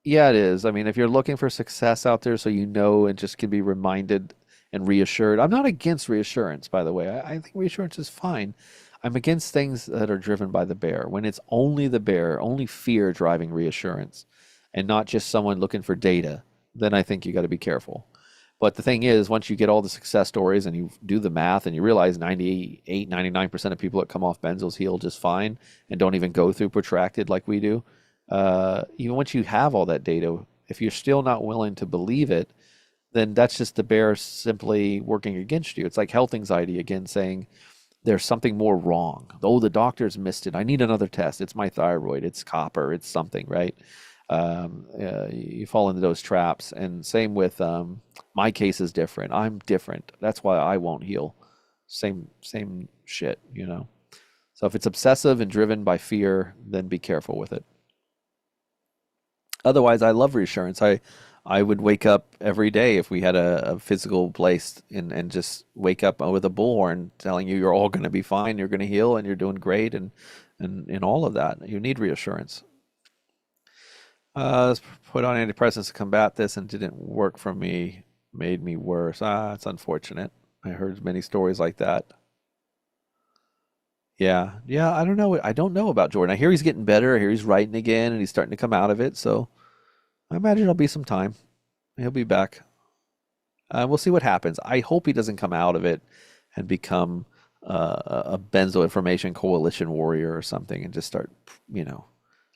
Speaker 1: Yeah, it is. I mean, if you're looking for success out there, so and just can be reminded and reassured. I'm not against reassurance, by the way. I think reassurance is fine. I'm against things that are driven by the bear. When it's only the bear, only fear driving reassurance, and not just someone looking for data, then I think you got to be careful. But the thing is, once you get all the success stories and you do the math and you realize 98, 99% of people that come off benzos heal just fine and don't even go through protracted like we do, even once you have all that data, if you're still not willing to believe it, then that's just the bear simply working against you. It's like health anxiety again, saying there's something more wrong. Oh, the doctor's missed it. I need another test. It's my thyroid. It's copper. It's something, right? You fall into those traps. And same with my case is different. I'm different. That's why I won't heal. Same shit. So if it's obsessive and driven by fear, then be careful with it. Otherwise, I love reassurance. I would wake up every day if we had a physical place and just wake up with a bullhorn telling you you're all going to be fine, you're going to heal, and you're doing great, and all of that. You need reassurance. Let's put on antidepressants to combat this and didn't work for me, made me worse. It's unfortunate. I heard many stories like that. Yeah, yeah. I don't know. I don't know about Jordan. I hear he's getting better. I hear he's writing again, and he's starting to come out of it. So I imagine it'll be some time. He'll be back. We'll see what happens. I hope he doesn't come out of it and become a Benzo Information Coalition warrior or something and just start, you know.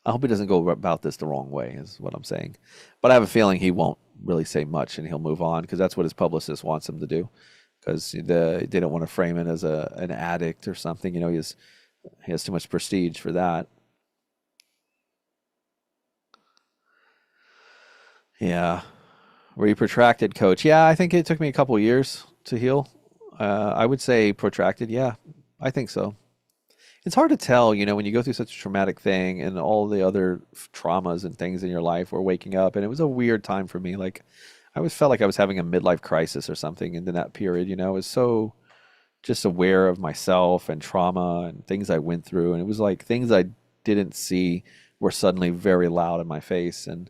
Speaker 1: I hope he doesn't go about this the wrong way, is what I'm saying. But I have a feeling he won't really say much and he'll move on because that's what his publicist wants him to do. Because they don't want to frame it as an addict or something. He has too much prestige for that. Yeah. Were you protracted, coach? Yeah, I think it took me a couple years to heal. I would say protracted. Yeah, I think so. It's hard to tell, when you go through such a traumatic thing and all the other traumas and things in your life were waking up. And it was a weird time for me. Like, I always felt like I was having a midlife crisis or something. And in that period, I was so just aware of myself and trauma and things I went through. And it was like things I didn't see were suddenly very loud in my face. And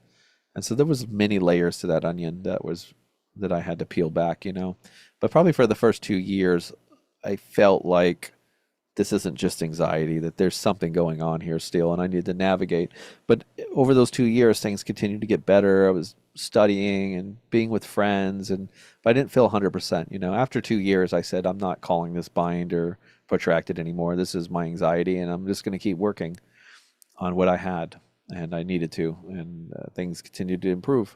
Speaker 1: so there was many layers to that onion that I had to peel back. But probably for the first 2 years, I felt like this isn't just anxiety, that there's something going on here still, and I need to navigate. But over those 2 years, things continued to get better. I was studying and being with friends, but I didn't feel 100%. After 2 years, I said, I'm not calling this bind or protracted anymore. This is my anxiety, and I'm just going to keep working on what I had, and I needed to, and things continued to improve.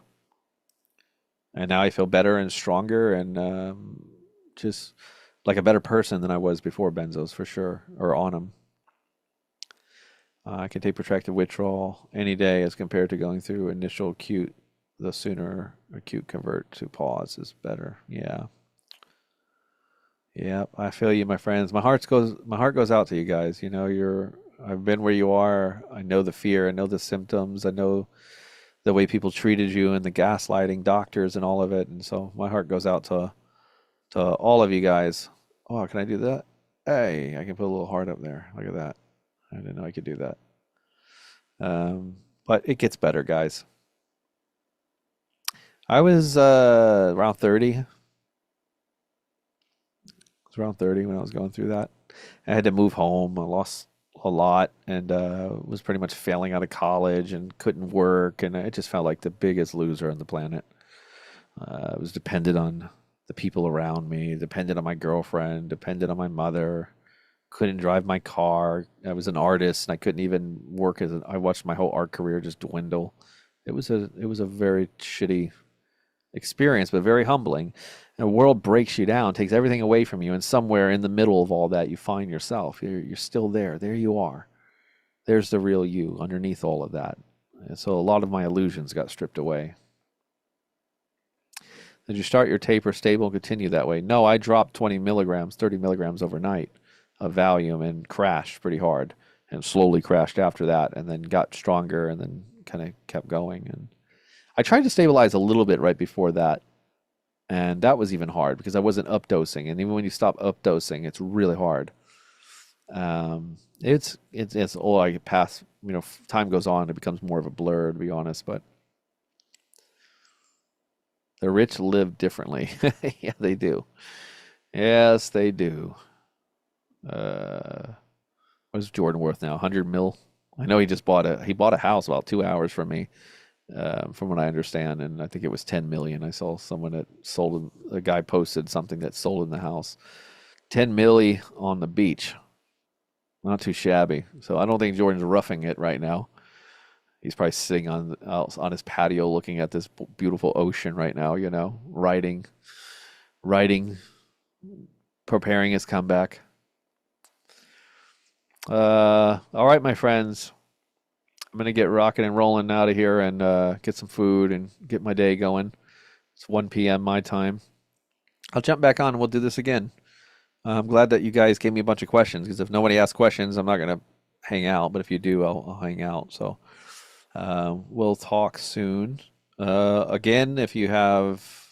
Speaker 1: And now I feel better and stronger, and just like a better person than I was before benzos for sure, or on them. I can take protracted withdrawal any day as compared to going through initial acute. The sooner acute convert to pause is better. Yeah. Yeah, I feel you, my friends. My heart goes out to you guys. I've been where you are. I know the fear, I know the symptoms, I know the way people treated you and the gaslighting doctors and all of it. And so my heart goes out to all of you guys. Oh, can I do that? Hey, I can put a little heart up there. Look at that. I didn't know I could do that. But it gets better, guys. I was around 30. was around 30 when I was going through that. I had to move home. I lost a lot and was pretty much failing out of college and couldn't work. And I just felt like the biggest loser on the planet. I was dependent on the people around me, dependent on my girlfriend, dependent on my mother. Couldn't drive my car. I was an artist and I couldn't even work as I watched my whole art career just dwindle. It was a very shitty experience, but very humbling. And the world breaks you down, takes everything away from you, and somewhere in the middle of all that, you find yourself. You're still there. There you are. There's the real you underneath all of that. And so a lot of my illusions got stripped away. Did you start your taper stable and continue that way? No, I dropped 20 milligrams, 30 milligrams overnight of Valium and crashed pretty hard and slowly crashed after that and then got stronger and then kind of kept going. And I tried to stabilize a little bit right before that. And that was even hard because I wasn't up dosing. And even when you stop up dosing, it's really hard. It's all I pass, time goes on, it becomes more of a blur to be honest, but the rich live differently. Yeah, they do. Yes, they do. Uh, what's Jordan worth now? 100 mil. I know he bought a house about 2 hours from me, from what I understand, and I think it was 10 million. I saw someone that sold a guy posted something that sold in the house. 10 milli on the beach. Not too shabby. So I don't think Jordan's roughing it right now. He's probably sitting on his patio looking at this beautiful ocean right now, writing, preparing his comeback. All right, my friends. I'm gonna get rocking and rolling out of here and get some food and get my day going. It's 1 p.m. my time. I'll jump back on and we'll do this again. I'm glad that you guys gave me a bunch of questions because if nobody asks questions, I'm not gonna hang out. But if you do, I'll hang out. So we'll talk soon. Again, if you have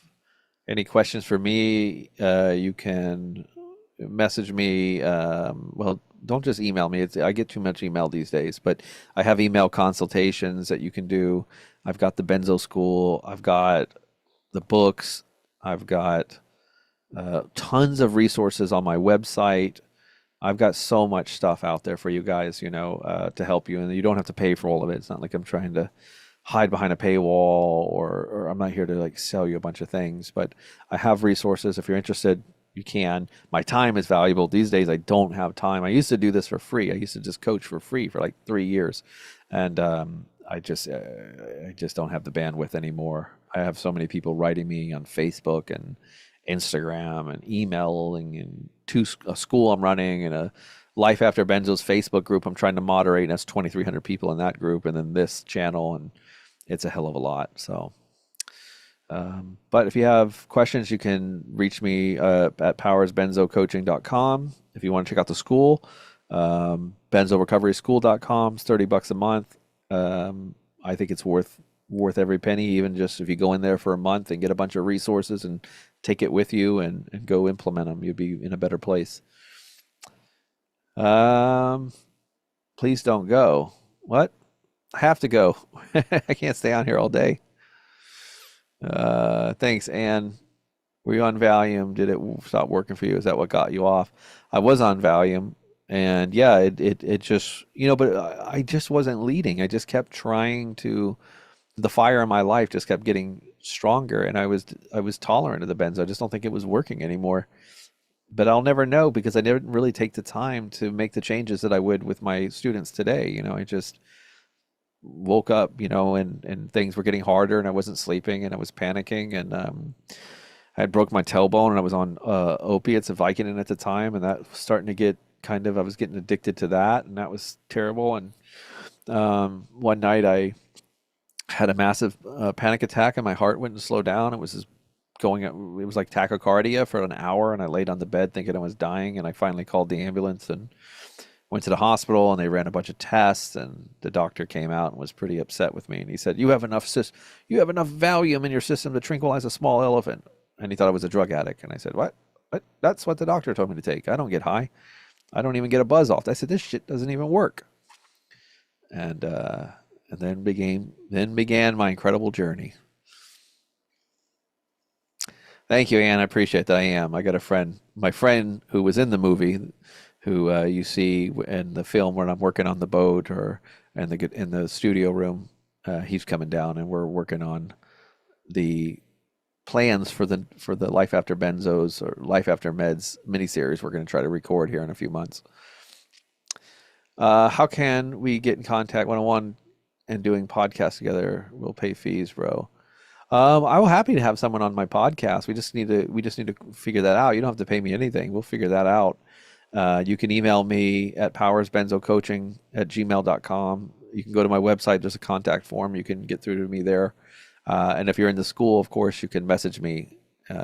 Speaker 1: any questions for me, you can message me. Well, don't just email me. I get too much email these days, but I have email consultations that you can do. I've got the Benzo School. I've got the books. I've got tons of resources on my website. I've got so much stuff out there for you guys, to help you, and you don't have to pay for all of it. It's not like I'm trying to hide behind a paywall or I'm not here to like sell you a bunch of things, but I have resources. If you're interested, you can. My time is valuable. These days, I don't have time. I used to do this for free. I used to just coach for free for like 3 years, and I just don't have the bandwidth anymore. I have so many people writing me on Facebook and Instagram and emailing and a school I'm running and a Life After Benzo's Facebook group I'm trying to moderate. And that's 2,300 people in that group, and then this channel, and it's a hell of a lot. So. But if you have questions, you can reach me at powersbenzocoaching.com. If you want to check out the school, benzorecoveryschool.com. It's $30 a month. I think it's worth every penny, even just if you go in there for a month and get a bunch of resources and take it with you and go implement them, you'll be in a better place. Please don't go. What? I have to go. I can't stay on here all day. Thanks, Anne. Were you on Valium? Did it stop working for you? Is that what got you off? I was on Valium, and yeah, it just, but I just wasn't leading. I just kept trying to, the fire in my life just kept getting stronger, and I was tolerant of the benzo. I just don't think it was working anymore. But I'll never know because I didn't really take the time to make the changes that I would with my students today. I just woke up, and things were getting harder and I wasn't sleeping and I was panicking and I had broke my tailbone and I was on opiates and Vicodin at the time, and that was starting to get I was getting addicted to that, and that was terrible. And one night I had a massive panic attack and my heart wouldn't slow down. It was just it was like tachycardia for an hour, and I laid on the bed thinking I was dying, and I finally called the ambulance and went to the hospital, and they ran a bunch of tests, and the doctor came out and was pretty upset with me, and he said, you have enough Valium in your system to tranquilize a small elephant. And he thought I was a drug addict, and I said, what? That's what the doctor told me to take. I don't get high. I don't even get a buzz off. I said, this shit doesn't even work. And then began my incredible journey.
Speaker 2: Thank you, Ann. I appreciate that. I am. I got a friend, my friend who was in the movie, who you see in the film when I'm working on the boat or in the studio room. He's coming down, and we're working on the plans for the Life After Benzos or Life After Meds miniseries. We're going to try to record here in a few months. How can we get in contact one-on-one and doing podcasts together? We'll pay fees, bro. I'm happy to have someone on my podcast. We just need to figure that out. You don't have to pay me anything. We'll figure that out. You can email me at powersbenzocoaching@gmail.com. You can go to my website. There's a contact form. You can get through to me there. And if you're in the school, of course, you can message me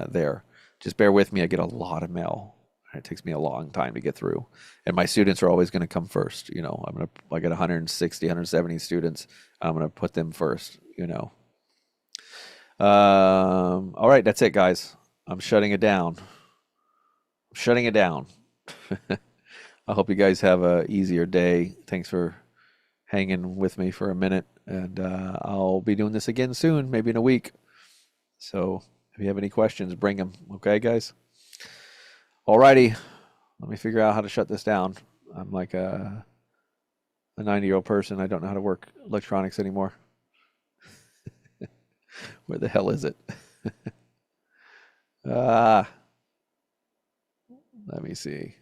Speaker 2: there. Just bear with me. I get a lot of mail. It takes me a long time to get through. And my students are always going to come first. I get 160, 170 students. I'm going to put them first. All right, that's it, guys. I'm shutting it down. Shutting it down. I hope you guys have a easier day. Thanks for hanging with me for a minute, and I'll be doing this again soon, maybe in a week. So if you have any questions, bring them. Okay, guys? Alrighty. Let me figure out how to shut this down. I'm like a 90-year-old person. I don't know how to work electronics anymore. Where the hell is it? Ah, let me see.